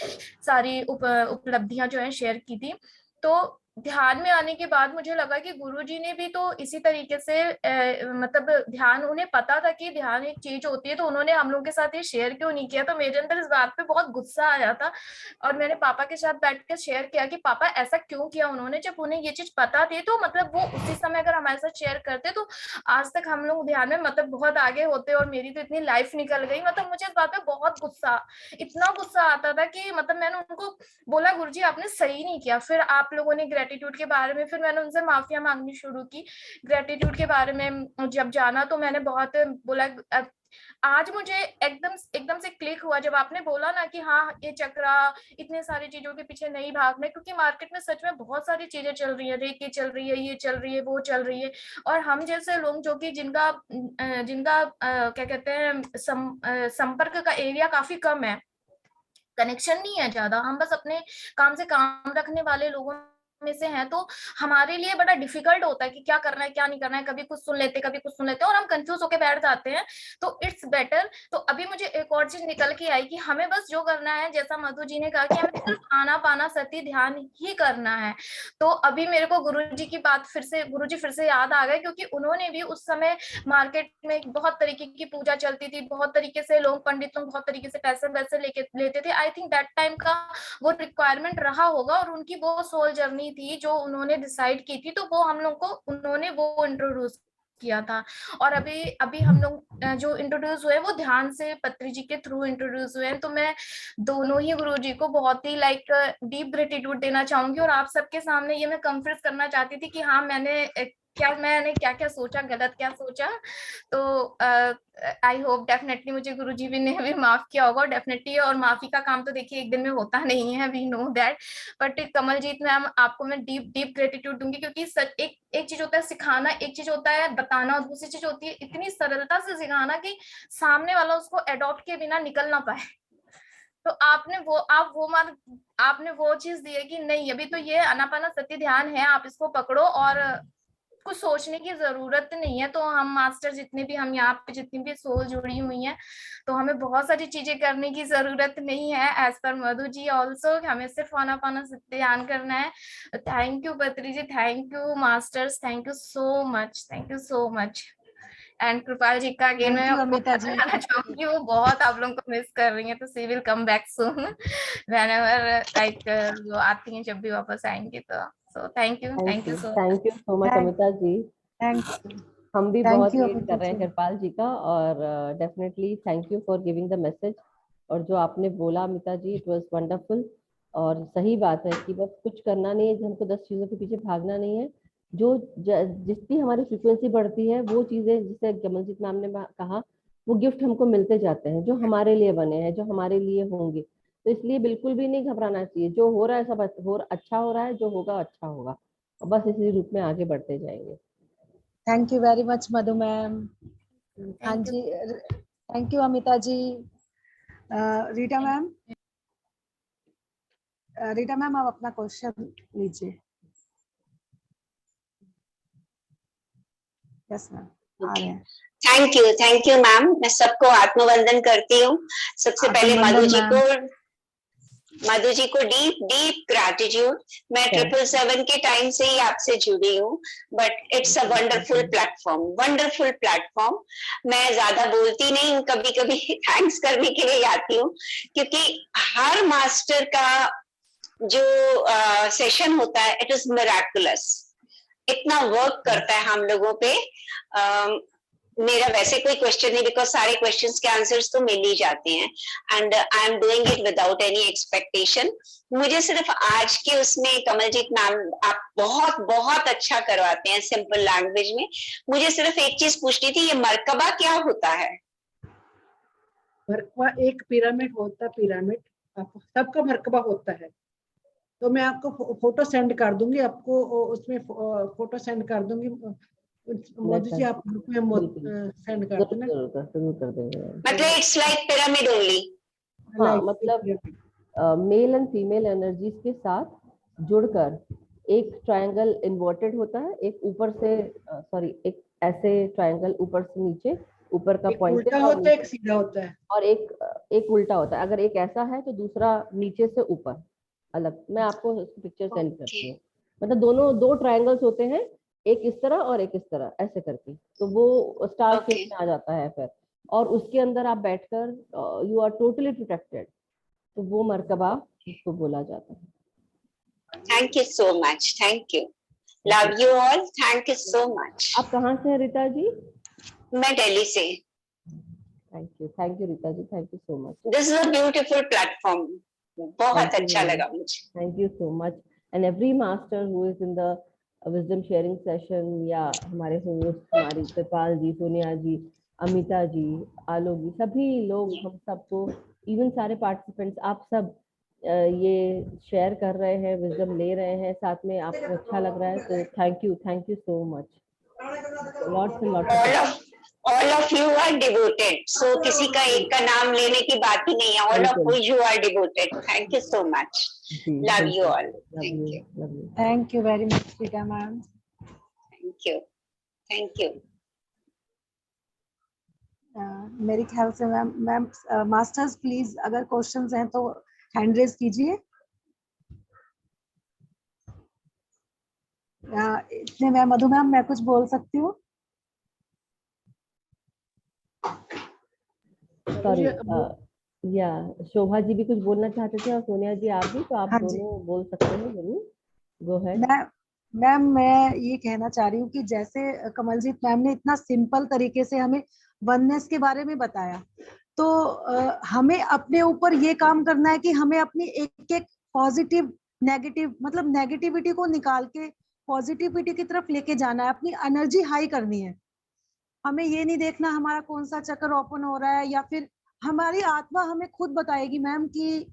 सारी उपलब्धियां जो है शेयर की थी। तो ध्यान में आने के बाद मुझे लगा कि गुरुजी ने भी तो इसी तरीके से मतलब ध्यान, उन्हें पता था कि ध्यान एक चीज होती है, तो उन्होंने हम लोग के साथ ये शेयर क्यों नहीं किया। तो मेरे अंदर इस बात पे बहुत गुस्सा आया था, और मैंने पापा के साथ बैठ कर शेयर किया कि पापा ऐसा क्यों किया उन्होंने, जब उन्हें ये चीज पता थी, तो मतलब वो उसी समय अगर हमारे साथ शेयर करते तो आज तक हम लोग ध्यान में मतलब बहुत आगे होते, और मेरी तो इतनी लाइफ निकल गई। मतलब मुझे इस बात पे बहुत गुस्सा, इतना गुस्सा आता था कि मतलब मैंने उनको बोला गुरुजी आपने सही नहीं किया। फिर आप लोगों ने ग्रेटिट्यूड के बारे में, फिर मैंने उनसे माफिया मांगनी शुरू की ग्रेटिट्यूड के बारे में। जब जाना तो मैंने बहुत बोला, आज मुझे एकदम एकदम से क्लिक हुआ जब आपने बोला ना कि हाँ ये चक्रा, इतने सारी चीजों के पीछे नहीं भागना, क्योंकि मार्केट में सच में बहुत सारी चीजें चल रही है, रेकी चल रही है, ये चल रही है, वो चल रही है, और हम जैसे लोग जो कि जिनका जिनका क्या कहते हैं संपर्क का एरिया काफी कम है, कनेक्शन नहीं है ज्यादा, हम बस अपने काम से काम रखने वाले लोगों में से हैं, तो हमारे लिए बड़ा डिफिकल्ट होता है कि क्या करना है क्या नहीं करना है, कभी कुछ सुन लेते कभी कुछ सुन लेते और हम कंफ्यूज होकर बैठ जाते हैं। तो इट्स बेटर, तो अभी मुझे एक और चीज निकल के आई कि हमें बस जो करना है, जैसा मधु जी ने कहा कि हमें सिर्फ आना पाना सती ध्यान ही करना है। तो अभी मेरे को गुरुजी की बात गुरुजी फिर से याद आ गए, क्योंकि उन्होंने भी उस समय मार्केट में बहुत तरीके की पूजा चलती थी, बहुत तरीके से लोग, पंडित लोग बहुत तरीके से पैसे वैसे लेते थे। आई थिंक दैट टाइम का वो रिक्वायरमेंट रहा होगा, और उनकी वो सोल जर्नी थी जो उन्होंने डिसाइड की थी, तो वो हम लोग को उन्होंने वो इंट्रोड्यूस किया था। और अभी अभी हम लोग जो इंट्रोड्यूस हुए वो ध्यान से पत्री जी के थ्रू इंट्रोड्यूस हुए हैं। तो मैं दोनों ही गुरु जी को बहुत ही डीप ग्रेटिट्यूड देना चाहूंगी, और आप सबके सामने ये मैं कन्फेस करना चाहती थी कि हाँ मैंने क्या मैंने क्या क्या सोचा, गलत क्या सोचा। तो आई होप डेफिनेटली मुझे गुरुजी भी ने भी माफ किया होगा डेफिनेटली। और माफी का काम तो देखिए एक दिन में होता नहीं है, we know that. But Kamaljeet ma'am, आपको मैं डीप डीप ग्रेटिट्यूड दूंगी, क्योंकि सच एक चीज होता है सिखाना, एक चीज होता है बताना, और दूसरी चीज होती है इतनी सरलता से सिखाना कि सामने वाला उसको अडॉप्ट के बिना निकल ना पाए। तो आपने वो चीज दी है कि नहीं, अभी तो ये आनापाना सती ध्यान है, आप इसको पकड़ो और कुछ सोचने की जरूरत नहीं है। तो हम मास्टर जितने भी, हम यहाँ पे जितनी भी सोल जुड़ी हुई हैं, तो हमें बहुत सारी चीजें करने की जरूरत नहीं है। As per Madhu ji also, हमें सिर्फ आनापाना सती ध्यान करना है। Thank you Patri ji, thank you masters, thank you so much, thank you so much. And Kripal ji का अगेन मैं अमिता जी। बताना चाहूंगी, वो बहुत आप लोगों को मिस कर रही हैं, तो she will come back soon whenever like वो आती हैं, जब भी वापस आएंगे। तो so thank you so much Amita ji. Thank हम भी Thank बहुत you, वेट कर रहे हैं अमिता जी। कृपाल जी का, और definitely thank you for giving the message. और जो आपने बोला अमिता जी, इट वाज वंडरफुल। और सही बात है कि बस कुछ करना नहीं है, हमको 10 चीजों के पीछे भागना नहीं है। जो जितनी हमारी फ्रिक्वेंसी बढ़ती है, वो चीजें जिसे कमलजीत मैम ने कहा, वो गिफ्ट हमको मिलते जाते हैं, जो हमारे लिए बने हैं, जो हमारे लिए होंगे। तो इसलिए बिल्कुल भी नहीं घबराना चाहिए। जो हो रहा है सब अच्छा हो रहा है, जो होगा अच्छा होगा। और बस इसी रूप में आगे बढ़ते जाएंगे। Thank you very much Madhu ma'am. हाँ जी, thank you Amita ji. Rita ma'am, Rita ma'am आप अपना क्वेश्चन लीजिए। यस मैम, आ रहे हैं। Thank you ma'am. मैं सबको आत्मवंदन करती हूँ। सबसे पहले मधु जी को डीप डीप ग्रैटिट्यूड। मैं 777 के टाइम से ही आपसे जुड़ी हूँ, but it's a wonderful platform. मैं ज्यादा बोलती नहीं हूँ, कभी कभी थैंक्स करने के लिए आती हूँ, क्योंकि हर मास्टर का जो सेशन होता है, इट इज मिराकुलस। इतना वर्क करता है हम लोगों पे। मेरा वैसे कोई क्वेश्चन नहीं, बिकॉज सारे क्वेश्चंस के आंसर्स तो मिल ही जाते हैं, and I am doing it without any expectation. मुझे सिर्फ आज के उसमें कमलजीत मैम आप बहुत बहुत अच्छा करवाते हैं सिंपल लैंग्वेज में। मुझे सिर्फ एक चीज पूछनी थी, ये मरकबा क्या होता है? मरकबा एक पिरामिड होता है, पिरामिड सबका मरकबा होता है। तो मैं आपको फोटो सेंड कर दूंगी, आपको उसमें फोटो सेंड कर दूंगी। मोदी जी आप ग्रुप में सेंड कर देना। जरूर कर देंगे। मतलब इट्स लाइक पिरामिड ओनली। हाँ, मतलब मेल एंड फीमेल एनर्जीज के साथ जुड़कर एक ट्रायंगल इन्वर्टेड होता है, एक ऊपर से एक ऐसे ट्रायंगल ऊपर से नीचे, ऊपर का पॉइंट उल्टा होता है, एक सीधा होता है, और एक उल्टा होता है। अगर एक ऐसा है तो दूसरा नीचे से ऊपर अलग। मैं आपको पिक्चर सेंड करती हूँ। मतलब दो ट्रायंगल्स होते हैं, एक इस तरह और एक इस तरह, ऐसे करके, तो वो स्टार शेप में आ जाता है फिर। और उसके अंदर आप बैठकर यू आर टोटली प्रोटेक्टेड, तो वो मर्कबा उसको बोला जाता है। Thank you so much, thank you, love you all, thank you so much. आप कहाँ से हैं रीता जी? मैं दिल्ली से। Thank you Rita ji, thank you so much. This is a beautiful platform, बहुत अच्छा लगा मुझे। Thank you so much. And every master who is in the wisdom sharing session, या हमारे होस्ट हमारी कृपाल जी, सोनिया जी, अमिता जी, आलोक जी, सभी लोग, हम सबको, इवन सारे पार्टिसिपेंट्स, आप सब ये शेयर कर रहे हैं, विजडम ले रहे हैं साथ में, आपको अच्छा लग रहा है, तो thank you so much. Lots and lots All of you are devoted, so किसी का एक का नाम लेने की बात ही नहीं है। All of you are devoted. Thank you so much. Love you all. Thank you. Thank you very much, Rita ma'am. Thank you. Thank you. मेरे ख्याल से मैम मास्टर्स प्लीज अगर क्वेश्चंस हैं तो हैंड रेज कीजिए। इतने में मधु मैम मैं कुछ बोल सकती हूँ? सॉरी, या शोभा जी भी कुछ बोलना चाहते थे, और सोनिया जी आप भी, तो आप दोनों बोल सकते हैं, जरूर गो अहेड। मैम मैं ये कहना चाह रही हूँ कि जैसे कमलजीत मैम ने इतना सिंपल तरीके से हमें वननेस के बारे में बताया, तो हमें अपने ऊपर ये काम करना है कि हमें अपनी एक एक पॉजिटिव नेगेटिव, मतलब नेगेटिविटी को निकाल के पॉजिटिविटी की तरफ लेके जाना है, अपनी एनर्जी हाई करनी है। हमें ये नहीं देखना हमारा कौन सा चक्र ओपन हो रहा है, या फिर हमारी आत्मा हमें खुद बताएगी मैम कि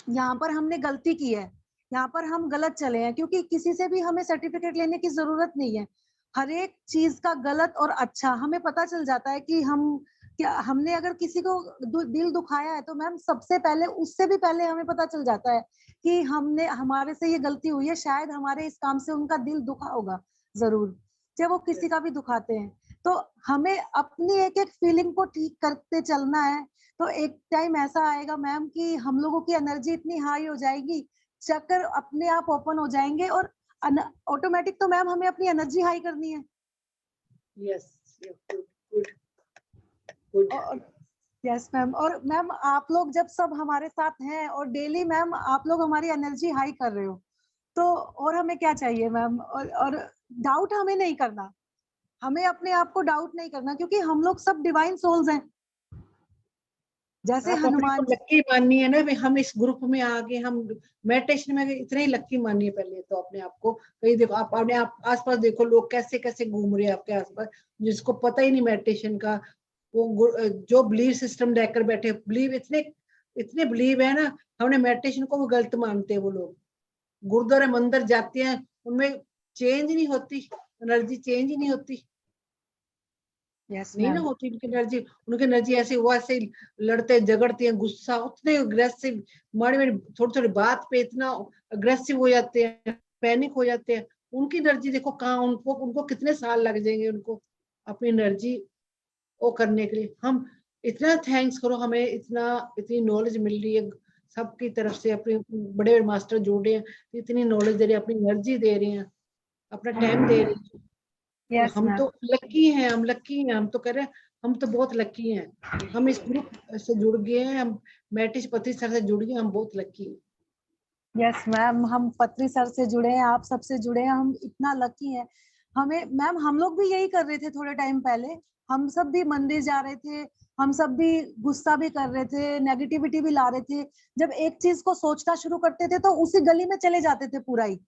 यहाँ पर हमने गलती की है, यहाँ पर हम गलत चले हैं, क्योंकि किसी से भी हमें सर्टिफिकेट लेने की जरूरत नहीं है। हर एक चीज का गलत और अच्छा हमें पता चल जाता है कि हम क्या, हमने अगर किसी को दिल दुखाया है तो मैम सबसे पहले, उससे भी पहले हमें पता चल जाता है कि हमने, हमारे से ये गलती हुई है, शायद हमारे इस काम से उनका दिल दुखा होगा जरूर, चाहे वो किसी का भी दुखाते हैं। तो हमें अपनी एक एक फीलिंग को ठीक करते चलना है। तो एक टाइम ऐसा आएगा मैम कि हम लोगों की एनर्जी इतनी हाई हो जाएगी, चक्कर अपने आप ओपन हो जाएंगे, और ऑटोमेटिक तो मैम हमें अपनी एनर्जी हाई करनी है। Yes, good good. Yes ma'am, और मैम आप लोग जब सब हमारे साथ हैं और डेली मैम आप लोग हमारी एनर्जी हाई कर रहे हो, तो और हमें क्या चाहिए मैम? और डाउट हमें नहीं करना, हमें अपने आप को डाउट नहीं करना, क्योंकि हम लोग सब डिवाइन सोल्स हैं। जैसे आप अपने हनुमान को लक्की माननी है ना, भाई हम इस ग्रुप में आगे, हम मेडिटेशन में इतने ही लक्की मानिए पहले तो अपने आप को। कहीं देखो, आप अपने आप आसपास देखो, लोग कैसे कैसे घूम रहे हैं आपके आसपास, जिसको पता ही नहीं मेडिटेशन का, वो जो बिलीव सिस्टम लेकर बैठे, बिलीव इतने इतने बिलीव है ना, हमने मेडिटेशन को वो गलत मानते हैं। वो लोग गुरुद्वारे मंदिर जाते हैं, उनमें चेंज नहीं होती, एनर्जी चेंज ही नहीं होती। यस नहीं ना मैम, होती उनकी एनर्जी ऐसे हुआ, ऐसे लड़ते झगड़ते हैं, गुस्सा, उतने अग्रेसिव, माड़ी माड़ी थोड़ी थोड़ी बात पे इतना अग्रेसिव हो जाते हैं, पैनिक हो जाते हैं। उनकी एनर्जी देखो कहाँ, उनको उनको कितने साल लग जाएंगे उनको अपनी एनर्जी वो करने के लिए। हम इतना थैंक्स करो, हमें इतनी नॉलेज मिल रही है सबकी तरफ से, अपने बड़े बड़े मास्टर जुड़े हैं, इतनी नॉलेज दे रहे हैं, अपनी एनर्जी दे रहे हैं, अपना टाइम दे रहे हैं। तो यस हम मैम, तो लकी हैं, हम लकी हैं, हम तो कह रहे हैं हम तो बहुत लकी हैं। हम इस ग्रुप से जुड़ गए हैं, हम मैटिश पति सर से जुड़ गए, हम बहुत लकी हैं। यस मैम, हम पत्री सर से जुड़े हैं, आप सबसे जुड़े हैं, हम इतना लकी हैं। हमें मैम, हम लोग भी यही कर रहे थे थोड़े टाइम पहले, हम सब भी मंदिर जा रहे थे, हम सब भी गुस्सा भी कर रहे थे, नेगेटिविटी भी ला रहे थे। जब एक चीज को सोचना शुरू करते थे तो उसी गली में चले जाते थे पूरा ही,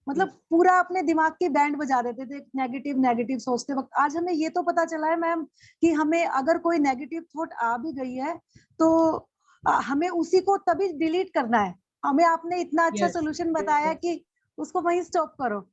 मतलब पूरा अपने दिमाग की बैंड बजा देते थे नेगेटिव नेगेटिव सोचते वक्त। आज हमें ये तो पता चला है मैम कि हमें अगर कोई नेगेटिव थॉट आ भी गई है तो हमें उसी को तभी डिलीट करना है। हमें आपने इतना अच्छा Yes, सोल्यूशन बताया कि उसको वहीं स्टॉप करो।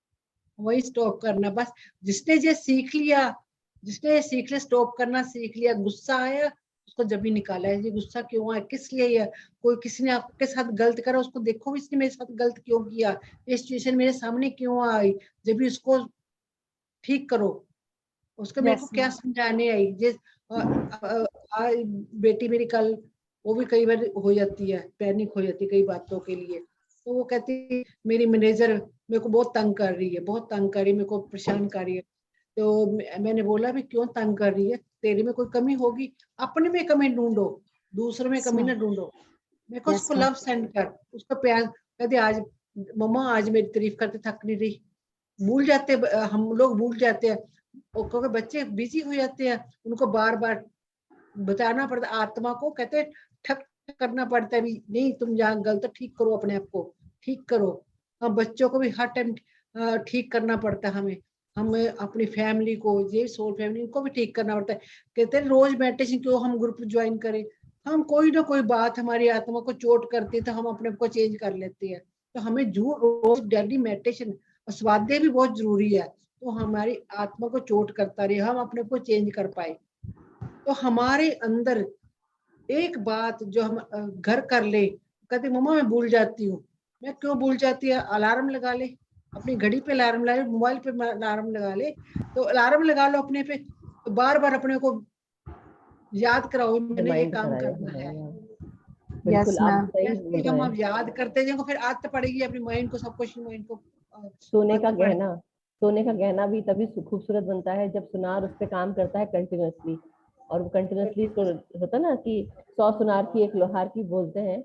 वही स्टॉप करना बस। जिसने ये सीख लिया, जिसने ये सीख लिया, स्टॉप करना सीख लिया, गुस्सा आया उसको जब भी निकाला है, ये गुस्सा क्यों आया, किस लिए है, कोई किसी ने आपके साथ गलत करा, उसको देखो इसने मेरे साथ गलत क्यों किया, ये सिचुएशन मेरे सामने क्यों आई, जब भी उसको ठीक करो। उसको मेरे को यस क्या मैम, समझाने आई, बेटी मेरी कल वो भी कई बार हो जाती है, पैनिक हो जाती है कई बातों के लिए। तो वो कहती मेरी मैनेजर मेरे को बहुत तंग कर रही है, बहुत तंग कर रही है, मेरे को परेशान कर रही है। तो मैंने बोला भी क्यों तंग कर रही है, तेरे में कोई कमी होगी, अपने में कमी ढूंढो, दूसरों में कमी ना ढूंढो। मेरे को यस उसको मैम, लव सेंड कर, उसको प्यार कहते, आज मम्मा आज मेरी तारीफ करते थक नहीं रही। भूल जाते, हम लोग भूल जाते हैं, क्योंकि बच्चे बिजी हो जाते हैं, उनको बार बार बताना पड़ता, आत्मा को कहते ठक करना पड़ता है भी, नहीं तुम जहाँ गलत, ठीक करो अपने आप को, ठीक करो। हम बच्चों को भी हर टाइम ठीक करना पड़ता है हमें अपनी फैमिली को, ये सोल फैमिली को भी ठीक करना पड़ता है। कहते हैं रोज मेडिटेशन क्यों हम ग्रुप ज्वाइन करें, हम कोई ना कोई बात हमारी आत्मा को चोट करती है तो हम अपने आप को चेंज कर लेते हैं। तो हमें जो रोज डेली मेडिटेशन, स्वाध्याय भी बहुत जरूरी है, तो हमारी आत्मा को चोट करता रहे, हम अपने को चेंज कर पाए। तो हमारे अंदर एक बात जो हम घर कर ले, कहते मम्मा मैं भूल जाती हूँ, मैं क्यों भूल जाती है, अलार्म लगा ले, अपनी घड़ी पे अलार्म लगा ले, मोबाइल पे अलार्म लगा ले, तो अलार्म लगा लो अपने पे, तो बार बार अपने को याद कराओ मैंने ये रिमाइंड काम कराए करना है। यस बिल्कुल आप मैम, सही जैसे बोल ही रहे हम हैं। अब याद करते जाएंगे, फिर आदत पड़ेगी अपनी माइंड को, सब कुछ माइंड को सोने का आदत पड़। गहना, सोने का गहना भी तभी खूबसूरत बनता है जब सुनार उस पर काम करता है कंटिन्यूअसली। और वो कंटिन्यूअसली होता ना कि 100 सुनार की एक लोहार की बोलते हैं,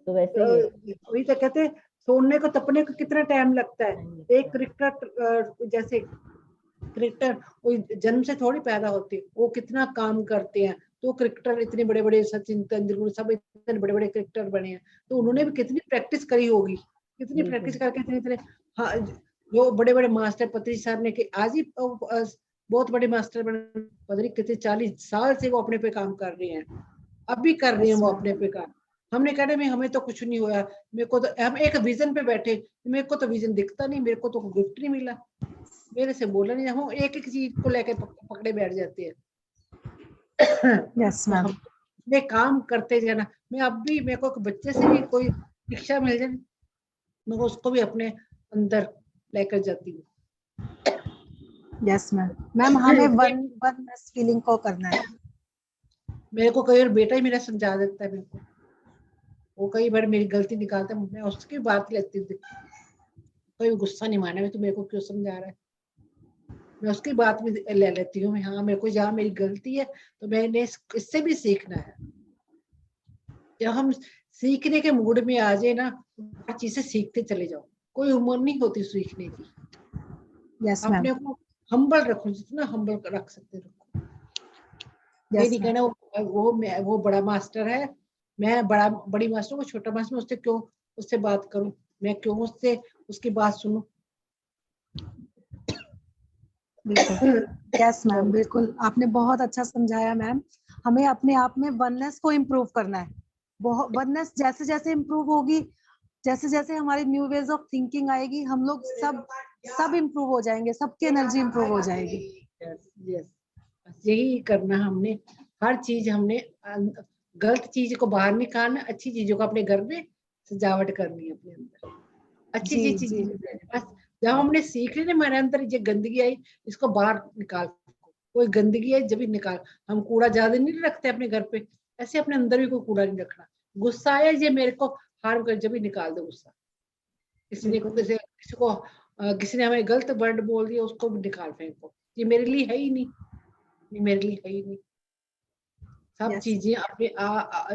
तो वैसे ही है। वही तो कहते हैं, सोने को तपने को कितना टाइम लगता है। टाइम लगता एक है। क्रिकेटर, जैसे क्रिकेटर कोई जन्म से थोड़ी पैदा होते, वो कितना काम करते हैं। तो क्रिकेटर इतने बड़े बड़े, सचिन तेंदुलकर सब इतने बड़े बड़े क्रिकेटर बने हैं, तो उन्होंने भी कितनी प्रैक्टिस करी होगी, कितनी बिल्कुल प्रैक्टिस करके इतने इतने, हाँ जो बड़े बड़े मास्टर पत्री साहब ने कि आज ही बहुत बड़े मास्टर पता नहीं कितने 40 साल से वो अपने पे काम कर रहे हैं, अभी कर रहे हैं वो अपने पे काम। हमने कहा में हमें तो कुछ नहीं हुआ, मेरे को तो हम एक विजन पे बैठे, मेरे को तो विजन दिखता नहीं, मेरे को तो गिफ्ट नहीं मिला, मेरे से बोला नहीं, हम एक एक चीज को लेके पकड़े बैठ जाते हैं। Yes ma'am. मैं काम करते जाना, मैं अब भी मेरे को बच्चे से भी कोई शिक्षा मिल जाए, मैं उसको भी अपने अंदर लेकर जाती हूँ। Yes ma'am. मैम हमें वननेस फीलिंग को करना है। मेरे को कई बार बेटा ही मेरा समझा देता है, मेरे को वो कई बार मेरी गलती निकालता है, मैं उसकी बात लेती थी, कोई गुस्सा नहीं माना मैं तो मेरे को क्यों समझा रहा है, मैं उसकी बात भी ले लेती हूँ। हाँ मेरे को जहाँ मेरी गलती है तो मैंने इससे भी सीखना है। जब हम सीखने के मूड में आ जाए ना, हर चीज से सीखते चले जाओ, कोई उम्र नहीं होती सीखने की। Yes ma'am. अपने को हम्बल रखो, जितना हम्बल रख सकते रखो। ये नहीं कहना वो बड़ा मास्टर है, मैं बड़ी मास्टर, वो छोटा मास्टर, उससे क्यों उससे बात करूं, मैं क्यों उससे उसकी बात सुनूं। बिल्कुल। यस मैम, बिल्कुल आपने बहुत अच्छा समझाया मैम। हमें अपने आप में वननेस को इम्प्रूव करना है। बहुत वननेस जैसे जैसे इम्प्रूव होगी, जैसे जैसे हमारी न्यू वेज ऑफ थिंकिंग आएगी, हम लोग सब इम्प्रूव हो जाएंगे, सबकी एनर्जी इम्प्रूव हो जाएगी। यस, यही करना हमने, हर चीज हमने गलत चीज को बाहर निकालना, अच्छी चीजों को अपने घर में सजावट करनी है अपने अंदर, अच्छी चीज बस। जब हमने सीख ली ना हमारे अंदर ये गंदगी आई, इसको बाहर निकाल, कोई गंदगी है जब भी निकाल। हम कूड़ा ज्यादा नहीं रखते अपने घर पे, ऐसे अपने अंदर भी कोई कूड़ा नहीं रखना। गुस्सा आया ये मेरे को हार्म कर, जब भी निकाल दो गुस्सा। किसी ने हमें गलत वर्ड बोल दिया, उसको भी निकाल फेंको, ये मेरे लिए है ही नहीं, ये मेरे लिए है ही नहीं। सब चीजें अपने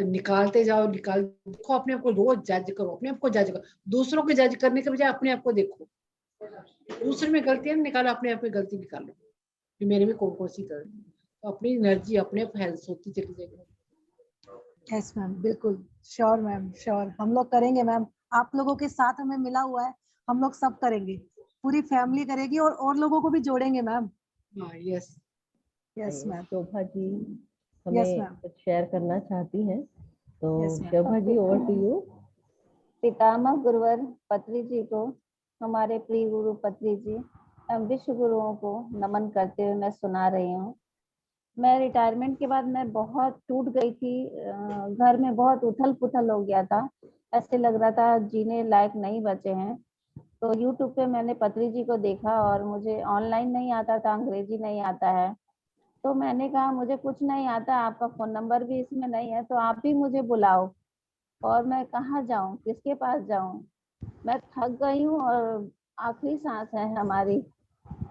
निकालते जाओ, देखो अपने आप को, रोज जज करो, अपने आप को जज करो, दूसरों को जज करने के बजाय अपने आप को देखो, दूसरे में गलतियां निकालो, अपने आप में गलती निकालो कि मेरे में कौन कौन सी गलती, तो अपनी एनर्जी अपने आप हेल्थ होती चली जाएगी। यस मैम, बिल्कुल श्योर मैम, श्योर हम लोग करेंगे मैम। आप लोगों के साथ हमें मिला हुआ है, हम लोग सब करेंगे, पूरी फैमिली करेगी और लोगों को भी जोड़ेंगे ma'am. Yes yes ma'am. Shobha ji हमें कुछ शेयर करना चाहती हैं, तो Shobha ji over to you. पितामह गुरुवर पत्री जी को, हमारे प्रिय गुरु पत्री जी एवं विश्व गुरुओं को नमन करते हुए मैं सुना रही हूँ। मैं रिटायरमेंट के बाद मैं बहुत टूट गई थी, घर में बहुत उथल पुथल हो गया था, ऐसे लग रहा था जीने लायक नहीं बचे हैं। तो यूट्यूब पे मैंने पत्री जी को देखा और मुझे ऑनलाइन नहीं आता था, अंग्रेजी नहीं आता है, तो मैंने कहा मुझे कुछ नहीं आता, आपका फोन नंबर भी इसमें नहीं है, तो आप ही मुझे बुलाओ। और मैं कहाँ जाऊं, किसके पास जाऊं, मैं थक गई हूँ और आखिरी सांस है हमारी।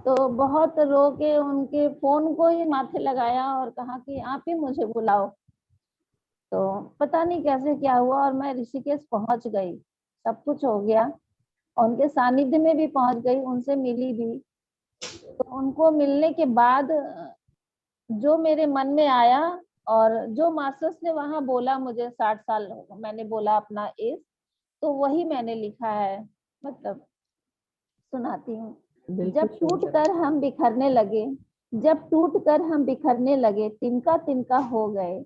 तो बहुत रो के उनके फोन को ही माथे लगाया और कहा कि आप ही मुझे बुलाओ। तो पता नहीं कैसे क्या हुआ और मैं ऋषिकेश पहुंच गई, सब कुछ हो गया, उनके सानिध्य में भी पहुंच गई, उनसे मिली भी। तो उनको मिलने के बाद जो मेरे मन में आया और जो मास्टर्स ने वहां बोला मुझे 60 साल, मैंने बोला अपना एज, तो वही मैंने लिखा है, मतलब सुनाती हूँ। जब टूट कर हम बिखरने लगे, जब टूट कर हम बिखरने लगे, तिनका तिनका हो गए,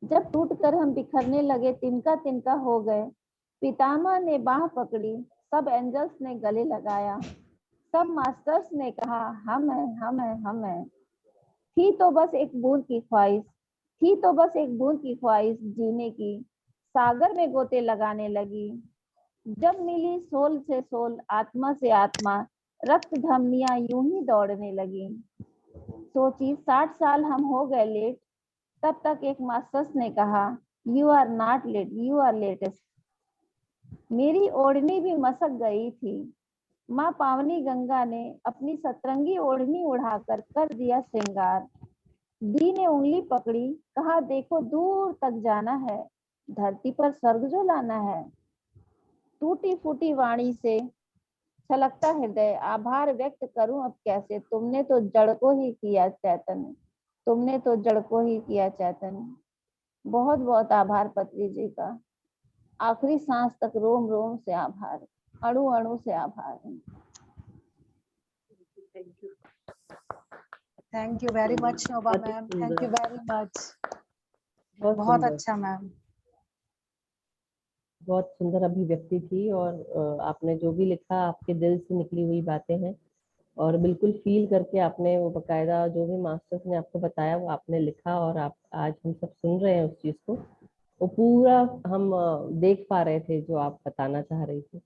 जब टूट कर हम बिखरने लगे, तिनका तिनका हो गए, पितामह ने बाह पकड़ी, सब एंजल्स ने गले लगाया, सब मास्टर्स ने कहा हम है, हम है, हम है। थी तो बस एक बूंद की ख्वाहिश, थी तो बस एक बूंद की ख्वाहिश जीने की, सागर में गोते लगाने लगी। जब मिली सोल से सोल, आत्मा से आत्मा, रक्त धमनियां यूं ही दौड़ने लगी। सोची 60 साल हम हो गए लेट, तब तक एक मास्टर्स ने कहा you are not late, you are latest. मेरी ओढ़नी भी मसक गई थी, माँ पावनी गंगा ने अपनी सतरंगी ओढ़नी उड़ाकर कर दिया श्रृंगार। दी ने उंगली पकड़ी, कहा देखो दूर तक जाना है, धरती पर स्वर्ग जो लाना है। टूटी फूटी वाणी से छलकता हृदय, आभार व्यक्त करूं अब कैसे, तुमने तो जड़ को ही किया चैतन्य, तुमने तो जड़ को ही किया चैतन्य। बहुत बहुत आभार पत्री जी का, आखिरी सांस तक रोम रोम से आभार, अणु अणु से आभार। थैंक यू वेरी मच शोभा बहुत ही मैम, थैंक यू सुंदर, वेरी मच। बहुत सुंदर, अच्छा मैम। बहुत सुंदर अभिव्यक्ति थी। और आपने जो भी लिखा आपके दिल से निकली हुई बातें हैं, और बिल्कुल फील करके आपने वो बकायदा जो भी मास्टर्स ने आपको बताया वो आपने लिखा, और आप आज हम सब सुन रहे हैं उस चीज को। वो पूरा हम देख पा रहे थे जो आप बताना चाह रही थी।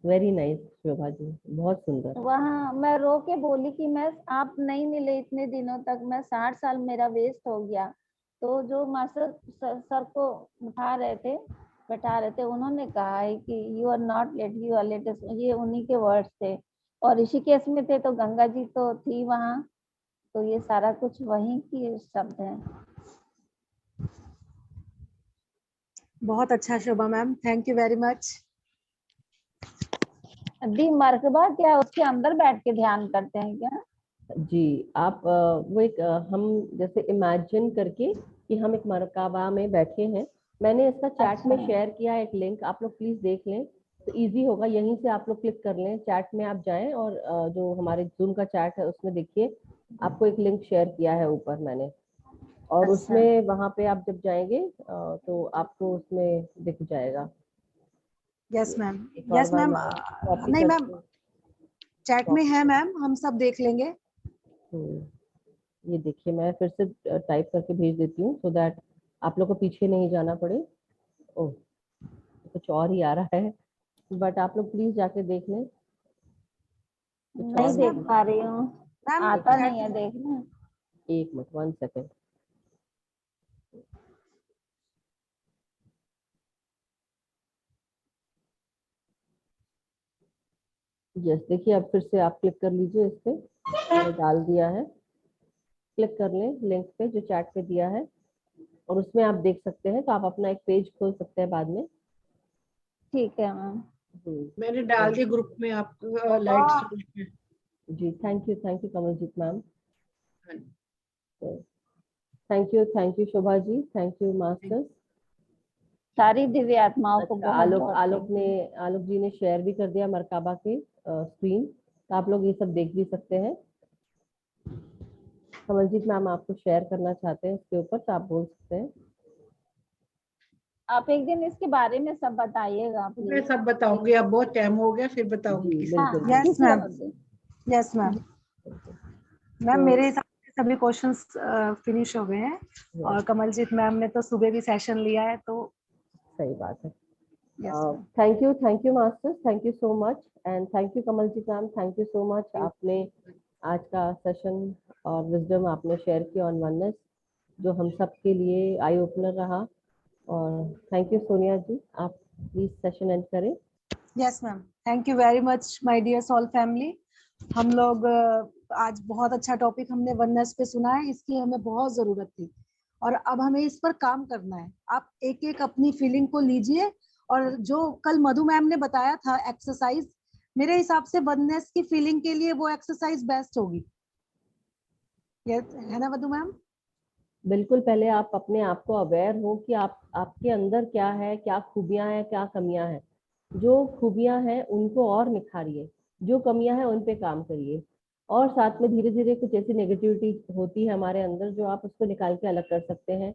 वेरी नाइस शोभा जी, बहुत सुंदर। वहाँ मैं रो के बोली कि मैं आप नहीं मिले इतने दिनों तक, मैं 60 साल मेरा वेस्ट हो गया। तो जो मास्टर सर को बैठा रहे थे उन्होंने कहा है कि you are not late, you are latest, ये उन्हीं के वर्ड्स थे। और ऋषिकेश में थे तो गंगा जी तो थी वहाँ, तो ये सारा कुछ वहीं की शब्द है। बहुत अच्छा Shobha ma'am, thank you very much. The Merkaba क्या उसके अंदर बैठ के ध्यान करते हैं क्या? जी, आप वो एक हम जैसे इमेजिन करके कि हम एक मरकाबा में बैठे हैं। मैंने इसका चैट में शेयर किया है एक लिंक, आप लोग प्लीज देख लें तो इजी होगा। यहीं से आप लोग क्लिक कर लें, चैट में आप जाएं और जो हमारे जूम का चैट है उसमें देखिए, आपको एक लिंक शेयर किया है ऊपर मैंने, और उसमें वहां पे आप जब जाएंगे तो आपको उसमें दिख जाएगा। यस मैम, एक और यस बार मैम। कॉपी नहीं मैम, करके चैट में है मैम, हम सब देख लेंगे। ये देखिए, मैं फिर से टाइप करके भेज देती हूँ सो दैट आप लोग को पीछे नहीं जाना पड़े। ओह, कुछ और ही आ रहा है, बट आप लोग प्लीज जाके देख लें। नहीं देख पा रही हूँ, मैम आता नहीं है देखना। एक मिनट, 1 सेकेंड। यस, देखिए अब फिर से आप क्लिक कर लीजिए इस पे, मैंने डाल दिया है। क्लिक कर लें लिंक पे जो चैट पे दिया है, और उसमें आप देख सकते हैं। तो आप अपना एक पेज खोल सकते हैं बाद में। ठीक है मैम। मैंने डाल दिया ग्रुप में, आपको लाइट। जी, thank you Kamaljeet ma'am. Thank you Shobha ji, thank you masters. सारी दिव्य आत्माओं को अच्छा, बहुत बहुत आलोक जी ने शेयर भी कर दिया मरकाबा के स्क्रीन, तो आप लोग ये सब देख भी सकते हैं। कमलजीत मैम आपको शेयर करना चाहते हैं इसके ऊपर तो आप बोल सकते हैं। आप एक दिन इसके बारे में सब बताइएगा मैं प्लीज। सब बताऊंगी, अब बहुत टाइम हो गया, फिर बताऊंगी। बिल्कुल। Yes ma'am, yes ma'am. Ma'am मेरे हिसाब से सभी क्वेश्चंस फिनिश हो गए हैं, और कमलजीत मैम ने तो सुबह भी सेशन लिया है, तो सही बात है। yes, thank you masters, thank you so much, and thank you Kamaljeet ma'am, thank you so much. आपने आज का सेशन और विजडम आपने शेयर किया ऑन वननेस, जो हम सब के लिए आई ओपनर रहा। और थैंक यू सोनिया जी, आप प्लीज सेशन एंड करें। Yes ma'am, thank you very much my dear soul family. हम लोग आज बहुत अच्छा टॉपिक हमने वननेस पे सुना है, इसकी हमें बहुत जरूरत थी, और अब हमें इस पर काम करना है। आप एक एक अपनी फीलिंग को लीजिए, और जो कल मधु मैम ने बताया था एक्सरसाइज, मेरे हिसाब से वननेस की फीलिंग के लिए वो एक्सरसाइज बेस्ट होगी, है ना मधु मैम? बिल्कुल, पहले आप अपने आप को अवेयर हो कि आपके अंदर क्या है, क्या खूबियां हैं, क्या कमियां हैं। जो खूबियां हैं उनको और निखारिए, जो कमियां हैं उन पे काम करिए, और साथ में धीरे धीरे कुछ ऐसी नेगेटिविटी होती है हमारे अंदर जो आप उसको निकाल के अलग कर सकते हैं।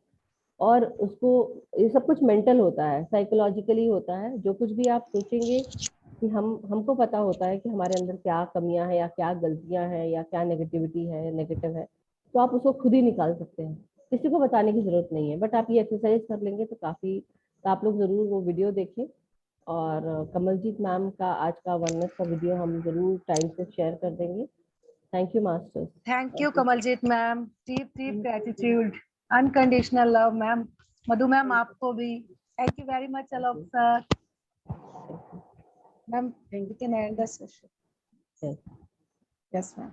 और उसको, ये सब कुछ मेंटल होता है, साइकोलॉजिकली होता है। जो कुछ भी आप सोचेंगे कि हमको पता होता है कि हमारे अंदर क्या कमियां हैं या क्या गलतियां हैं या क्या नेगेटिविटी है, नेगेटिव है, तो आप उसको खुद ही निकाल सकते हैं, किसी को बताने की जरूरत नहीं है। बट आप ये एक्सरसाइज कर लेंगे तो काफी, तो आप लोग जरूर वो वीडियो देखें। और कमलजीत मैम का आज का वननेस का वीडियो हम जरूर टाइम से शेयर कर देंगे। Thank you masters. Thank you Kamaljeet ma'am, deep deep gratitude, unconditional love ma'am. Madhu ma'am आपको भी thank you very much. Alok sir, ma'am we can end the session. Yes. Yes ma'am.